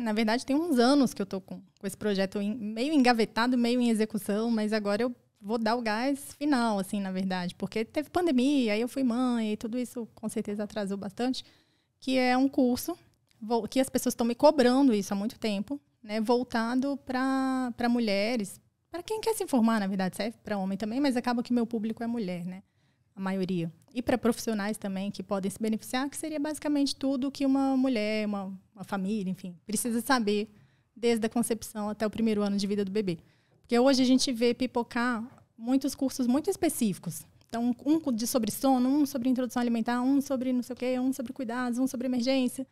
Na verdade, tem uns anos que eu estou com esse projeto meio engavetado, meio em execução, mas agora eu vou dar o gás final, assim, na verdade. Porque teve pandemia, aí eu fui mãe, e tudo isso com certeza atrasou bastante. Que é um curso que as pessoas estão me cobrando isso há muito tempo, né? Voltado para mulheres, para quem quer se informar, na verdade, serve para homem também, mas acaba que meu público é mulher, né? A maioria. E para profissionais também que podem se beneficiar, que seria basicamente tudo que uma mulher, uma família, enfim, precisa saber desde a concepção até o primeiro ano de vida do bebê. Porque hoje a gente vê pipocar muitos cursos muito específicos. Então, um sobre sono, um sobre introdução alimentar, um sobre não sei o quê, um sobre cuidados, um sobre emergência.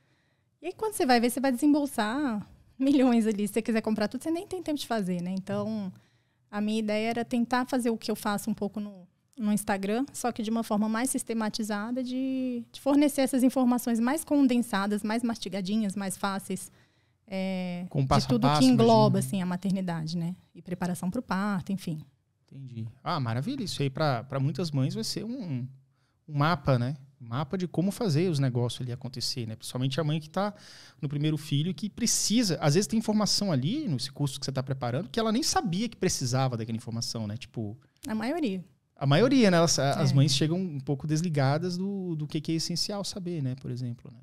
E aí, quando você vai ver, você vai desembolsar milhões ali. Se você quiser comprar tudo, você nem tem tempo de fazer, né? Então, a minha ideia era tentar fazer o que eu faço um pouco no Instagram, só que de uma forma mais sistematizada, de fornecer essas informações mais condensadas, mais mastigadinhas, mais fáceis, com passo de tudo a passo, que engloba imagina. assim, a maternidade, né? E preparação para o parto, enfim. Entendi. Ah, maravilha. Isso aí para muitas mães vai ser um mapa, né? Um mapa de como fazer os negócios ali acontecer, né? Principalmente a mãe que está no primeiro filho e que precisa... Às vezes tem informação ali, nesse curso que você está preparando, que ela nem sabia que precisava daquela informação, né? Tipo... A maioria. A maioria, né? As mães chegam um pouco desligadas do que é essencial saber, né? Por exemplo, né?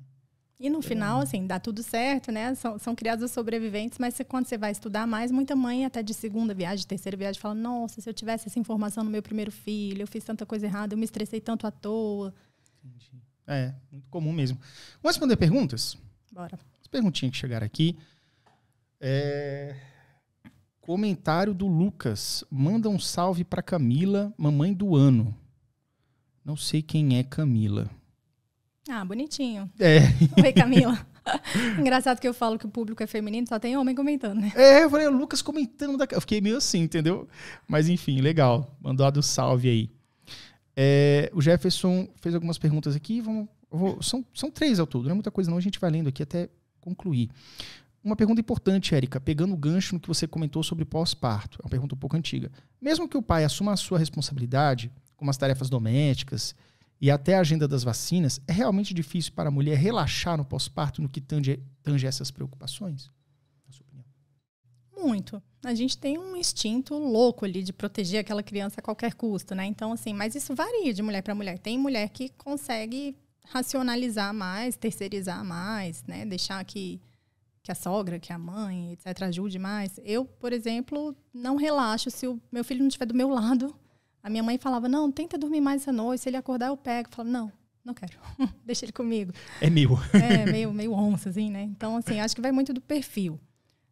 E no final, assim, dá tudo certo, né? São criados os sobreviventes, mas quando você vai estudar mais, muita mãe, até de segunda viagem, terceira viagem, fala, nossa, se eu tivesse essa informação no meu primeiro filho, eu fiz tanta coisa errada, eu me estressei tanto à toa. Entendi. É, muito comum mesmo. Vamos responder perguntas? Bora. As perguntinhas que chegaram aqui. Comentário do Lucas. Manda um salve pra Camila, mamãe do ano. Não sei quem é Camila. Ah, bonitinho. É. Oi, Camila. Engraçado que eu falo que o público é feminino, só tem homem comentando, né? Eu falei, o Lucas comentando. Eu fiquei meio assim, entendeu? Mas enfim, legal. Mandou a do salve aí. O Jefferson fez algumas perguntas aqui. São 3 ao todo, não é muita coisa não. A gente vai lendo aqui até concluir. Uma pergunta importante, Érica, pegando o gancho no que você comentou sobre pós-parto. É uma pergunta um pouco antiga. Mesmo que o pai assuma a sua responsabilidade, como as tarefas domésticas e até a agenda das vacinas, é realmente difícil para a mulher relaxar no pós-parto no que tange essas preocupações? Na sua opinião? Muito. A gente tem um instinto louco ali de proteger aquela criança a qualquer custo, né? Então, assim, mas isso varia de mulher para mulher. Tem mulher que consegue racionalizar mais, terceirizar mais, né? Deixar que a sogra, que a mãe, etc., ajude mais. Eu, por exemplo, não relaxo se o meu filho não estiver do meu lado. A minha mãe falava, não, tenta dormir mais essa noite. Se ele acordar, eu pego. Eu falava, não quero. Deixa ele comigo. É meu. Meio onça, assim, né? Então, assim, acho que vai muito do perfil.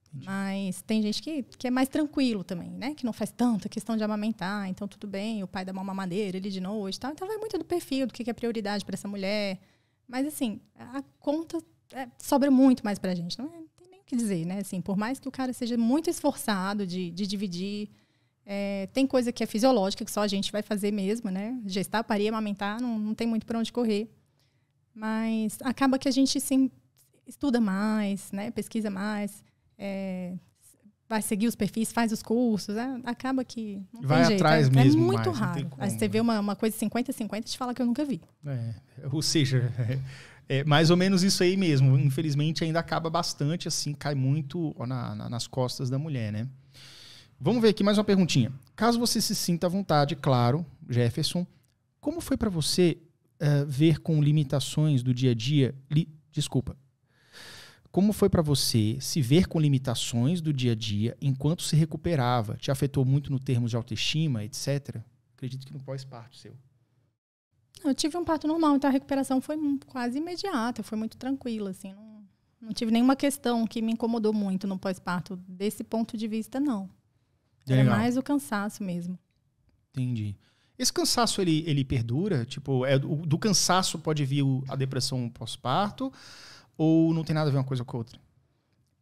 Entendi. Mas tem gente que é mais tranquilo também, né? Que não faz tanta questão de amamentar. Então, tudo bem, o pai dá uma mamadeira, ele de noite e tal. Então, vai muito do perfil, do que é prioridade para essa mulher. Mas, assim, a conta sobra muito mais pra gente. Não tem nem o que dizer, né? Assim, por mais que o cara seja muito esforçado de dividir... tem coisa que é fisiológica, que só a gente vai fazer mesmo, né? Gestar, parir, amamentar, não tem muito para onde correr. Mas acaba que a gente sim, estuda mais, né? Pesquisa mais, vai seguir os perfis, faz os cursos, acaba que não vai tem jeito. Atrás mesmo, é muito mais, raro. Aí você vê uma coisa 50-50 e te fala que eu nunca vi. Ou seja, mais ou menos isso aí mesmo. Infelizmente ainda acaba bastante, assim, cai muito nas costas da mulher, né? Vamos ver aqui mais uma perguntinha. Caso você se sinta à vontade, claro, Jefferson, como foi para você ver com limitações do dia a dia... Como foi para você se ver com limitações do dia a dia enquanto se recuperava? Te afetou muito no termos de autoestima, etc? Acredito que no pós-parto seu. Eu tive um parto normal, então a recuperação foi quase imediata, foi muito tranquila, assim. Não tive nenhuma questão que me incomodou muito no pós-parto. Desse ponto de vista, não. Era mais o cansaço mesmo. Entendi. Esse cansaço, ele perdura? Tipo, do cansaço pode vir a depressão pós-parto? Ou não tem nada a ver uma coisa com a outra?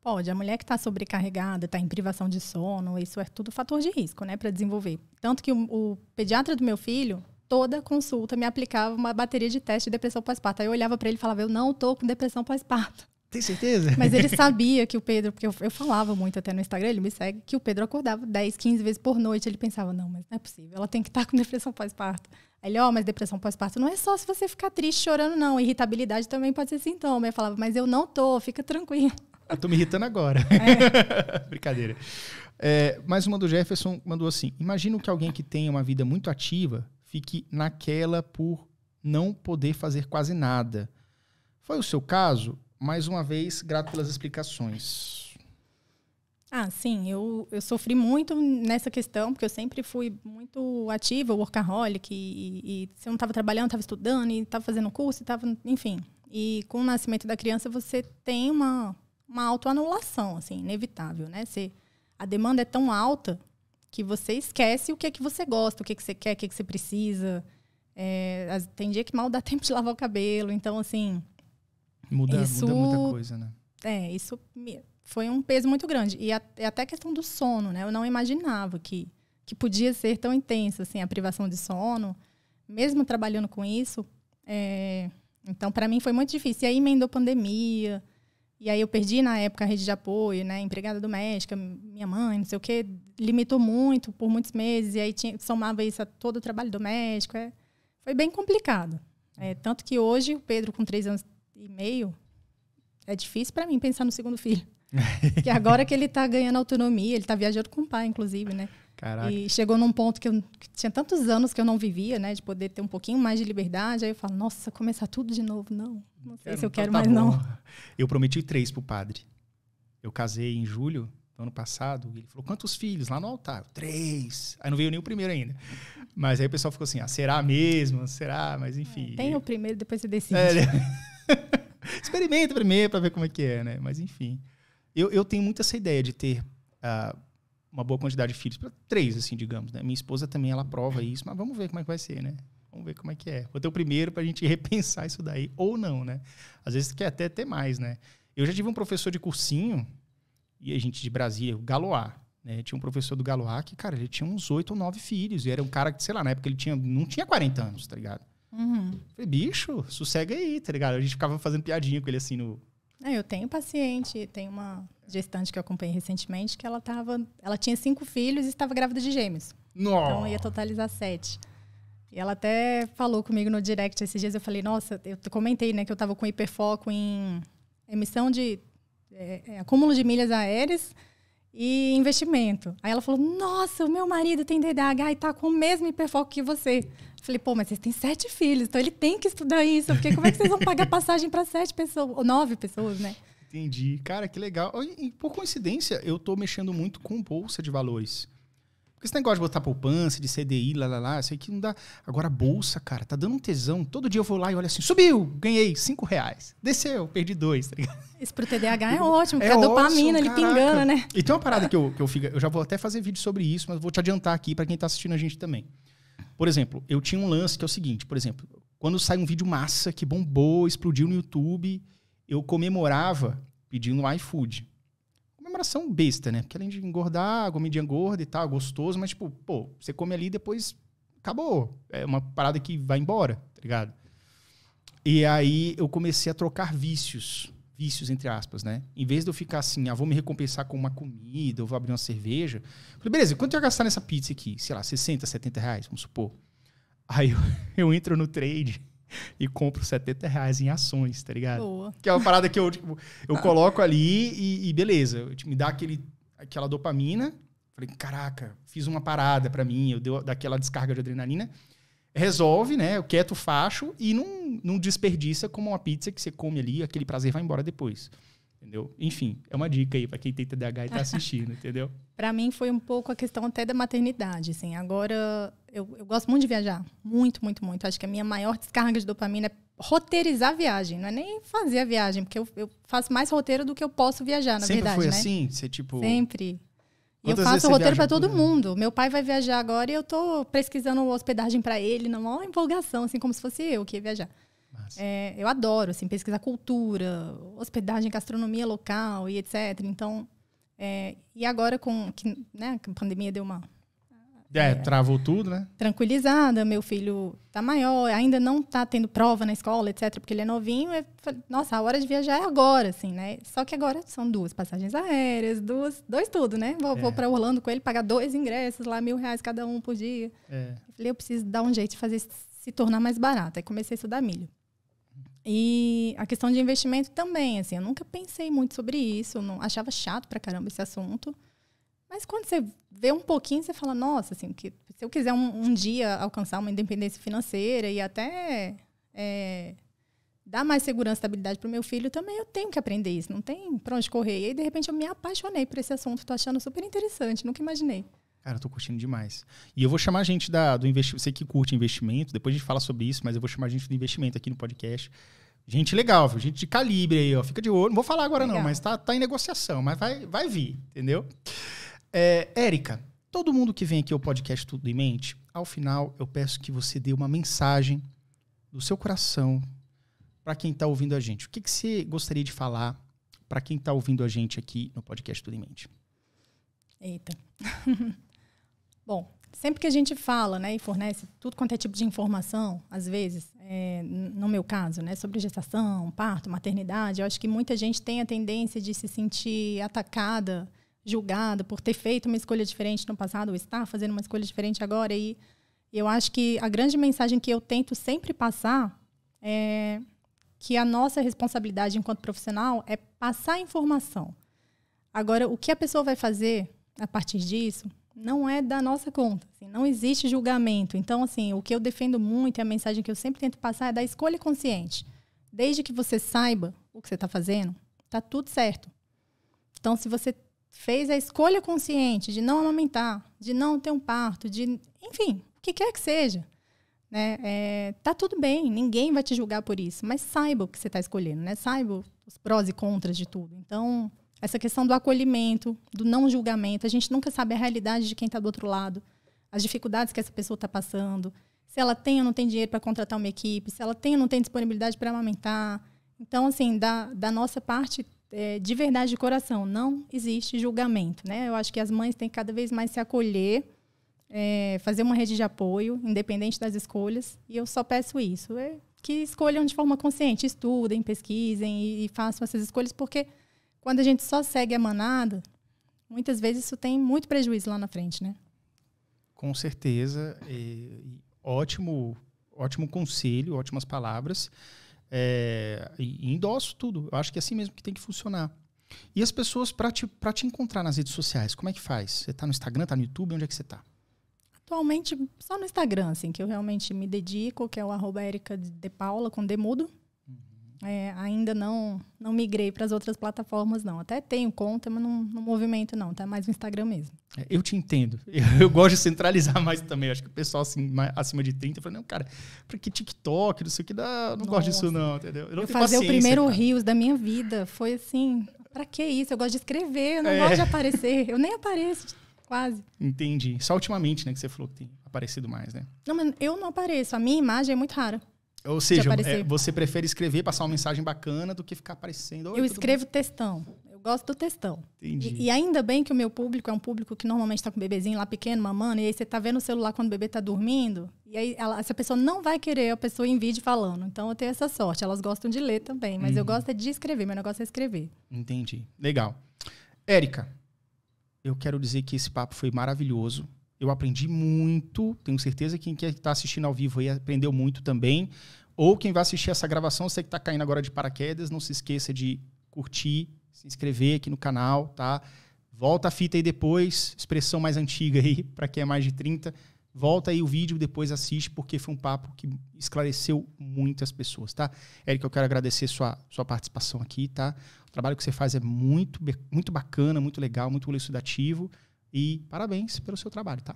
Pode. A mulher que está sobrecarregada, está em privação de sono, isso é tudo fator de risco, né, para desenvolver. Tanto que o pediatra do meu filho, toda consulta, me aplicava uma bateria de teste de depressão pós-parto. Aí eu olhava para ele e falava, eu não estou com depressão pós-parto. Tem certeza? Mas ele sabia que o Pedro, porque eu falava muito até no Instagram, ele me segue, que o Pedro acordava 10, 15 vezes por noite. Ele pensava, não, mas não é possível, ela tem que estar com depressão pós-parto. Aí ele, mas depressão pós-parto não é só se você ficar triste, chorando, não. Irritabilidade também pode ser sintoma. Eu falava, mas eu não tô, fica tranquilo. Eu tô me irritando agora. Brincadeira. Mais uma do Jefferson mandou assim, imagino que alguém que tenha uma vida muito ativa fique naquela por não poder fazer quase nada. Foi o seu caso? mais uma vez, grato pelas explicações. Sim, eu sofri muito nessa questão, porque eu sempre fui muito ativa, workaholic, e se eu não estava trabalhando, estava estudando, e estava fazendo curso, enfim. E com o nascimento da criança, você tem uma autoanulação, assim, inevitável, né? A demanda é tão alta que você esquece o que é que você gosta, o que é que você quer, o que é que você precisa. Tem dia que mal dá tempo de lavar o cabelo, então, assim... Muda muita coisa, né? Isso foi um peso muito grande. E até a questão do sono, né? Eu não imaginava que podia ser tão intenso, assim, a privação de sono, mesmo trabalhando com isso. Então, para mim, foi muito difícil. E aí, emendou pandemia. E aí, eu perdi, na época, a rede de apoio, né? Empregada doméstica, minha mãe, não sei o quê. Limitou muito, por muitos meses. E aí, somava isso a todo o trabalho doméstico. Foi bem complicado. Tanto que hoje, o Pedro, com 3 anos e meio, é difícil para mim pensar no segundo filho. Porque agora que ele tá ganhando autonomia, ele tá viajando com o pai, inclusive, né? Caraca. E chegou num ponto que tinha tantos anos que eu não vivia, né? De poder ter um pouquinho mais de liberdade. Aí eu falo, nossa, começar tudo de novo. Não sei se eu quero mais, não. Eu prometi 3 pro padre. Eu casei em julho do ano passado. E ele falou, quantos filhos? Lá no altar. 3. Aí não veio nem o primeiro ainda. Mas aí o pessoal ficou assim, será mesmo? Será? Mas enfim. Tem o primeiro, depois você decide. Experimenta primeiro pra ver como é que é, né? Mas enfim. Eu tenho muito essa ideia de ter uma boa quantidade de filhos. Para 3, assim, digamos, né? Minha esposa também, ela prova isso. Mas vamos ver como é que vai ser, né? Vamos ver como é que é. Vou ter o primeiro pra gente repensar isso daí. Ou não, né? Às vezes quer até ter mais, né? Eu já tive um professor de cursinho, e a gente de Brasília, o Galois, né? Tinha um professor do Galois que, cara, ele tinha uns 8 ou 9 filhos. E era um cara que, sei lá, na época ele não tinha 40 anos, tá ligado? Uhum. Falei, bicho, sossega aí, tá ligado? A gente ficava fazendo piadinha com ele assim no... Eu tenho paciente, tem uma gestante que eu acompanhei recentemente que ela tinha 5 filhos e estava grávida de gêmeos. Nossa. Então ia totalizar 7. E ela até falou comigo no direct esses dias, eu falei, nossa, eu comentei, né, que eu estava com hiperfoco em emissão de acúmulo de milhas aéreas e investimento. Aí ela falou, nossa, o meu marido tem DDAH e tá com o mesmo hiperfoco que você. Eu falei, pô, mas vocês têm 7 filhos, então ele tem que estudar isso, porque como é que vocês vão pagar passagem para 7 pessoas, ou 9 pessoas, né? Entendi. Cara, que legal. E por coincidência, eu tô mexendo muito com bolsa de valores. Porque esse negócio de botar poupança, de CDI, isso aí que não dá. Agora, bolsa, cara, tá dando um tesão. Todo dia eu vou lá e olho assim, subiu, ganhei R$5. Desceu, perdi 2, tá ligado? Isso pro TDAH é ótimo, porque a dopamina, ele pingando, né? E tem uma parada que eu fico... Eu já vou até fazer vídeo sobre isso, mas vou te adiantar aqui pra quem tá assistindo a gente também. Por exemplo, eu tinha um lance que é o seguinte, por exemplo, quando sai um vídeo massa que bombou, explodiu no YouTube, eu comemorava pedindo no iFood. Comemoração besta, né? Porque além de engordar, comidinha gorda e tal, gostoso, mas tipo, pô, você come ali e depois acabou. É uma parada que vai embora, tá ligado? E aí eu comecei a trocar vícios entre aspas, né? Em vez de eu ficar assim, vou me recompensar com uma comida, ou vou abrir uma cerveja. Falei, beleza, quanto eu ia gastar nessa pizza aqui? Sei lá, 60, 70 reais, vamos supor. Aí eu entro no trade e compro 70 reais em ações, tá ligado? Boa. Que é uma parada que eu coloco ali e beleza. Me dá aquela dopamina. Falei, caraca, fiz uma parada pra mim, eu dei daquela descarga de adrenalina. Resolve, né? Eu quieto, facho e não desperdiça como uma pizza que você come ali, aquele prazer vai embora depois. Entendeu? Enfim, é uma dica aí pra quem tem TDAH e tá assistindo, entendeu? Pra mim foi um pouco a questão até da maternidade, assim. Agora, eu gosto muito de viajar. Muito, muito, muito. Acho que a minha maior descarga de dopamina é roteirizar a viagem. Não é nem fazer a viagem, porque eu faço mais roteiro do que eu posso viajar, na verdade, né? Sempre foi assim? Você, tipo... Sempre. E eu faço roteiro para todo mundo. Meu pai vai viajar agora e eu tô pesquisando hospedagem para ele, na maior empolgação, assim, como se fosse eu que ia viajar. Eu adoro, assim, pesquisar cultura, hospedagem, gastronomia local e etc. Então, e agora né, a pandemia deu uma... travou tudo, né? Tranquilizada, meu filho tá maior, ainda não tá tendo prova na escola, etc, porque ele é novinho. Nossa, a hora de viajar é agora, assim, né? Só que agora são 2 passagens aéreas, 2 tudo, né? Vou pra Orlando com ele, pagar 2 ingressos lá, R$1.000 cada um por dia. Eu falei, eu preciso dar um jeito de fazer se tornar mais barato. Aí comecei a estudar milho. E a questão de investimento também, assim, eu nunca pensei muito sobre isso, eu não achava chato pra caramba esse assunto. Mas quando você vê um pouquinho, você fala, nossa, assim, que se eu quiser um dia alcançar uma independência financeira e até dar mais segurança e estabilidade para o meu filho, também eu tenho que aprender isso. Não tem pra onde correr. E aí, de repente, eu me apaixonei por esse assunto. Tô achando super interessante. Nunca imaginei. Cara, eu tô curtindo demais. E eu vou chamar a gente do investimento. Você que curte investimento, depois a gente fala sobre isso, mas eu vou chamar a gente do investimento aqui no podcast. Gente legal, viu? Gente de calibre aí, ó. Fica de olho. Não vou falar agora não, mas tá em negociação. Mas vai vir, entendeu? Érica, todo mundo que vem aqui ao podcast Tudo em Mente, ao final eu peço que você dê uma mensagem do seu coração para quem tá ouvindo a gente. O que você gostaria de falar para quem tá ouvindo a gente aqui no podcast Tudo em Mente? Eita. Bom, sempre que a gente fala, né, e fornece tudo quanto é tipo de informação, às vezes, no meu caso, né, sobre gestação, parto, maternidade, eu acho que muita gente tem a tendência de se sentir atacada, julgada por ter feito uma escolha diferente no passado, ou estar fazendo uma escolha diferente agora. E eu acho que a grande mensagem que eu tento sempre passar é que a nossa responsabilidade enquanto profissional é passar a informação. Agora, o que a pessoa vai fazer a partir disso não é da nossa conta. Assim, não existe julgamento. Então, assim, o que eu defendo muito e a mensagem que eu sempre tento passar é da escolha consciente. Desde que você saiba o que você está fazendo, está tudo certo. Então, se você fez a escolha consciente de não amamentar, de não ter um parto, enfim, o que quer que seja, né? Tá tudo bem, ninguém vai te julgar por isso, mas saiba o que você está escolhendo, né? Saiba os prós e contras de tudo. Então, essa questão do acolhimento, do não julgamento, a gente nunca sabe a realidade de quem está do outro lado, as dificuldades que essa pessoa está passando, se ela tem ou não tem dinheiro para contratar uma equipe, se ela tem ou não tem disponibilidade para amamentar. Então, assim, da nossa parte, de verdade, de coração, não existe julgamento, né? Eu acho que as mães têm que cada vez mais se acolher, fazer uma rede de apoio, independente das escolhas, e eu só peço isso, que escolham de forma consciente, estudem, pesquisem e façam essas escolhas, porque quando a gente só segue a manada, muitas vezes isso tem muito prejuízo lá na frente, né? Com certeza. Ótimo conselho, ótimas palavras. E endosso tudo. Eu acho que é assim mesmo que tem que funcionar. E as pessoas, para te encontrar nas redes sociais, como é que faz? Você tá no Instagram, tá no YouTube? Onde é que você tá? Atualmente, só no Instagram, assim, que eu realmente me dedico, que é o @ericadepaula, com D mudo. Ainda não migrei para as outras plataformas, não. Até tenho conta, mas não movimento, não. Tá mais no Instagram mesmo. Eu te entendo. Eu gosto de centralizar mais também. Acho que o pessoal assim, acima de 30 fala, não, cara, pra que TikTok, não sei o que dá. Não gosto disso, não, entendeu? Eu fazer o primeiro Reels da minha vida foi assim, pra que isso? Eu gosto de escrever, eu não gosto de aparecer. Eu nem apareço, quase. Entendi. Só ultimamente, né, que você falou que tem aparecido mais, né? Não, mas eu não apareço. A minha imagem é muito rara. Ou seja, você prefere escrever, passar uma mensagem bacana do que ficar aparecendo. Eu escrevo textão. Eu gosto do textão. Entendi. E ainda bem que o meu público é um público que normalmente está com o bebezinho lá pequeno, mamando, e aí você tá vendo o celular quando o bebê tá dormindo, e aí essa pessoa não vai querer a pessoa em vídeo falando. Então eu tenho essa sorte. Elas gostam de ler também, mas eu gosto de escrever. Meu negócio é escrever. Entendi. Legal. Érica, eu quero dizer que esse papo foi maravilhoso. Eu aprendi muito, tenho certeza que quem está assistindo ao vivo aí aprendeu muito também. Ou quem vai assistir essa gravação, você que está caindo agora de paraquedas, não se esqueça de curtir, se inscrever aqui no canal, tá? Volta a fita aí depois, expressão mais antiga aí, para quem é mais de 30. Volta aí o vídeo, depois assiste, porque foi um papo que esclareceu muitas pessoas, tá? Érica, eu quero agradecer sua participação aqui, tá? O trabalho que você faz é muito bacana, muito legal, muito elucidativo. E parabéns pelo seu trabalho, tá?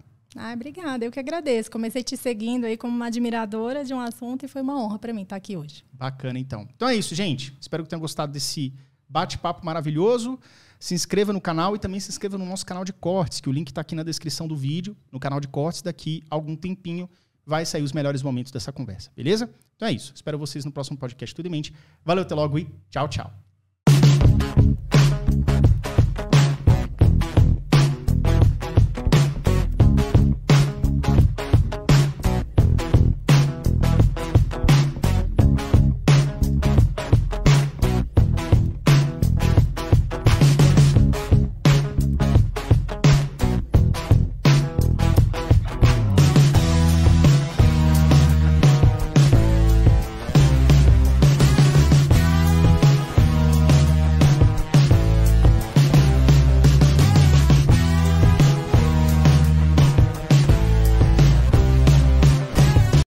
Obrigada, eu que agradeço. Comecei te seguindo aí como uma admiradora de um assunto e foi uma honra para mim estar aqui hoje. Bacana, então. Então é isso, gente. Espero que tenham gostado desse bate-papo maravilhoso. Se inscreva no canal e também se inscreva no nosso canal de cortes, que o link está aqui na descrição do vídeo. No canal de cortes, daqui a algum tempinho vai sair os melhores momentos dessa conversa, beleza? Então é isso. Espero vocês no próximo podcast Tudo em Mente. Valeu, até logo e tchau, tchau.